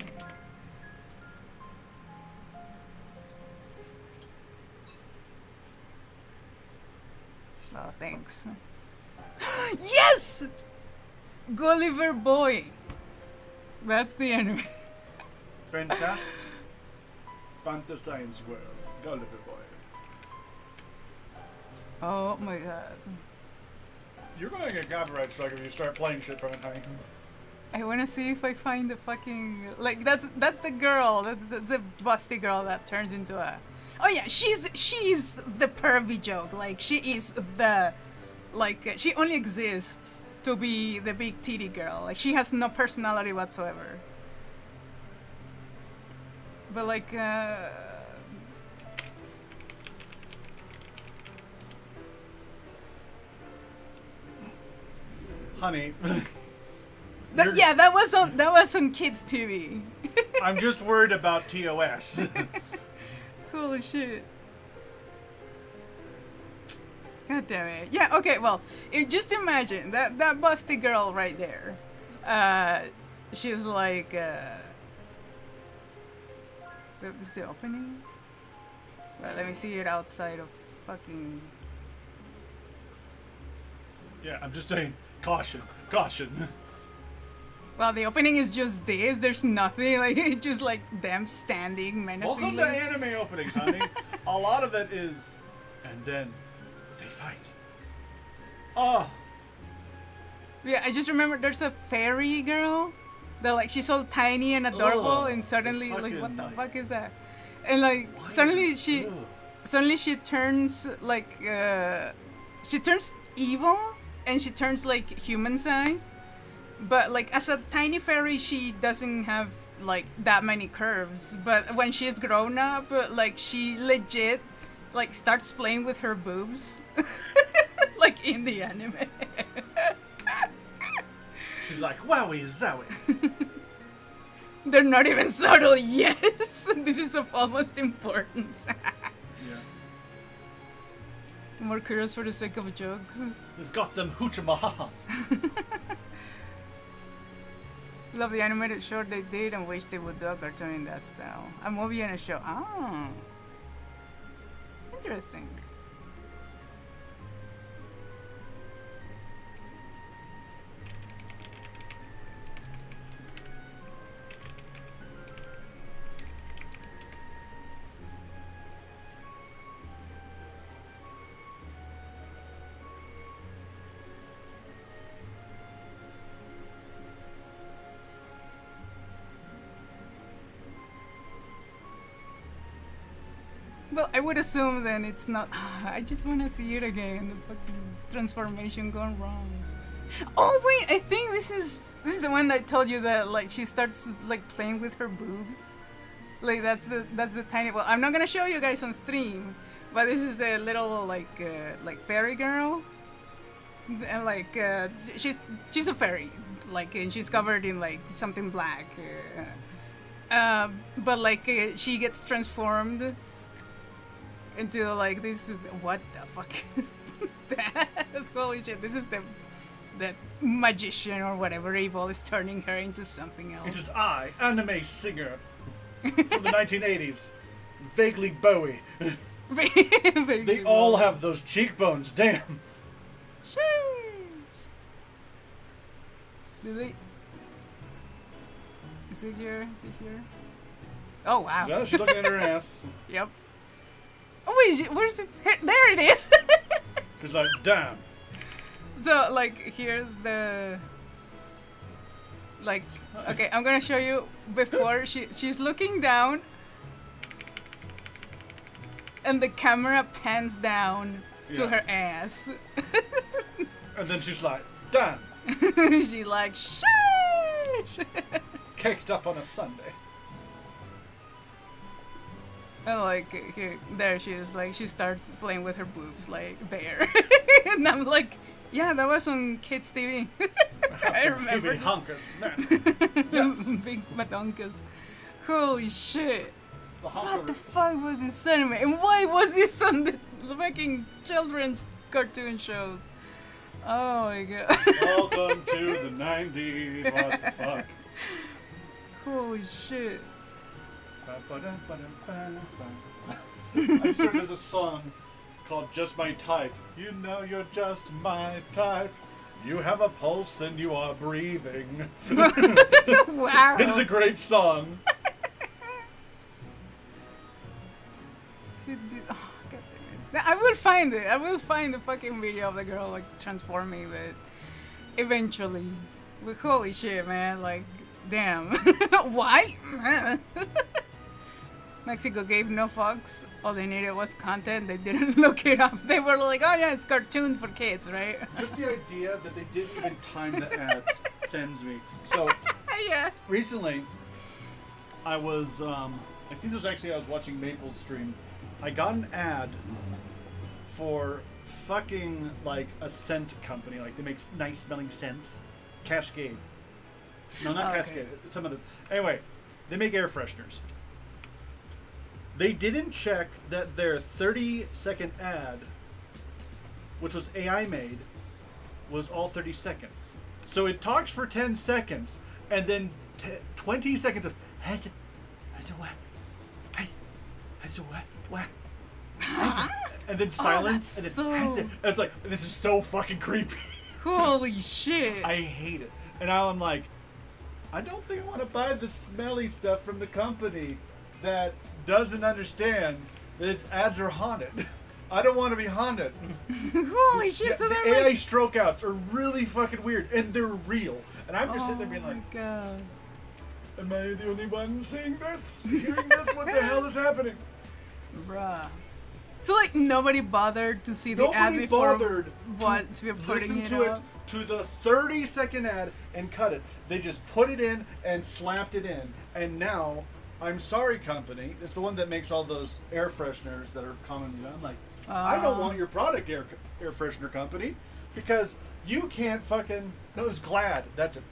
Oh, thanks. Yes! Gulliver Boy. That's the anime. Fantastic. Fantascience World. Gulliver Boy. Oh my god. You're gonna get copyright struck if you start playing shit from it, honey. I wanna see if I find the fucking... Like, that's the girl. That's the busty girl that turns into a... Oh yeah, she's the pervy joke. Like, she is the... Like, she only exists to be the big titty girl. Like, she has no personality whatsoever. But like, Honey. yeah, that was on kids TV. I'm just worried about TOS. Holy shit. God damn it. Yeah, okay, well, just imagine that busty girl right there. She's like, this is the opening? Well, let me see it outside of fucking... Yeah, I'm just saying, caution. Well, the opening is just this. There's nothing. Like, it's just like them standing menacingly. Welcome to anime openings, honey. A lot of it is, and then they fight. Oh. Yeah, I just remember there's a fairy girl that like she's all tiny and adorable, and suddenly like what the fuck is that? And like suddenly she turns like she turns evil and she turns like human size. But like as a tiny fairy, she doesn't have like that many curves. But when she's grown up, like she legit like starts playing with her boobs, like in the anime. She's like, wowie zowie. They're not even subtle. Yes, this is of almost importance. Yeah. More curious for the sake of jokes. We've got them hoochie-mahas. Love the animated short they did and wish they would do a cartoon in that style. A movie and a show. Oh. Interesting. Well, I would assume then it's not. I just want to see it again. The fucking transformation gone wrong. Oh wait, I think this is the one that I told you that like she starts like playing with her boobs. Like that's the tiny. Well, I'm not gonna show you guys on stream, But this is a little like fairy girl, and like she's a fairy, like, and she's covered in like something black. But like she gets transformed into like this is what the fuck is that? Holy shit! This is the magician or whatever evil is turning her into something else. It is I, anime singer from the 1980s, vaguely Bowie. They all have those cheekbones. Damn. Do they? Is it here? Is it here? Oh wow. Yeah, she's looking at her ass. Yep. Oh wait, where's it? There it is. She's like, damn. So like here's the. Like, okay, I'm gonna show you before she's looking down, and the camera pans down to her ass. And then she's like, damn. She like, sheesh. Caked up on a Sunday. And like here, there she is. Like she starts playing with her boobs, like there. And I'm like, yeah, that was on Kids TV. I remember. Big honkers, man. Yes. Big badonkas. Holy shit. The What the fuck was this anime? And why was this on the fucking children's cartoon shows? Oh my god. Welcome to the 90s. What the fuck? Holy shit. I just heard there's a song called Just My Type. You know you're just my type. You have a pulse and you are breathing. Wow. It's a great song. Oh, God damn it. I will find it. I will find the fucking video of the girl like transforming, but eventually. But holy shit, man! Like, damn. Why? Mexico gave no fucks. All they needed was content. They didn't look it up. They were like, oh yeah, it's cartoon for kids, right? Just the idea that they didn't even time the ads sends me. So, yeah. Recently, I was, I think it was actually I was watching Maple's stream. I got an ad for fucking like a scent company, like they make nice smelling scents. Cascade. No, not Cascade. Some of the. Anyway, they make air fresheners. They didn't check that their 30-second ad, which was AI made, was all 30 seconds. So it talks for 10 seconds, and then 20 seconds of and then silence, and then I was like, this is so fucking creepy. Holy shit. I hate it. And now I'm like, I don't think I want to buy the smelly stuff from the company that doesn't understand that its ads are haunted. I don't want to be haunted. Holy shit, Yeah, so the they're AI like... stroke outs are really fucking weird, and they're real. And I'm just sitting there being like, oh my god. am I the only one seeing this? Hearing this? What the hell is happening? Bruh. So like nobody bothered to see the ad Nobody before bothered once we're putting listen it to up? to the 30-second ad and cut it. They just put it in and slapped it in. And now, I'm sorry, company. It's the one that makes all those air fresheners that are commonly done. Like, I don't want your product, air freshener company, because you can't fucking. That was Glad. That's it.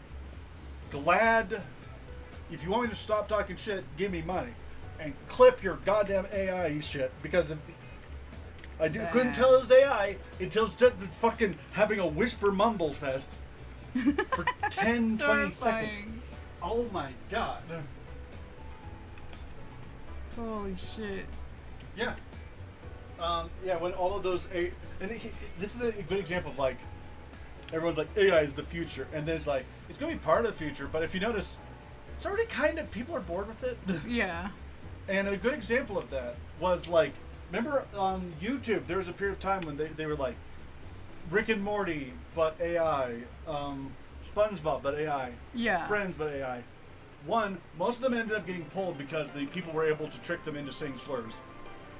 Glad. If you want me to stop talking shit, give me money, and clip your goddamn AI shit, because if. Couldn't tell it was AI until it started fucking having a whisper mumble fest for 10, 20 seconds. Oh my god. Holy shit. Yeah. Yeah, when all of those... this is a good example of like, everyone's like, AI is the future. And then it's like, it's going to be part of the future, but if you notice, it's already kind of, people are bored with it. Yeah. And a good example of that was like, remember on YouTube, there was a period of time when they were like, Rick and Morty, but AI, SpongeBob, but AI, Yeah. Friends, but AI. One, most of them ended up getting pulled because the people were able to trick them into saying slurs.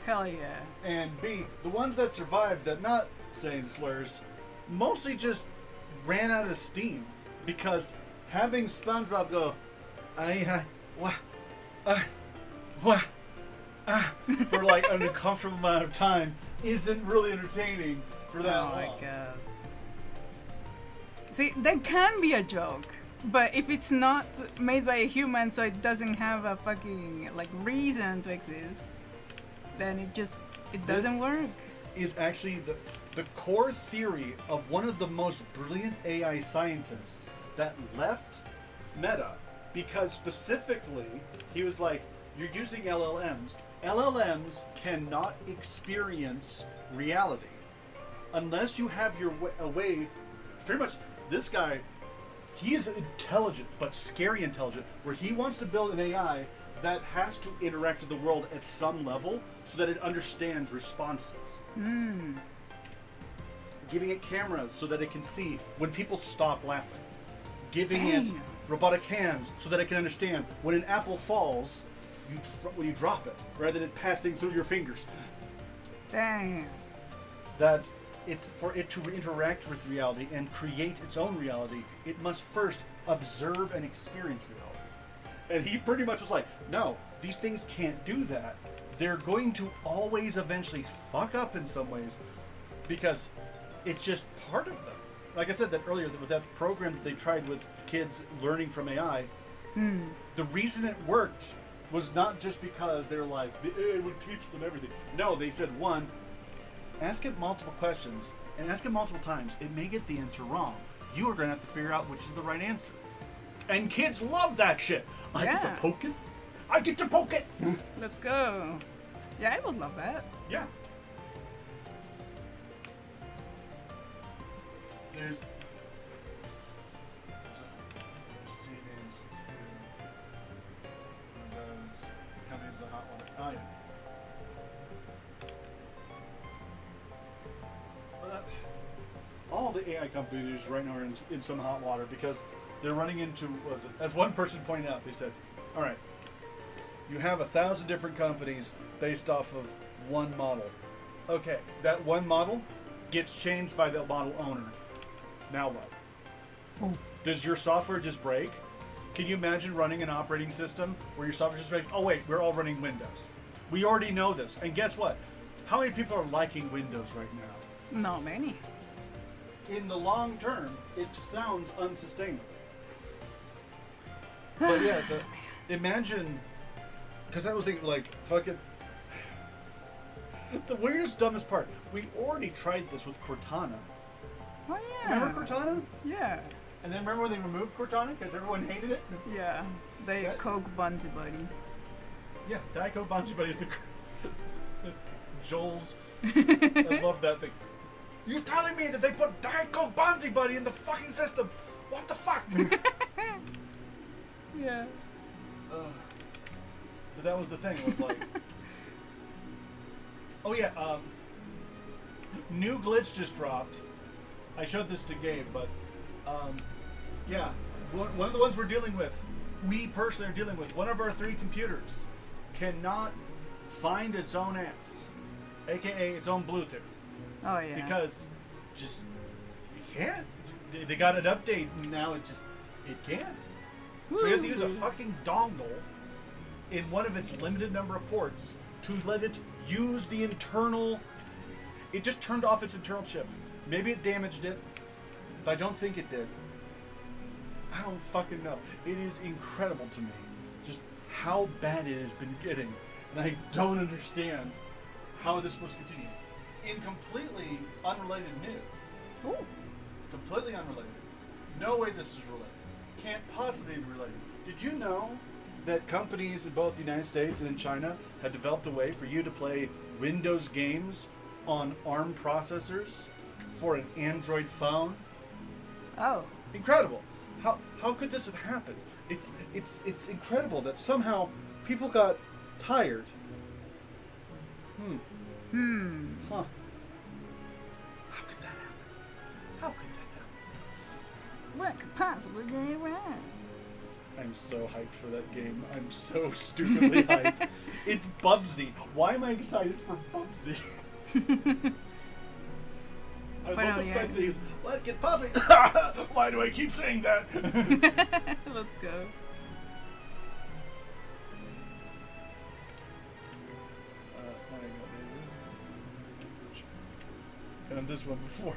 Hell yeah. And B, the ones that survived that not saying slurs, mostly just ran out of steam. Because having SpongeBob go, for like an uncomfortable amount of time isn't really entertaining for that Oh my long. god. See, that can be a joke, but if it's not made by a human, so it doesn't have a fucking like reason to exist, then it doesn't This work. Is actually the core theory of one of the most brilliant AI scientists that left Meta, because specifically he was like, you're using LLMs. LLMs cannot experience reality unless you have a way. Pretty much, this guy, he is intelligent, but scary intelligent, where he wants to build an AI that has to interact with the world at some level so that it understands responses. Giving it cameras so that it can see when people stop laughing. Giving it robotic hands so that it can understand when an apple falls, when you drop it, rather than it passing through your fingers. Damn. That it's for it to interact with reality and create its own reality, it must first observe and experience reality. And he pretty much was like, no, these things can't do that. They're going to always eventually fuck up in some ways because it's just part of them. Like I said that earlier, with that program that they tried with kids learning from AI, the reason it worked was not just because they're like, the AI would teach them everything. No, they said, one, ask it multiple questions and ask it multiple times. It may get the answer wrong. You are going to have to figure out which is the right answer. And kids love that shit. I get to poke it. I get to poke it. Let's go. Yeah, I would love that. Yeah. There's Siemens too. Those companies are hot one. Oh yeah. All the AI companies right now are in some hot water because they're running into, as one person pointed out, they said, all right, you have 1,000 different companies based off of one model. Okay, that one model gets changed by the model owner. Now what? Does your software just break? Can you imagine running an operating system where your software just breaks? Oh wait, we're all running Windows. We already know this. And guess what? How many people are liking Windows right now? Not many. In the long term, it sounds unsustainable. But yeah, imagine, because I was thinking, like, fucking, the weirdest, dumbest part, we already tried this with Cortana. Oh yeah. Remember Cortana? Yeah. And then remember when they removed Cortana because everyone hated it? Yeah. They Coke Bunsy Buddy. Yeah, Diet Coke Bunsy Buddy is the Joel's. I love that thing. You telling me that they put Diet Coke Bunsy Buddy in the fucking system? What the fuck? Yeah. But that was the thing. It was like, oh yeah, new glitch just dropped. I showed this to Gabe, but yeah, one of the ones we're dealing with, we personally are dealing with, one of our 3 computers cannot find its own ass, aka its own Bluetooth. Oh yeah. Because just you can't. They got an update and now it can't. So you have to use a fucking dongle in one of its limited number of ports to let it use the internal. It just turned off its internal chip. Maybe it damaged it, but I don't think it did. I don't fucking know. It is incredible to me just how bad it has been getting, and I don't understand how this was continuing. In completely unrelated news. Ooh. Completely unrelated. No way this is related. Can't possibly be related. Did you know that companies in both the United States and in China had developed a way for you to play Windows games on ARM processors for an Android phone? Oh. Incredible. How could this have happened? It's incredible that somehow people got tired. Huh. How could that happen? How could that happen? What could possibly go wrong? I'm so hyped for that game. I'm so stupidly hyped. It's Bubsy. Why am I excited for Bubsy? I love the fact that he was, what could possibly... Why do I keep saying that? Let's go. done this one before.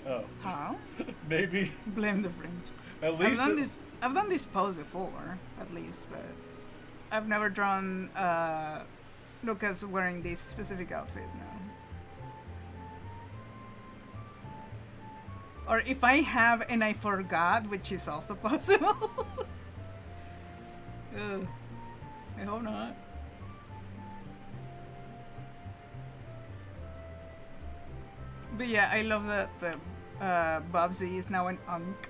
Oh. How? Maybe. Blame the French. At least I've done this pose before, at least, but I've never drawn Lucas wearing this specific outfit now. Or if I have and I forgot, which is also possible. Ugh. I hope not. But yeah, I love that Bubsy is now an unk.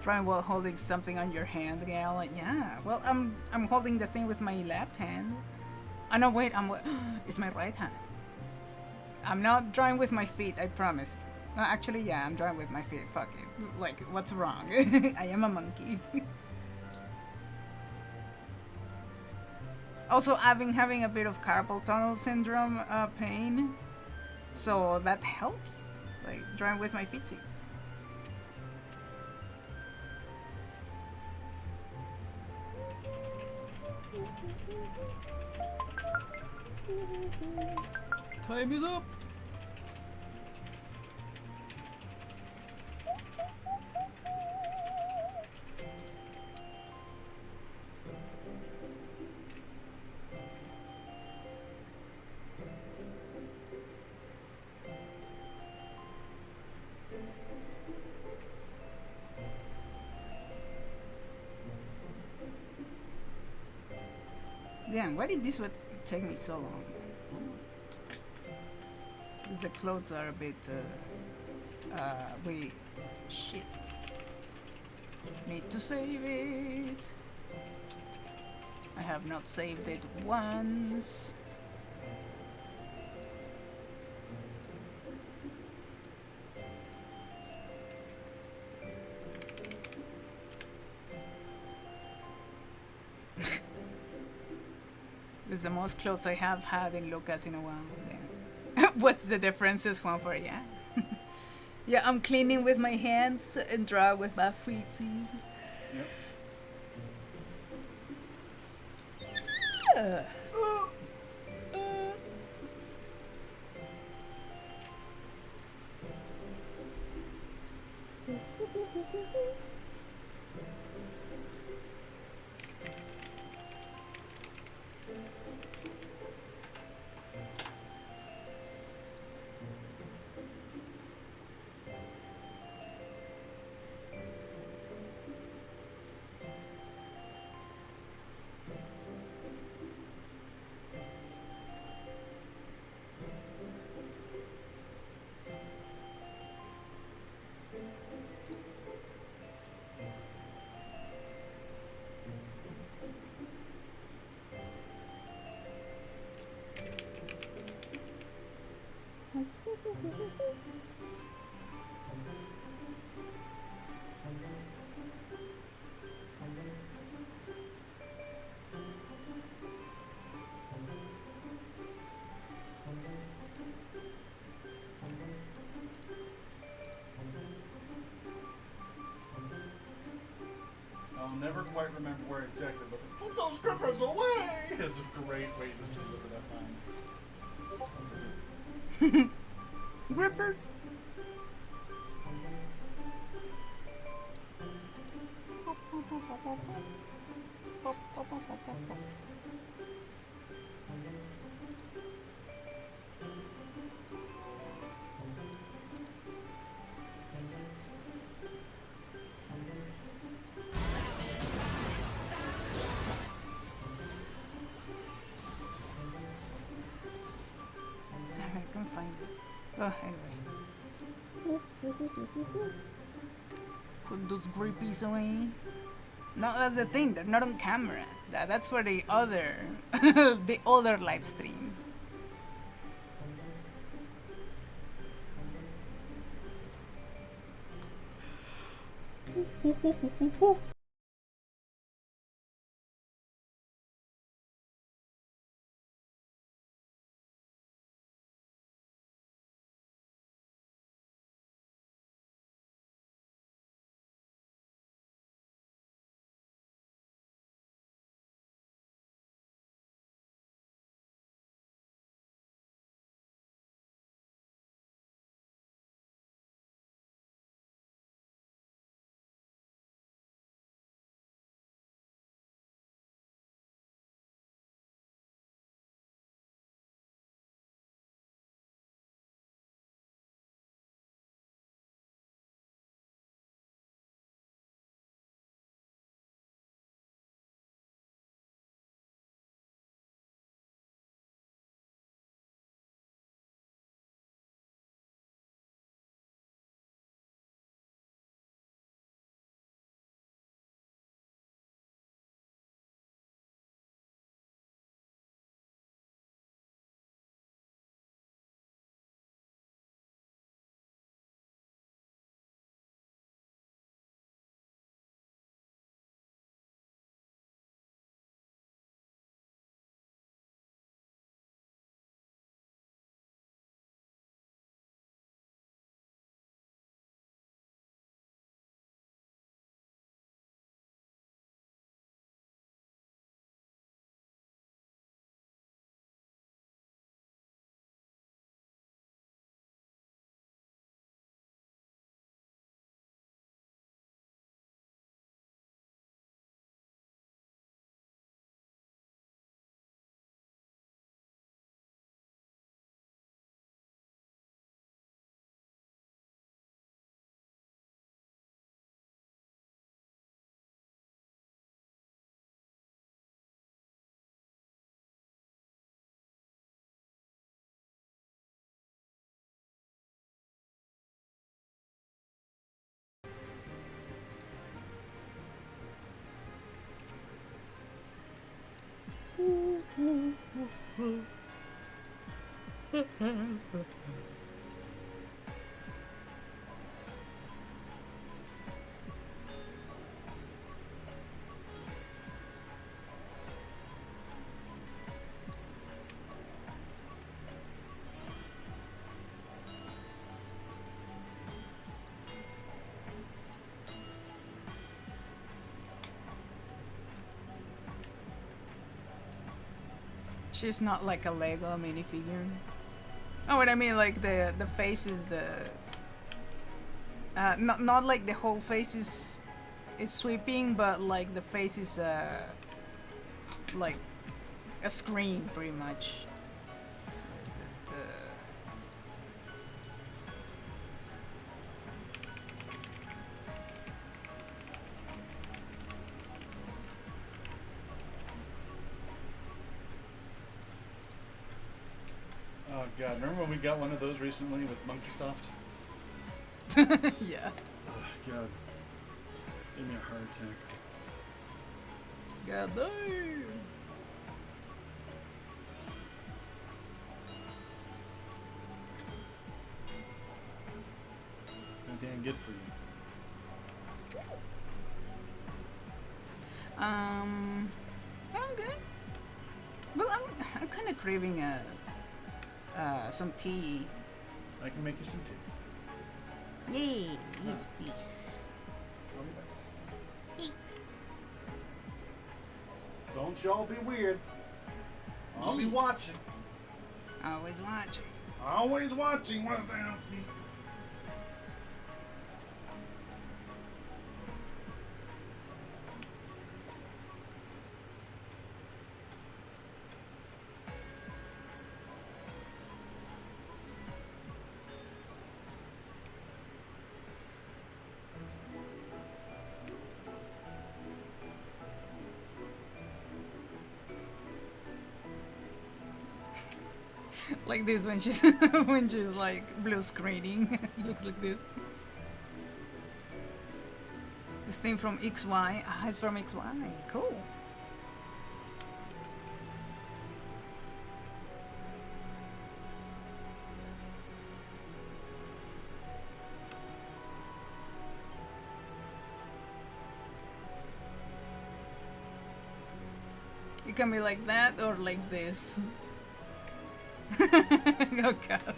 Try while holding something on your hand, Gal. Yeah. Well, I'm holding the thing with my left hand. Oh no, wait. It's my right hand. I'm not drawing with my feet. I promise. No, actually, yeah. I'm drawing with my feet. Fuck it. Like, what's wrong? I am a monkey. Also, I've been having a bit of carpal tunnel syndrome pain, so that helps. Like drawing with my feetsies. Time is up. Damn, why did this one take me so long? Because the clothes are a bit, wait, shit. Need to save it. I have not saved it once. This is the most clothes I have had in Lucas in a while. Yeah. What's the difference? This one for yeah. Yeah, I'm cleaning with my hands and draw with my feetsies. Yep. Yeah. I'll never quite remember where exactly, but put those grippers away is a great way to deliver that line. Grippers. find it. Oh, anyway. Put those grippies away. No, that's the thing. They're not on camera. That's for the other, the other live streams. She's not like a Lego minifigure. Oh, what I mean, like the face is the not like the whole face is sweeping, but like the face is like a screen pretty much. Is it, Oh god, remember when we got one of those recently with Monkeysoft? Yeah. Oh god. Gave me a heart attack. God damn. Anything I can get for you? I'm good. Well, I'm kind of craving some tea. I can make you some tea. Yay, yes, please. I'll be back. Don't y'all be weird. I'll be watching. Always watching. Always watching. What's that? Like this when she's when she's like blue screening. Looks like this. This thing from XY. Ah, it's from XY. Cool. It can be like that or like this. Oh god.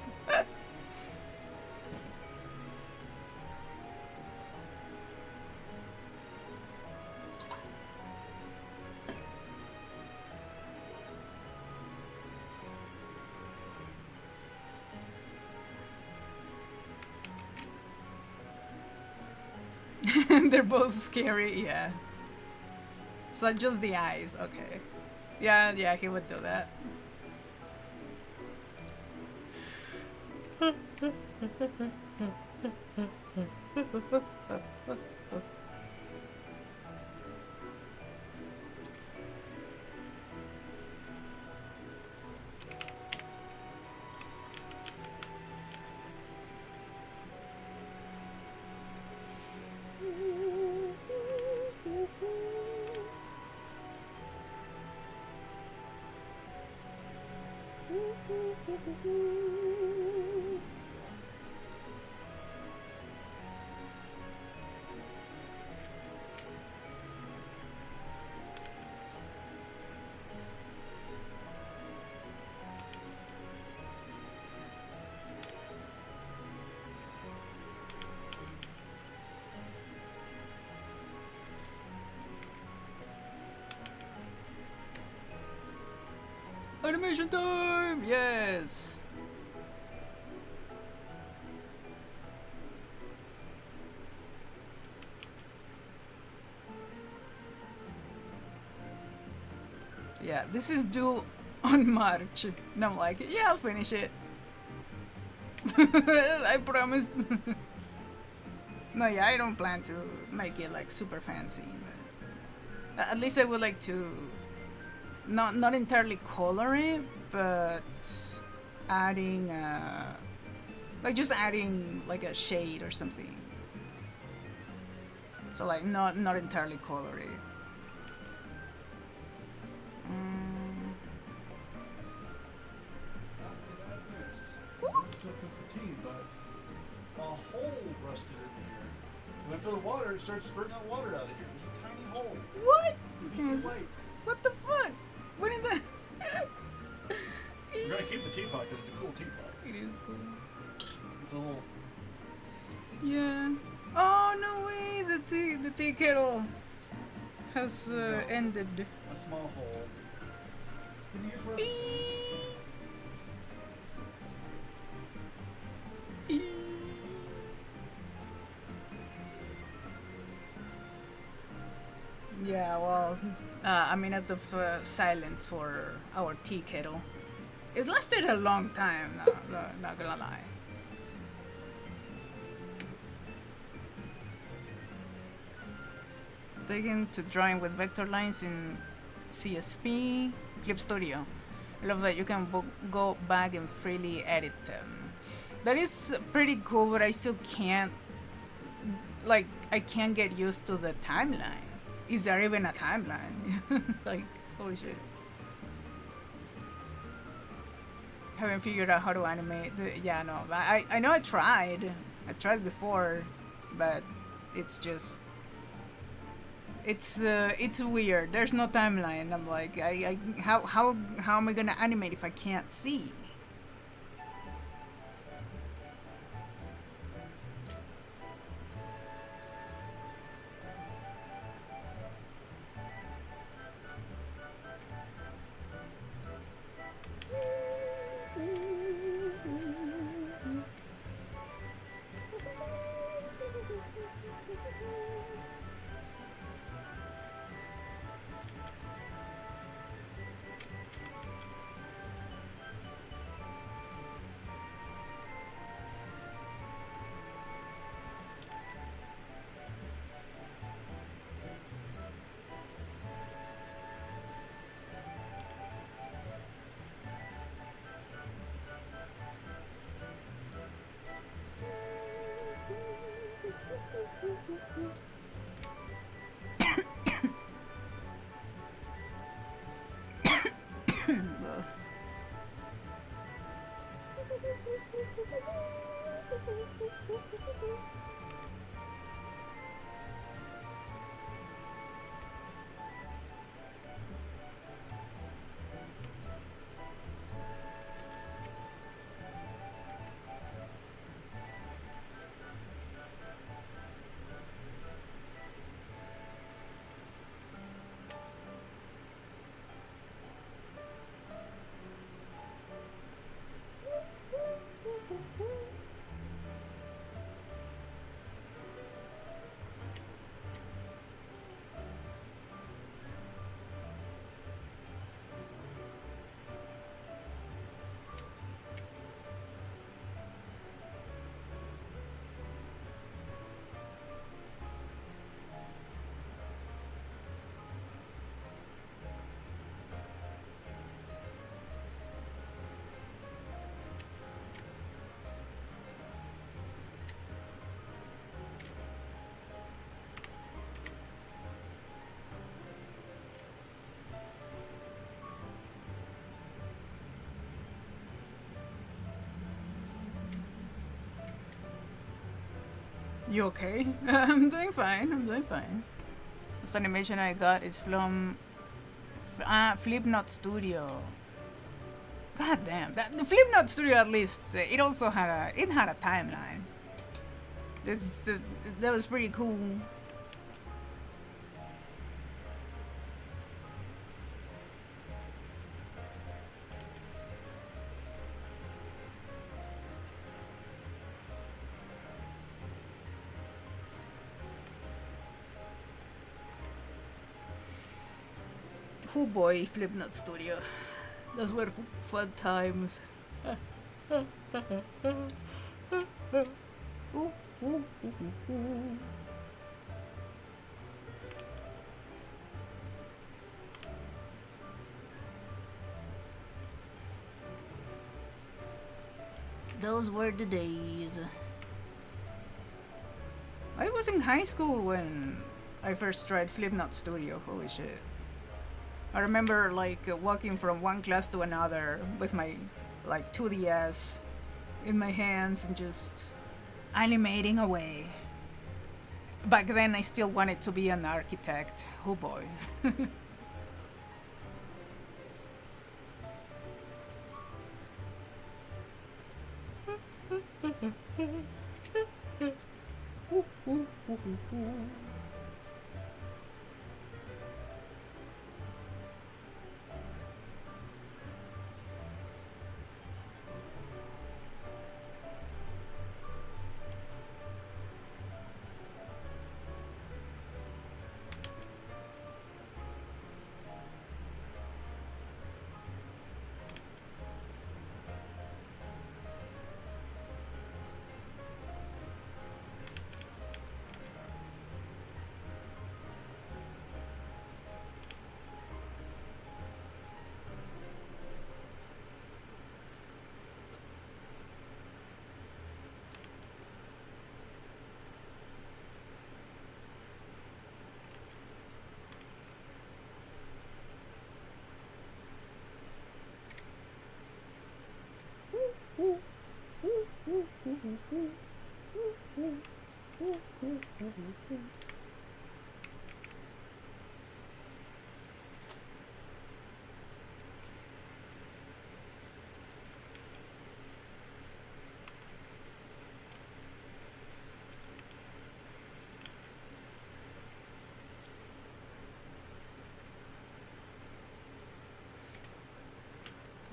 They're both scary, yeah. So just the eyes, okay. Yeah, he would do that. Animation time! Yes! Yeah, this is due on March. And I'm like, yeah, I'll finish it. I promise. No, yeah, I don't plan to make it like super fancy. But at least I would like to not entirely color it, but adding like just adding like a shade or something. So like not entirely color it. But a hole rusted in here. So when I fill the water, it starts spurting out water out of here. There's a tiny hole. What? It's light. What the fuck? What is that? We're gonna keep the teapot because it's a cool teapot. It is cool. It's a little. Yeah. Oh no way! The tea kettle has ended. A small hole. Can you use rubber? Yeah, well, a minute of silence for our tea kettle. It lasted a long time, not gonna lie. Taken to drawing with vector lines in CSP, Clip Studio. I love that you can go back and freely edit them. That is pretty cool, but I still can't, like, I can't get used to the timeline. Is there even a timeline? Like, holy shit. Haven't figured out how to animate. Yeah, no, I know I tried. I tried before, but it's just, it's weird. There's no timeline. I'm like, how am I gonna animate if I can't see? You okay? I'm doing fine. I'm doing fine. This animation I got is from Flipnote Studio. God damn, the Flipnote Studio at least it also had a timeline. That was pretty cool. Oh boy, Flipnote Studio. Those were fun times. Ooh, ooh, ooh, ooh. Those were the days. I was in high school when I first tried Flipnote Studio. Holy shit. I remember like walking from one class to another with my like 2DS in my hands and just animating away. Back then I still wanted to be an architect. Oh boy.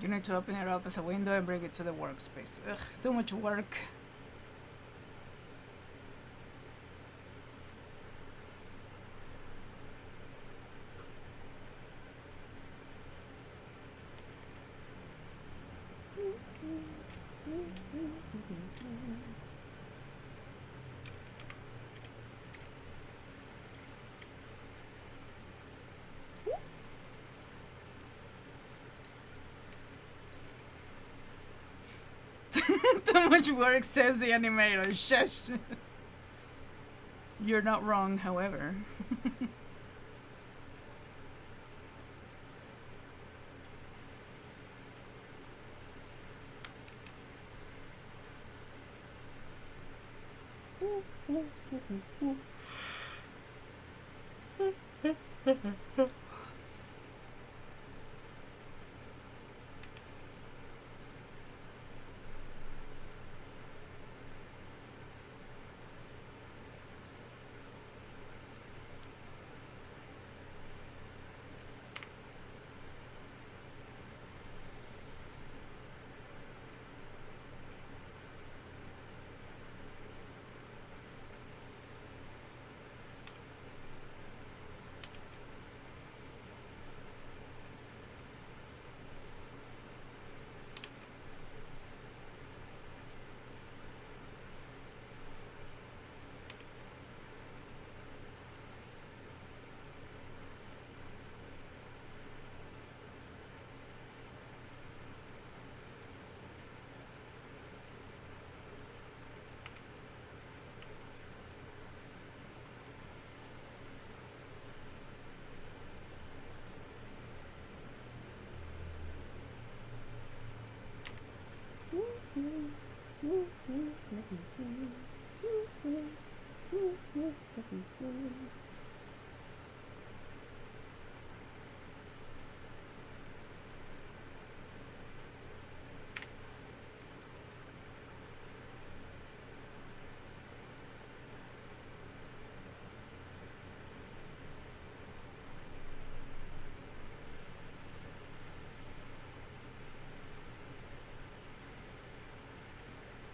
You need to open it up as a window and bring it to the workspace. Ugh, too much work. Too much work, says the animator. Shush. You're not wrong, however.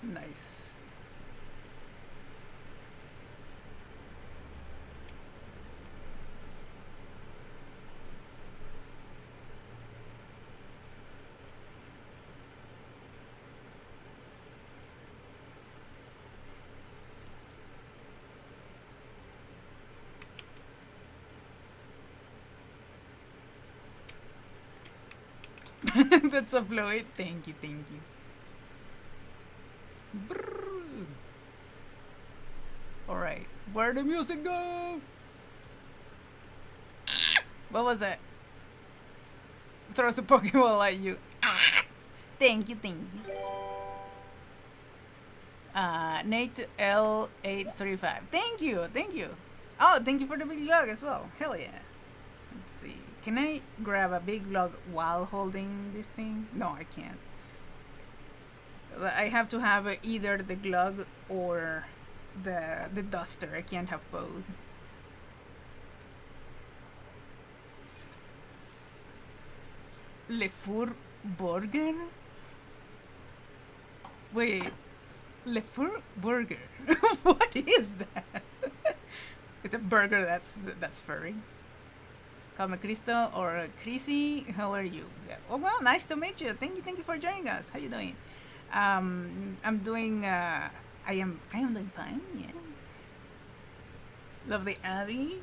Nice. That's a Floyd. Thank you, thank you. Alright, where'd the music go? What was that? Throws a Pokeball at you. Thank you, thank you. Nate L835. Thank you, thank you. Oh, thank you for the big log as well. Hell yeah. Let's see. Can I grab a big log while holding this thing? No, I can't. I have to have either the glug or the duster. I can't have both. Le Four Burger? Wait, Le Four Burger? What is that? It's a burger that's furry. Call me Crystal or Chrissy. How are you? Oh well, nice to meet you. Thank you for joining us. How you doing? I'm doing. I am doing fine. Yeah. Lovely Abby.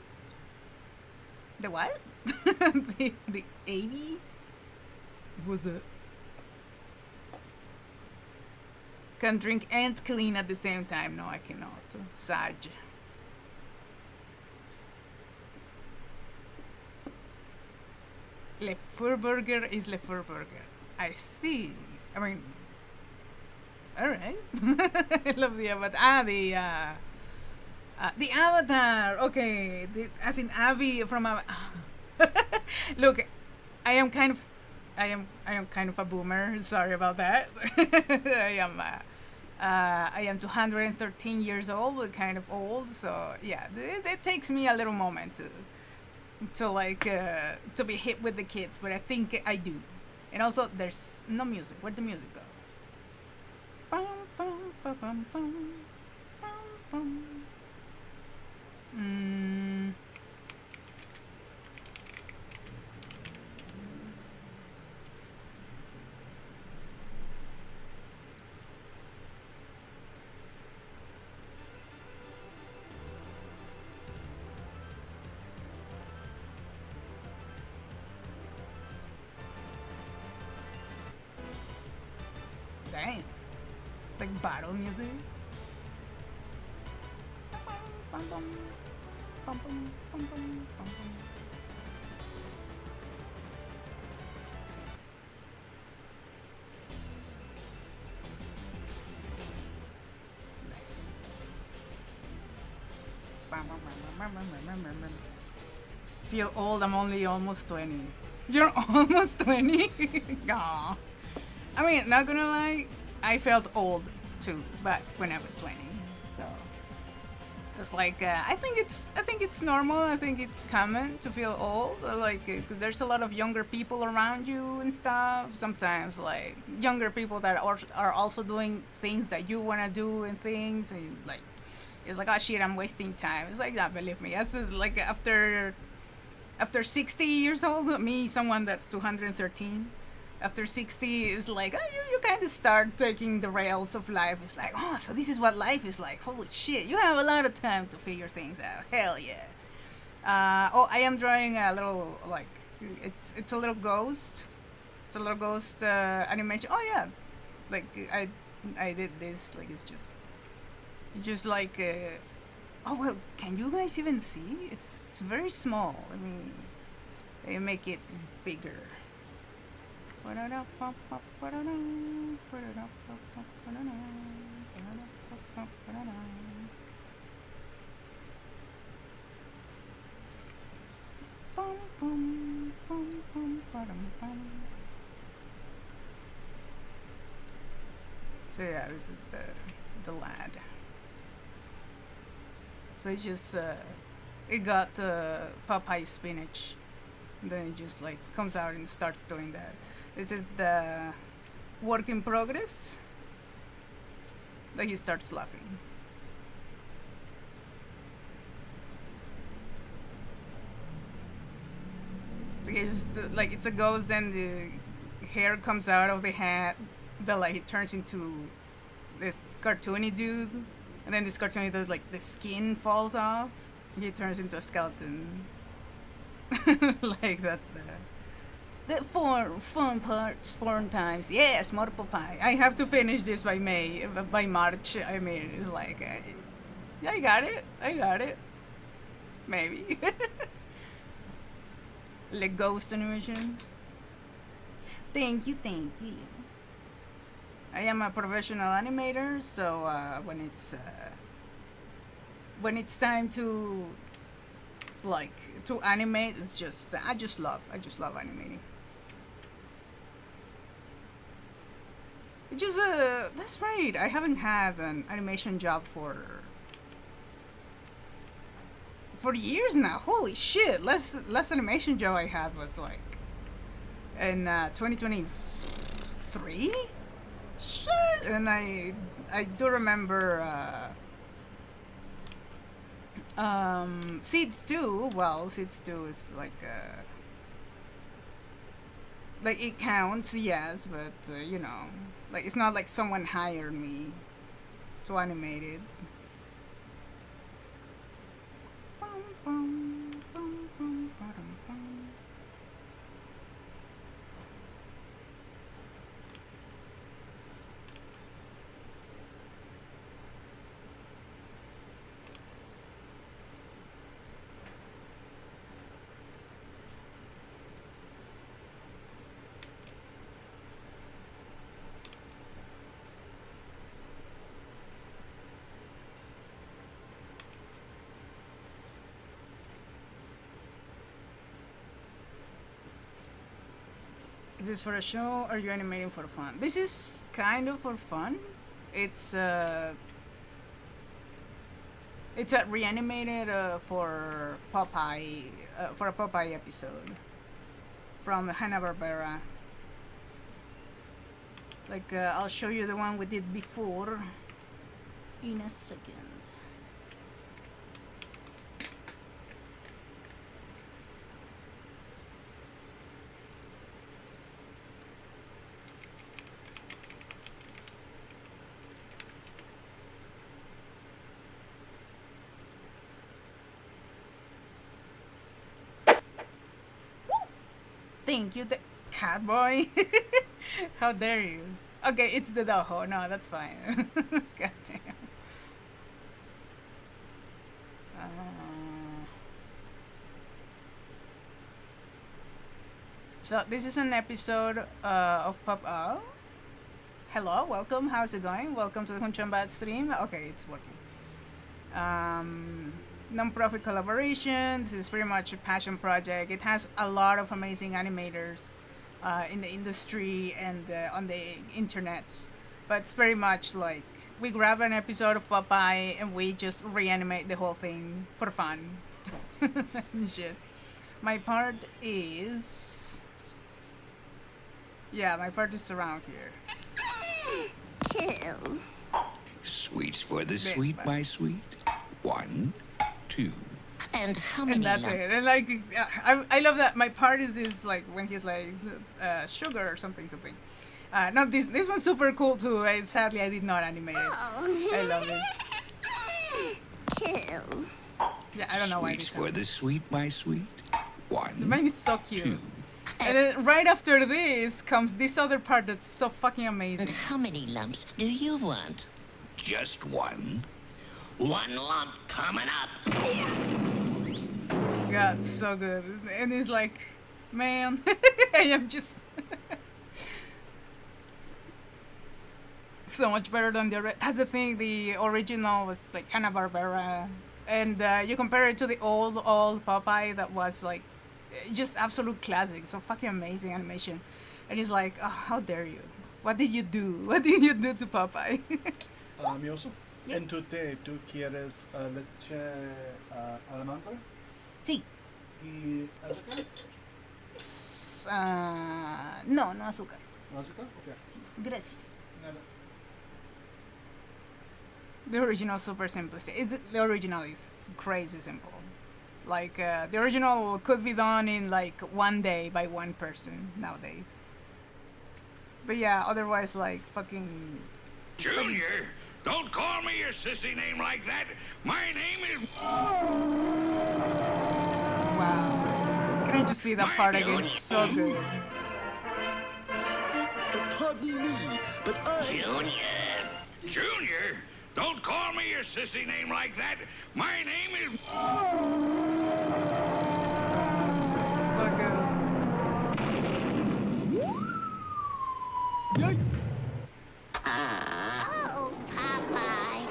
The what? the 80. What's it? Can drink and clean at the same time. No, I cannot. Sag. Le Four Burger is Le Four Burger. I see. I mean, all right. I love the avatar. The avatar. Okay, as in Abby from Look, I am kind of a boomer. Sorry about that. I am 213 years old, kind of old. So yeah, it takes me a little moment to be hip with the kids, but I think I do. And also, there's no music. Where'd the music go? Bum, bum, bum, bum, bum, bum, bum. Dang. Like battle music. Bum, bum. Bum, bum, bum, bum, bum, bum. Nice. Bum, bum, bum, bum, bum, bum, bum, bum. Feel old, I'm only almost 20. You're almost 20? Aw. I mean, not gonna lie, I felt old too back when I was 20. So it's like I think it's normal. I think it's common to feel old. Like, 'cause there's a lot of younger people around you and stuff. Sometimes like younger people that are also doing things that you wanna do and things, and like it's like, oh shit, I'm wasting time. It's like that. Believe me, that's like after 60 years old, me, someone that's 213. After 60 is like, oh, you kind of start taking the rails of life. It's like, oh, so this is what life is like. Holy shit, you have a lot of time to figure things out. Hell yeah. Oh, I am drawing a little, like, it's a little ghost. It's a little ghost animation. Oh yeah, like I did this. Like it's just like. Oh well, can you guys even see? It's very small. I mean, they make it bigger. So yeah, this is the lad. So it just it got Popeye spinach. Then it just like comes out and starts doing that. This is the work in progress. Like he starts laughing. So he just like it's a ghost, and the hair comes out of the hat. The like it turns into this cartoony dude, and then this cartoony dude like the skin falls off. He turns into a skeleton. Like that's the fun parts, fun times. Yes, more Popeye. I have to finish this by March. I mean, it's like, yeah, I got it. Maybe. Like ghost animation. Thank you. I am a professional animator, so when it's time to like to animate, it's just I just love animating. It just that's right. I haven't had an animation job for years now. Holy shit! Last animation job I had was like in 2023. Shit! And I do remember Seeds 2. Well, Seeds 2 is like it counts, yes, but you know, like it's not like someone hired me to animate it. Is this for a show or are you animating for fun? This is kind of for fun. It's reanimated for Popeye, for a Popeye episode from Hanna-Barbera. Like I'll show you the one we did before in a second. Thank you, the cat boy. How dare you? Okay, it's the Doho. No, that's fine. God damn. So this is an episode of Pop. Oh, hello, welcome. How's it going? Welcome to the Hunchombat stream. Okay, it's working. Non-profit collaboration. This is pretty much a passion project. It has a lot of amazing animators in the industry and on the internets. But it's very much like we grab an episode of Popeye and we just reanimate the whole thing for fun. Shit. My part is... Yeah, my part is around here. Kill. Sweets for the This sweet, one. my sweet. 1, 2. And how many? And that's it. And like, I love that. My part is this, like, when he's like, sugar or something. No, this one's super cool too. Sadly, I did not animate it. I love this. Kill. Yeah, I don't know why Sweets this for the sweet, my sweet. 1. The mine is so cute. And then right after this comes this other part that's so fucking amazing. How many lumps do you want? Just 1. 1 lump coming up. God, so good. And he's like, man, I am just so much better than the that's the thing. The original was like Hanna-Barbera, and you compare it to the old Popeye that was like just absolute classic. So fucking amazing animation. And he's like, oh, how dare you? What did you do? What did you do to Popeye? Mi oso, en tu té, ¿tú quieres leche almendra? Sí. ¿Y azúcar? No, no azúcar. ¿No azúcar? Okay. Gracias. Nada. The original is super simplistic. The original is crazy simple. Like the original could be done in like one day by one person nowadays. But yeah, otherwise like fucking. Junior, don't call me your sissy name like that. My name is... Wow. Can I just see that part again? It's so good. Pardon me, but I... Junior, don't call me your sissy name like that. My name is... So good. Yay! Oh, Popeye.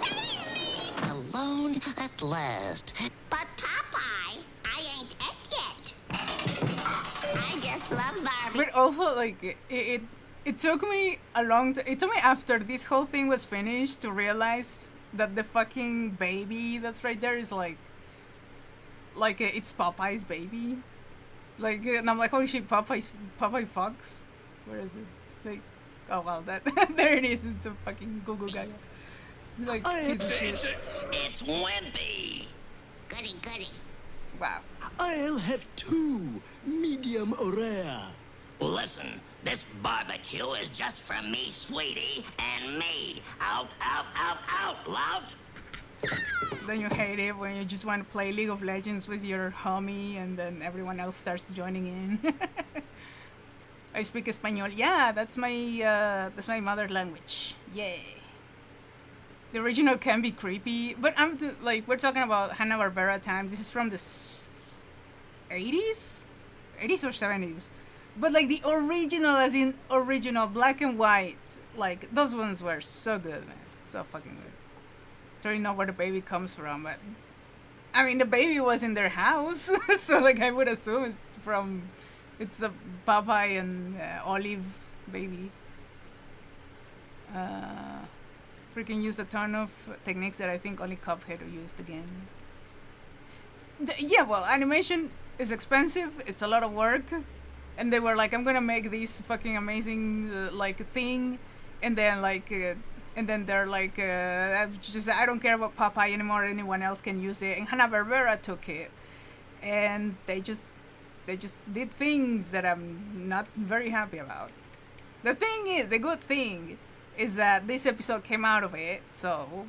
Alone at last. But Popeye, I ain't it yet. I just love Barbie. But also like it took me a long time. It took me after this whole thing was finished to realize that the fucking baby that's right there is like it's Popeye's baby. Like, and I'm like, holy shit, Popeye fucks. Where is it? Like, oh well, that there it is. It's a fucking Google guy. Like piece of shit. It's Wimpy. Goody, goody. Wow. I'll have 2, medium rare. Listen, this barbecue is just for me, sweetie, and me. Out, out, out, out, loud. Then you hate it when you just want to play League of Legends with your homie and then everyone else starts joining in. I speak Espanol. Yeah, that's my mother language. Yay. The original can be creepy, but we're talking about Hanna-Barbera times. This is from the 80s or 70s. But like the original, as in original, black and white, like those ones were so good, man. So fucking good. Don't really know where the baby comes from, but I mean the baby was in their house, so like I would assume it's a Popeye and Olive baby. Freaking used a ton of techniques that I think only Cuphead used again. Yeah, well, animation is expensive. It's a lot of work. And they were like, I'm gonna make this fucking amazing thing, and then they're like, I don't care about Popeye anymore. Anyone else can use it. And Hanna-Barbera took it, and they just did things that I'm not very happy about. The good thing is that this episode came out of it. So,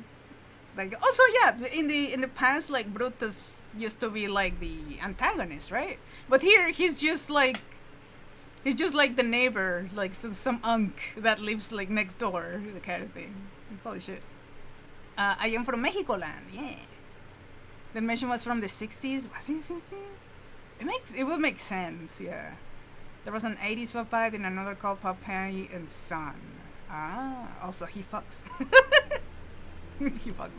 like, also yeah, in the past, like Brutus used to be like the antagonist, right? But here he's just like the neighbor, like some unk that lives like next door, the kind of thing. Holy shit. I am from Mexico land, yeah. The animation was from the 60s. Was it 60s? It would make sense, yeah. There was an 80s Popeye and another called Popeye and Son. Ah, also he fucks. He fucks.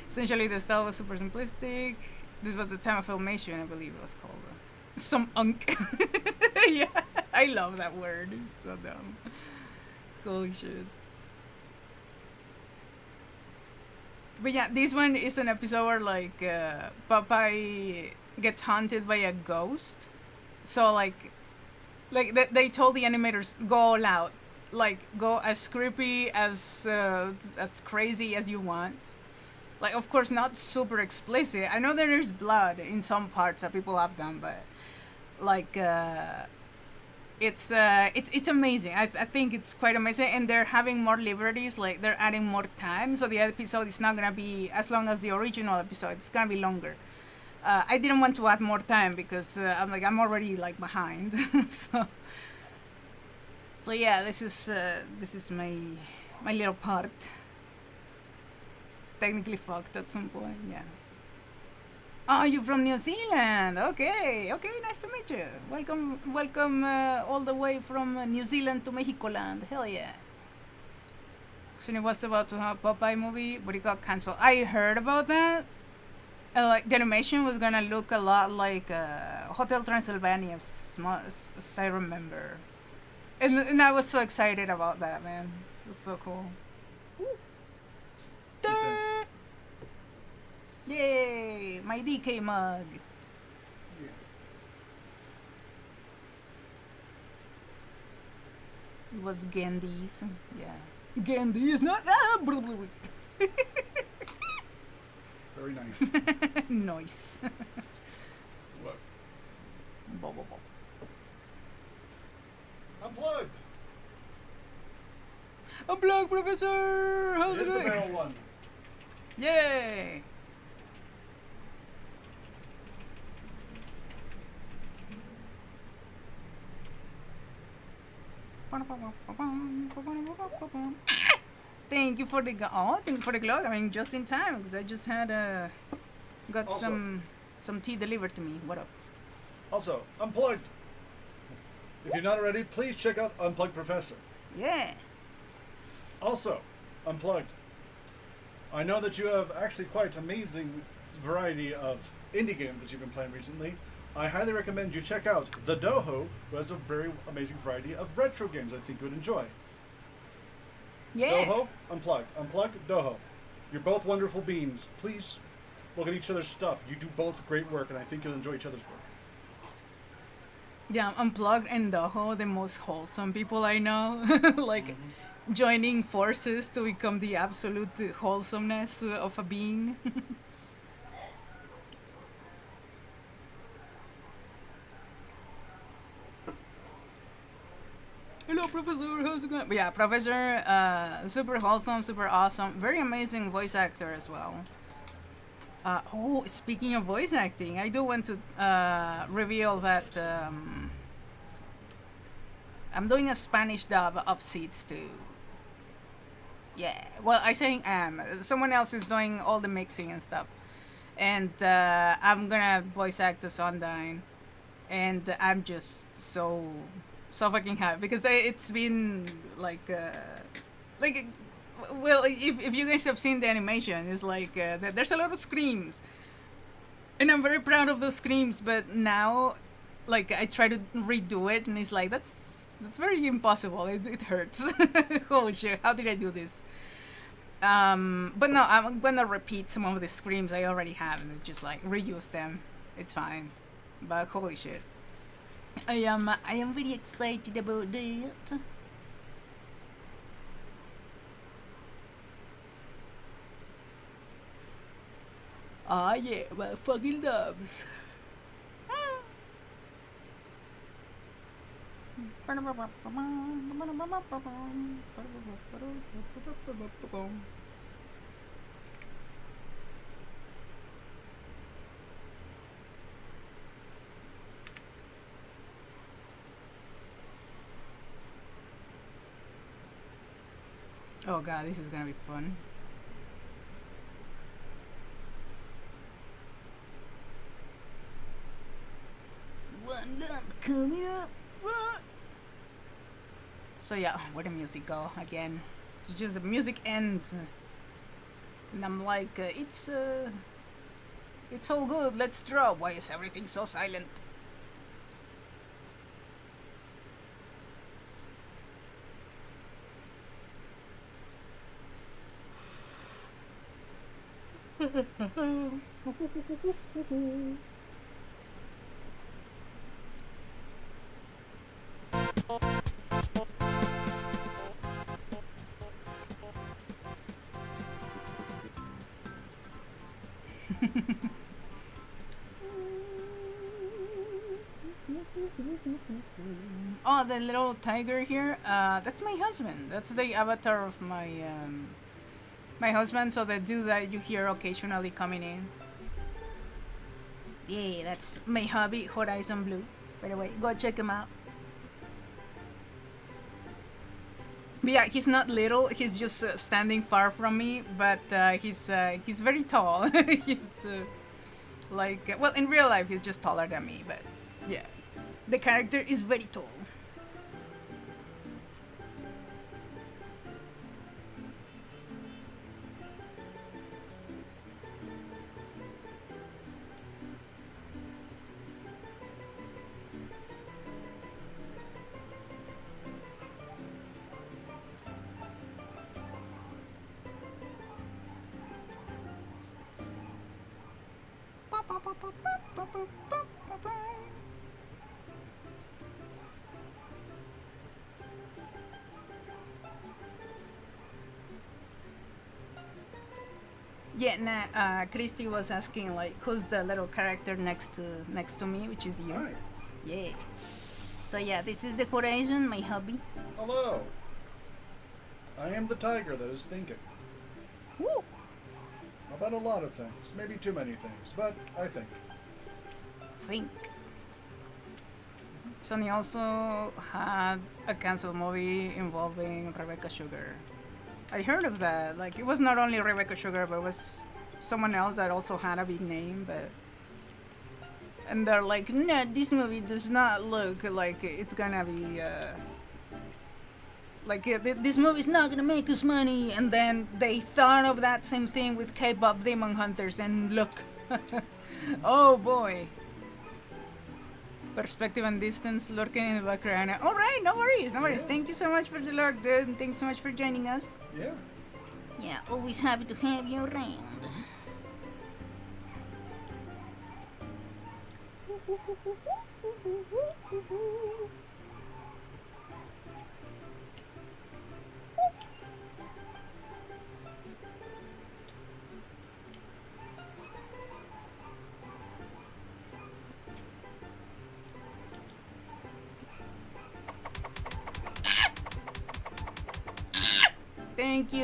Essentially, the style was super simplistic. This was the time of filmation, I believe it was called. Some unk. Yeah, I love that word. It's so dumb. Holy shit. But yeah, this one is an episode where like Popeye gets haunted by a ghost. So like they told the animators go all out, like go as creepy as crazy as you want. Like of course not super explicit. I know there is blood in some parts that people have done, but like it's amazing. I think it's quite amazing, and they're having more liberties. Like they're adding more time, so the episode is not gonna be as long as the original episode. It's gonna be longer. I didn't want to add more time because I'm already like behind. so yeah, this is my little part. Technically fucked at some point, yeah. Oh, you're from New Zealand. Okay, nice to meet you. Welcome all the way from New Zealand to Mexico land. Hell yeah. Sony was about to have a Popeye movie, but it got cancelled. I heard about that. Like the animation was gonna look a lot like Hotel Transylvania, as I remember. And I was so excited about that, man. It was so cool. Yay! My DK mug. It was Gandhi's. Yeah. Gandhi is not. Very nice. Nice. Look. Bo. Unplugged. Unplugged, Professor. How's it Here's the going? barrel one. Yay! Thank you for the thank you for the glove. I mean, just in time because I just had got Also- some tea delivered to me. What up? Also, Unplugged. If you're not already, please check out Unplugged Professor. Yeah. Also, Unplugged. I know that you have actually quite amazing variety of indie games that you've been playing recently. I highly recommend you check out The Doho, who has a very amazing variety of retro games I think you would enjoy. Yeah. Doho, Unplugged. Unplugged, Doho. You're both wonderful beings. Please look at each other's stuff. You do both great work, and I think you'll enjoy each other's work. Yeah, Unplugged and Doho, the most wholesome people I know. Like joining forces to become the absolute wholesomeness of a being. Hello, Professor. How's it going? But yeah, Professor, super wholesome, super awesome, very amazing voice actor as well. Oh, speaking of voice acting, I do want to reveal that I'm doing a Spanish dub of Seeds 2. Yeah, well, I say someone else is doing all the mixing and stuff, and I'm gonna voice act the Sundine, and I'm just so fucking happy because it's been like well, if you guys have seen the animation, it's like there's a lot of screams, and I'm very proud of those screams. But now, like I try to redo it, and it's like that's very impossible. It hurts. Holy shit! How did I do this? But no, I'm gonna repeat some of the screams I already have and just like reuse them. It's fine. But holy shit, I am very excited about that. Ah yeah, my fucking dubs. Oh god, this is gonna be fun. One lump coming up. What? So yeah, where the music go again? It's just the music ends, and I'm like, it's all good. Let's draw. Why is everything so silent? Oh, the little tiger here. That's my husband. That's the avatar of my my husband. So the dude that you hear occasionally coming in. Yeah, that's my hobby, Horizon Blue. By the way, go check him out. But yeah, he's not little. He's just standing far from me. But he's very tall. He's like, well, in real life, he's just taller than me. But yeah, the character is very tall. Yeah, nah, Christy was asking like, who's the little character next to me, which is you. Hi. Yeah. So yeah, this is the Horizon, my hobby. Hello. I am the tiger that is thinking. Woo! About a lot of things. Maybe too many things, but I think. Think. Sony also had a canceled movie involving Rebecca Sugar. I heard of that. Like, it was not only Rebecca Sugar, but it was someone else that also had a big name, but... And they're like, no, this movie does not look like it's gonna be, this movie's not gonna make us money. And then they thought of that same thing with K-pop Demon Hunters, and look. Oh boy. Perspective and distance lurking in the background. Alright, no worries, no worries. Thank you so much for the lurk, dude, and thanks so much for joining us. Yeah. Yeah, always happy to have you around.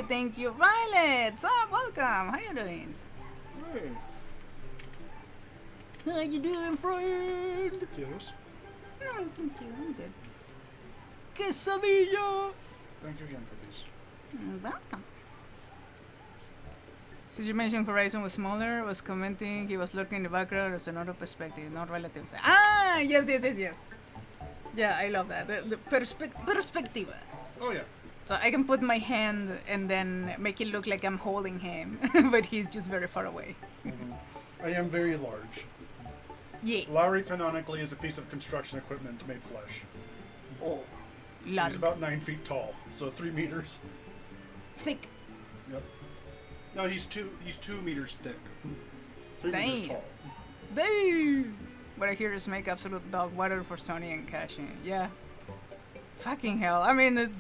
Thank you. Violet! Sup, welcome! How you doing? Hey. How you doing, friend? Yes. No, thank you, I'm good. Quesadilla! Thank you again for these. Welcome. Since you mentioned Horizon was smaller, was commenting he was looking in the background as another perspective, not relatives. Ah, yes. Yeah, I love that. The perspective. Oh yeah. So I can put my hand and then make it look like I'm holding him, but he's just very far away. Mm-hmm. I am very large. Yeah. Larry canonically is a piece of construction equipment made flesh. Oh, he's about 9 feet tall, so 3 meters. Thick. Yep. No, he's 2 meters thick. 3 meters tall. Damn. What I hear is make absolute dog water for Sony and Cashin. Yeah. Fucking hell. I mean,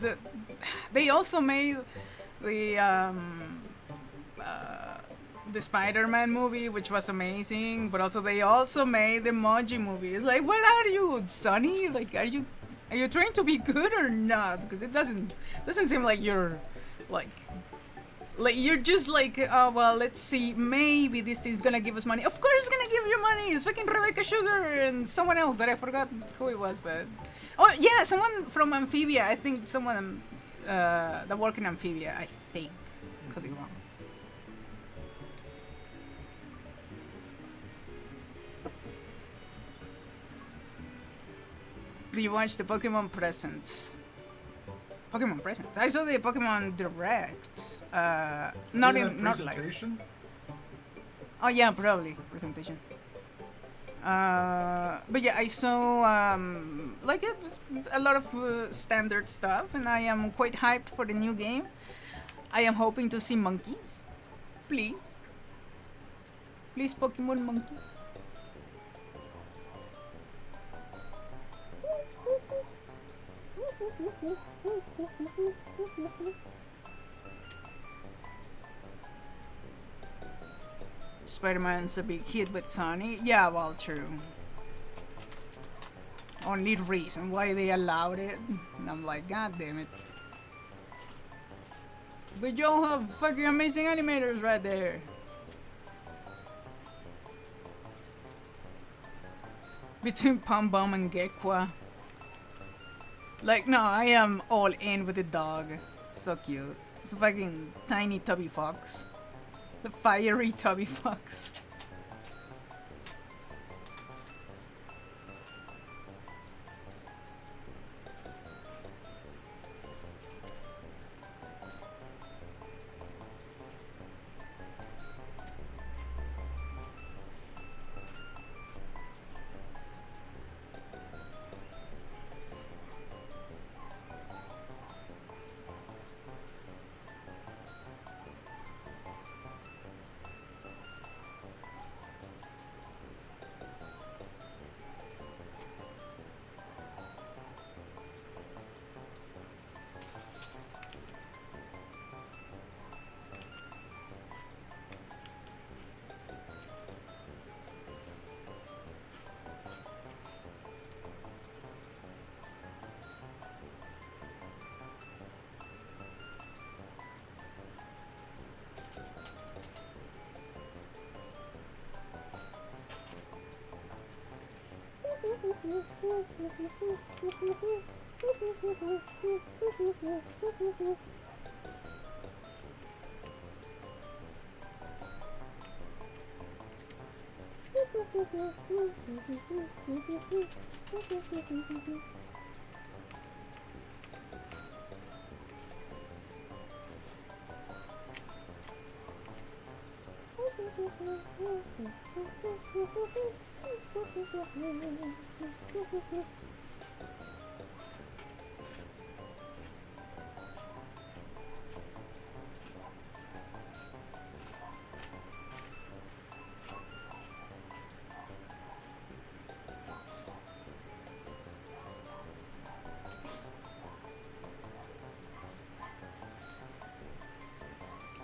they also made the Spider-Man movie, which was amazing, but also they also made the Emoji movie. It's like, what are you, Sonny? Like, are you trying to be good or not? Because it doesn't seem like you're like you're just like, oh well, let's see, maybe this thing's gonna give us money. Of course it's gonna give you money. It's fucking Rebecca Sugar and someone else that I forgot who it was, but oh yeah, someone from Amphibia. I think someone that work in Amphibia. I think, could be wrong. Do you watch the Pokemon Presents? Pokemon present. I saw the Pokemon Direct. Not Isn't in it not live. presentation? Oh yeah, probably presentation. But yeah, I saw like a lot of standard stuff, and I am quite hyped for the new game. I am hoping to see monkeys, please. Please, Pokemon monkeys. Spider-Man's a big hit with Sony. Yeah, well, true. Only reason why they allowed it. And I'm like, god damn it. But y'all have fucking amazing animators right there. Between Pom Bom and Gekwa. Like, no, I am all in with the dog. So cute. It's a fucking tiny tubby fox. The fiery tubby fox.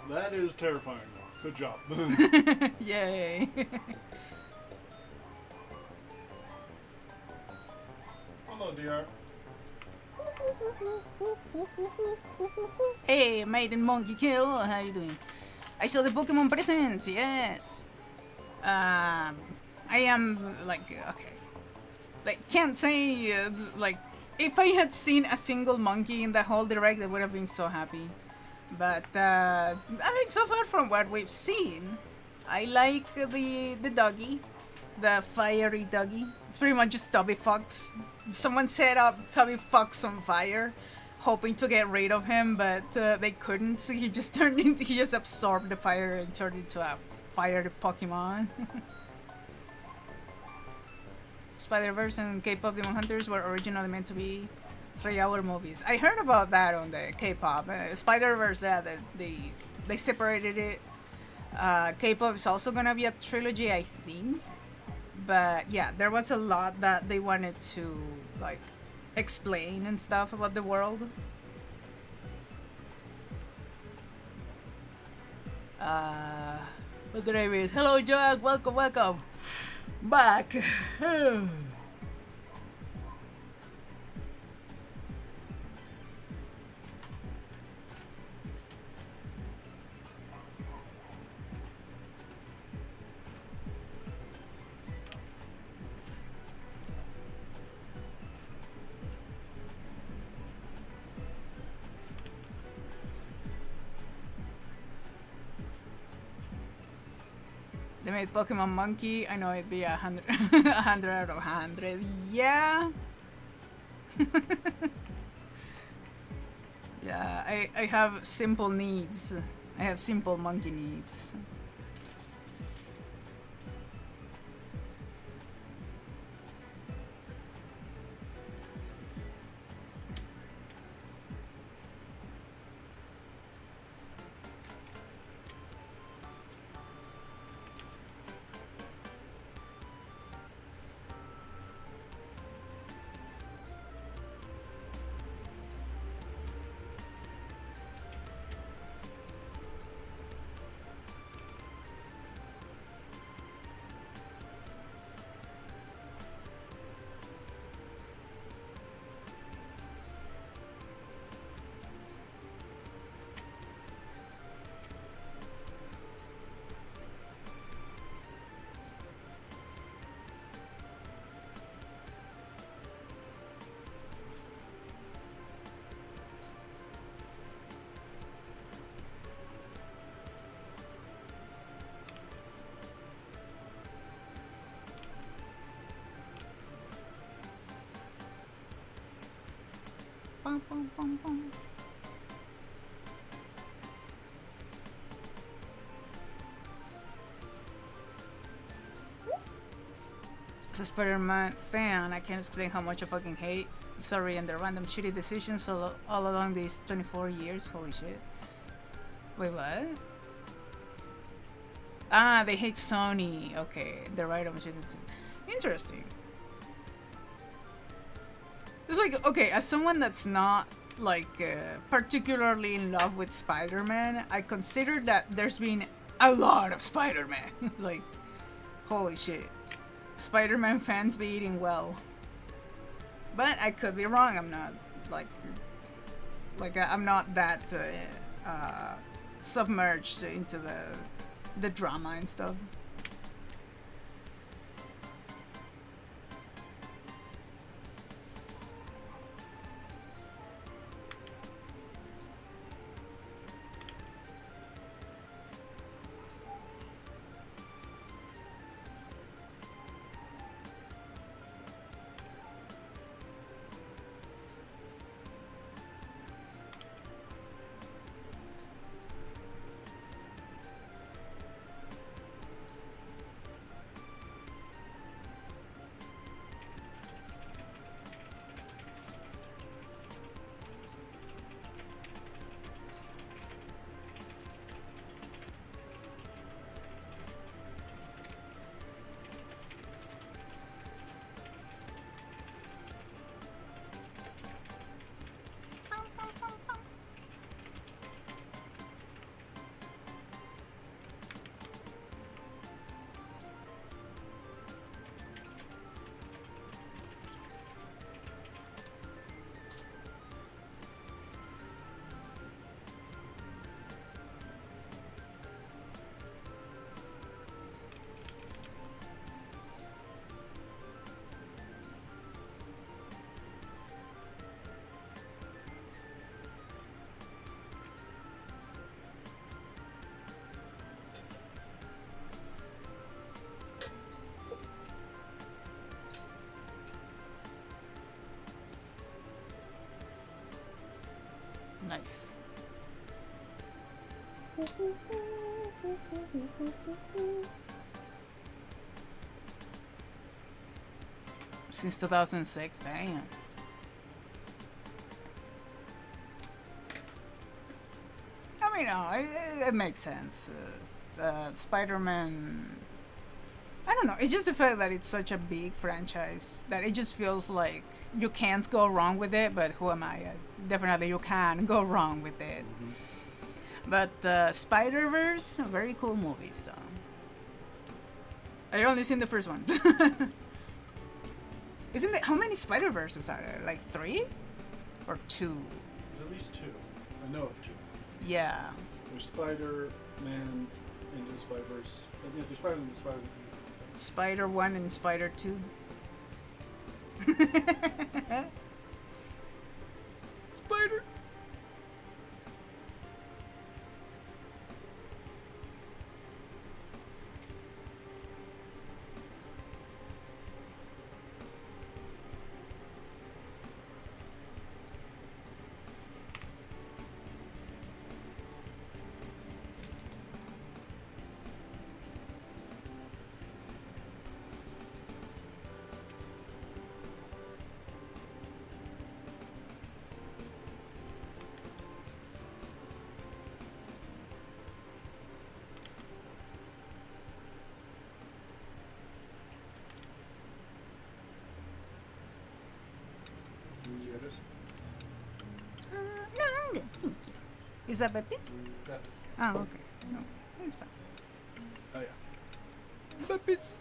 That is terrifying. Good job. Yay. Hello, DR. Hey, Maiden Monkey Kill, how you doing? I saw the Pokemon presents, yes. I am like, okay. Like, can't say, like, if I had seen a single monkey in the whole direct, I would have been so happy. But, I mean, so far from what we've seen, I like the doggy, the fiery doggy. It's pretty much just Tubby Fox. Someone set up Tubby Fox on fire, hoping to get rid of him, but they couldn't, so he just absorbed the fire and turned into a fire Pokemon. Spider-Verse and K-pop Demon Hunters were originally meant to be 3-hour movies. I heard about that on the K-pop. Spider-Verse, they separated it. K-pop is also gonna be a trilogy, I think. But yeah, there was a lot that they wanted to like explain and stuff about the world. But the name is hello, Jack. Welcome back. They made Pokemon Monkey. I know it'd be 100, 100 out of 100. Yeah. Yeah, I have simple needs. I have simple monkey needs. Bum, bum, bum, bum. As a Spider-Man fan, I can't explain how much I fucking hate Sorry and the random shitty decisions all along these 24 years. Holy shit. Wait, what? Ah, they hate Sony. Okay, the random shitty decisions. Interesting. It's like, okay, as someone that's not like particularly in love with Spider-Man, I consider that there's been a lot of Spider-Man. Like, holy shit. Spider-Man fans be eating well. But I could be wrong. I'm not I'm not that submerged into the drama and stuff. Nice. Since 2006, damn. I mean, no, it makes sense. Spider-Man. I don't know. It's just the fact that it's such a big franchise that it just feels like you can't go wrong with it. But who am I? Definitely, you can go wrong with it. But Spider-Verse, very cool movies. I only seen the first one. Isn't there? How many Spider-Verses are there? Like 3 or 2? There's at least 2. I know of 2. Yeah. There's Spider-Man into the Spider-Verse. Yeah, there's Spider-Man and Spider-Man. Spider 1 and Spider 2. Spider. Is that Pepis? Pepis. Oh, okay. No, it's fine. Oh yeah. Pepis.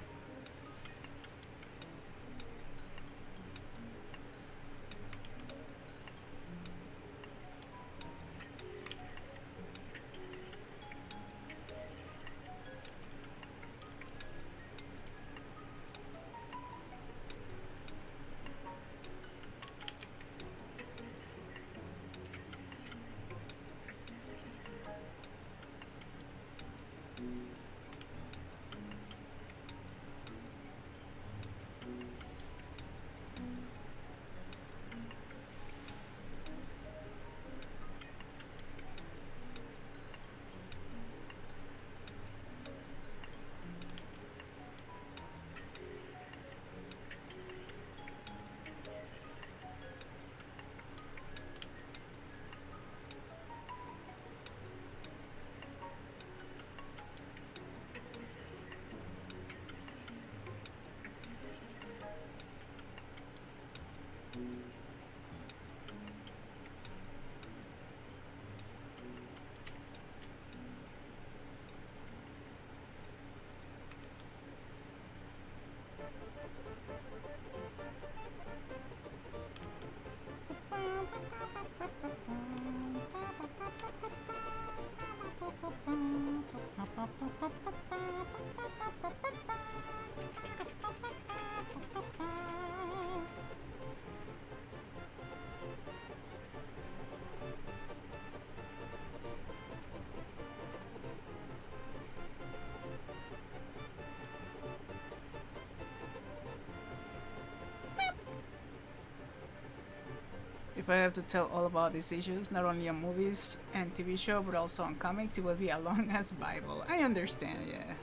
If I have to tell all about these issues, not only on movies and TV show, but also on comics, it would be a long ass Bible. I understand, yeah.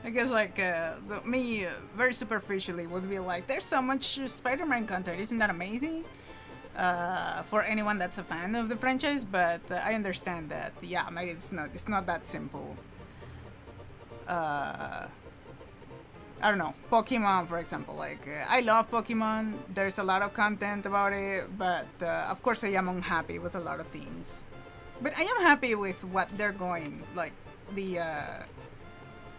I guess like me, very superficially, would be like, there's so much Spider-Man content, isn't that amazing? For anyone that's a fan of the franchise, but I understand that, yeah, maybe it's not that simple. I don't know, Pokemon, for example, like, I love Pokemon, there's a lot of content about it, but of course I am unhappy with a lot of things. But I am happy with what they're going, like,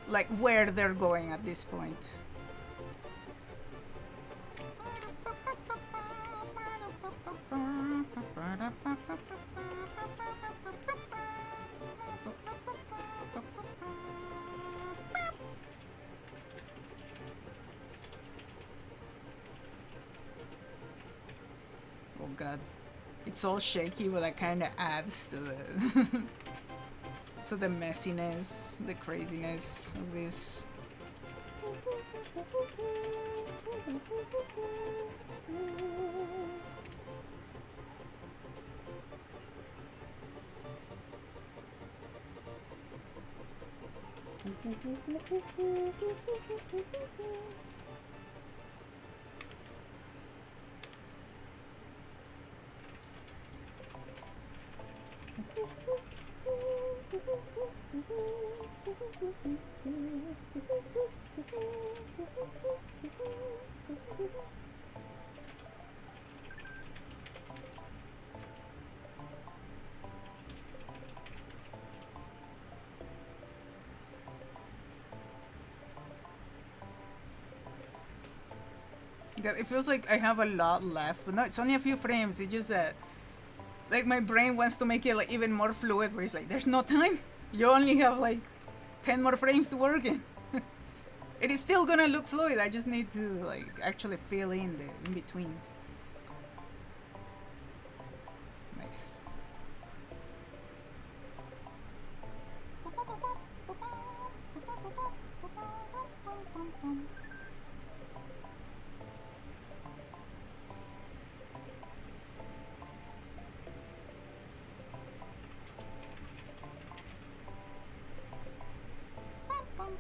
like, where they're going at this point. Oh god, it's all shaky, but that kind of adds to the to the messiness, the craziness of this. God, it feels like I have a lot left, but no, it's only a few frames. It's just that, like, my brain wants to make it like even more fluid, but it's like, there's no time. You only have like 10 more frames to work in. It is still gonna look fluid. I just need to like actually fill in the in-betweens. Nice.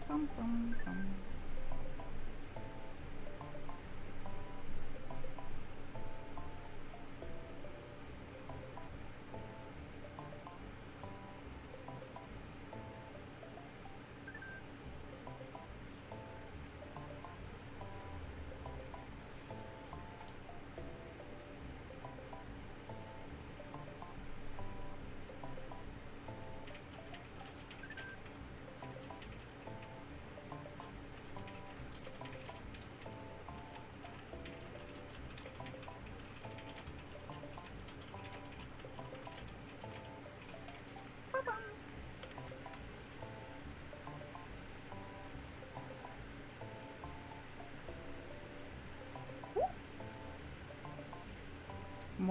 Bum, bum, bum.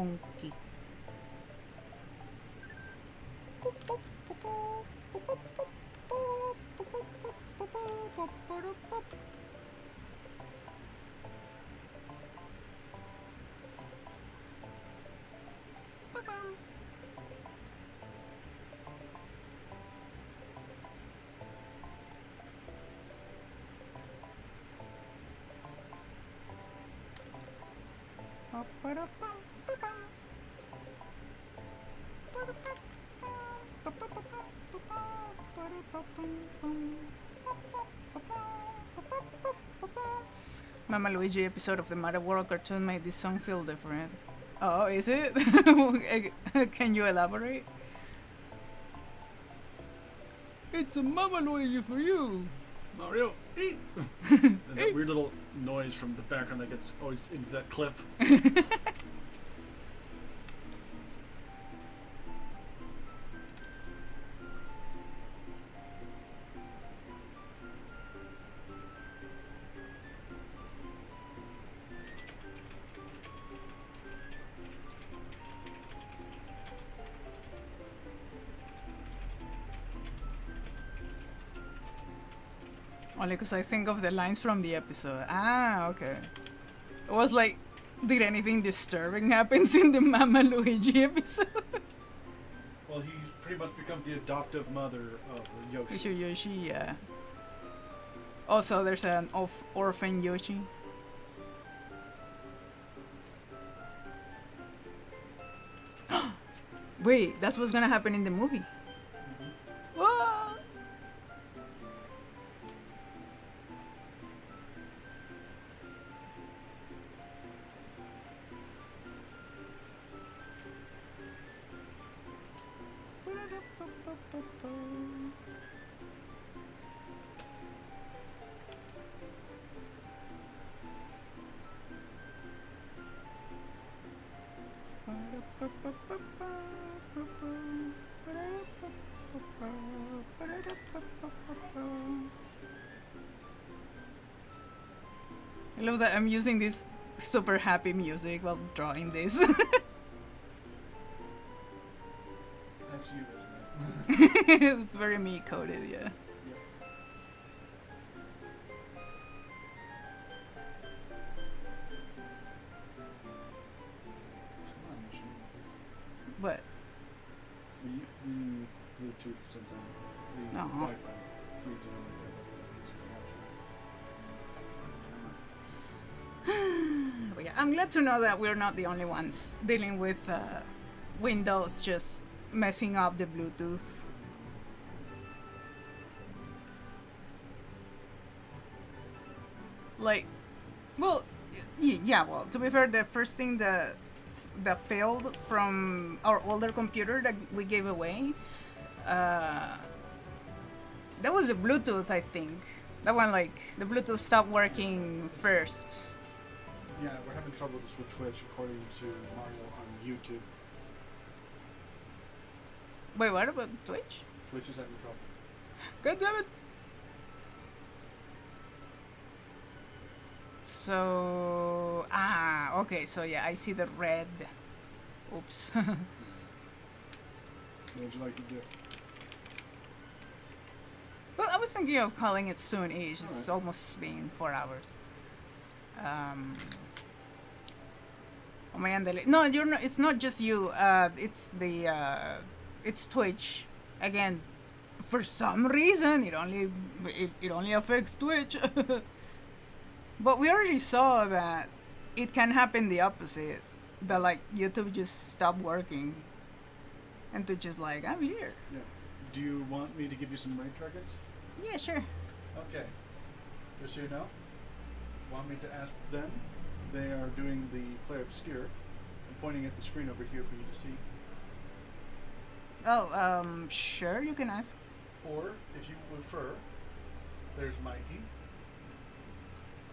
monkey. Mama Luigi episode of the Mario World cartoon made this song feel different. Oh, is it? Can you elaborate? It's a Mama Luigi for you. Mario, eat! And that weird little noise from the background that gets always into that clip. Only because I think of the lines from the episode. Ah, okay. It was like, did anything disturbing happens in the Mama Luigi episode? Well, he pretty much becomes the adoptive mother of Yoshi. Yoshi, yeah. Also, there's an orphan Yoshi. Wait, that's what's gonna happen in the movie. Whoa! I love that I'm using this super happy music while drawing this. That's you, isn't it? It's very me coded, yeah. What? The Bluetooth sometimes. The Uh-huh. Wi-Fi freezing But yeah, I'm glad to know that we're not the only ones dealing with Windows just messing up the Bluetooth. Like, well, yeah, well, to be fair, the first thing that failed from our older computer that we gave away, that was a Bluetooth, I think. That one, like, the Bluetooth stopped working first. Yeah, we're having trouble with Twitch according to Mario on YouTube. Wait, what about Twitch? Twitch is having trouble. God damn it! So, okay, so yeah, I see the red. Oops. What would you like to do? Well, I was thinking of calling it soon-ish. It's almost been 4 hours. Oh my god, no, you're not. It's not just you. It's the. It's Twitch. Again, for some reason, it only affects Twitch. But we already saw that it can happen the opposite. That like YouTube just stopped working, and Twitch is like, I'm here. Yeah. Do you want me to give you some raid targets? Yeah, sure. Okay. Just so you know, want me to ask them? They are doing the Play Obscure. I'm pointing at the screen over here for you to see. Oh, sure, you can ask. Or, if you prefer, there's Mikey.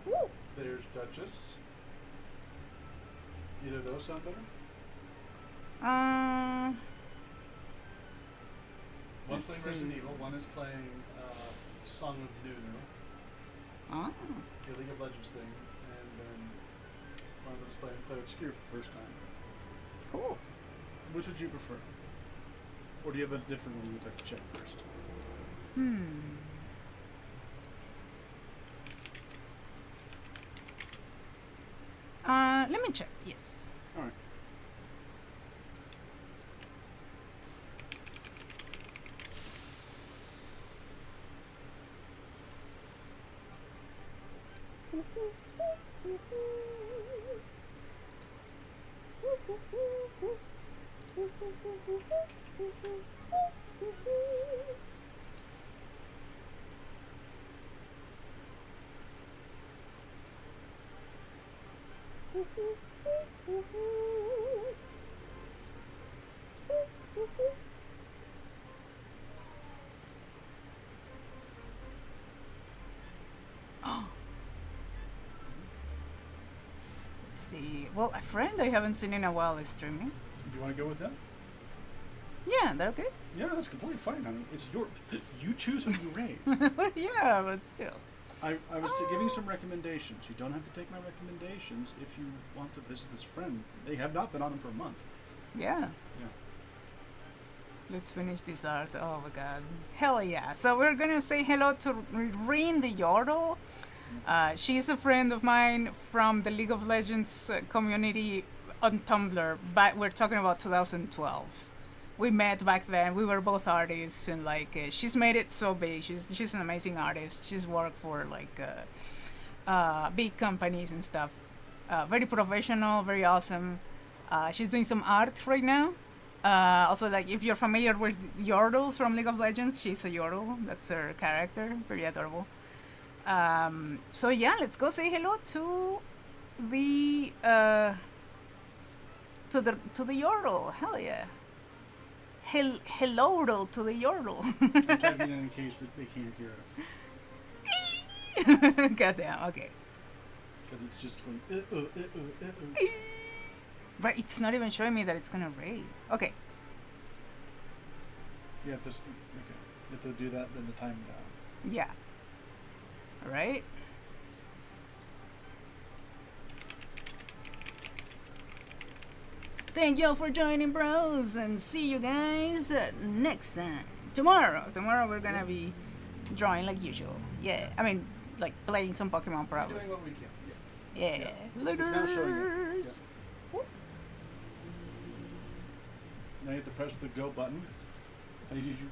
Woo! There's Duchess. Either of those sound better? One's Let's playing Resident see. Evil, one is playing Song of Nunu, Ah. the League of Legends thing, and then one of them's playing Play Obscure for the first time. Cool. Which would you prefer? Or do you have a different one you'd like to check first? Let me check. Yes. All right. Let's see. Well, a friend I haven't seen in a while is streaming. Do you want to go with them? Yeah, that okay? Yeah, that's completely fine. I mean, it's your. You choose who you raid. Yeah, but still. I was giving some recommendations. You don't have to take my recommendations if you want to visit this friend. They have not been on him for a month. Yeah. Yeah. Let's finish this art. Oh my god. Hell yeah. So we're gonna say hello to Rin the Yordle. She's a friend of mine from the League of Legends community on Tumblr, but we're talking about 2012. We met back then. We were both artists, and like she's made it so big. She's an amazing artist. She's worked for like big companies and stuff. Very professional, very awesome. She's doing some art right now. Also, like if you're familiar with Yordles from League of Legends, she's a Yordle. That's her character. Very adorable. So yeah, let's go say hello to the Yordle. Hell yeah. Hello to the Yordle. I'm typing in case that they can't hear it. Goddamn. Okay. Because it's just going. Right. It's not even showing me that it's gonna raid. Okay. You have to. Okay. You have to do that. Then the time down. Yeah. All right. Thank y'all for joining, bros, and see you guys next time. Tomorrow we're gonna be drawing like usual. Yeah, I mean, like playing some Pokemon probably. Doing what we can. Yeah. It's now showing it. Laters. Yeah. Now you have to press the go button. And you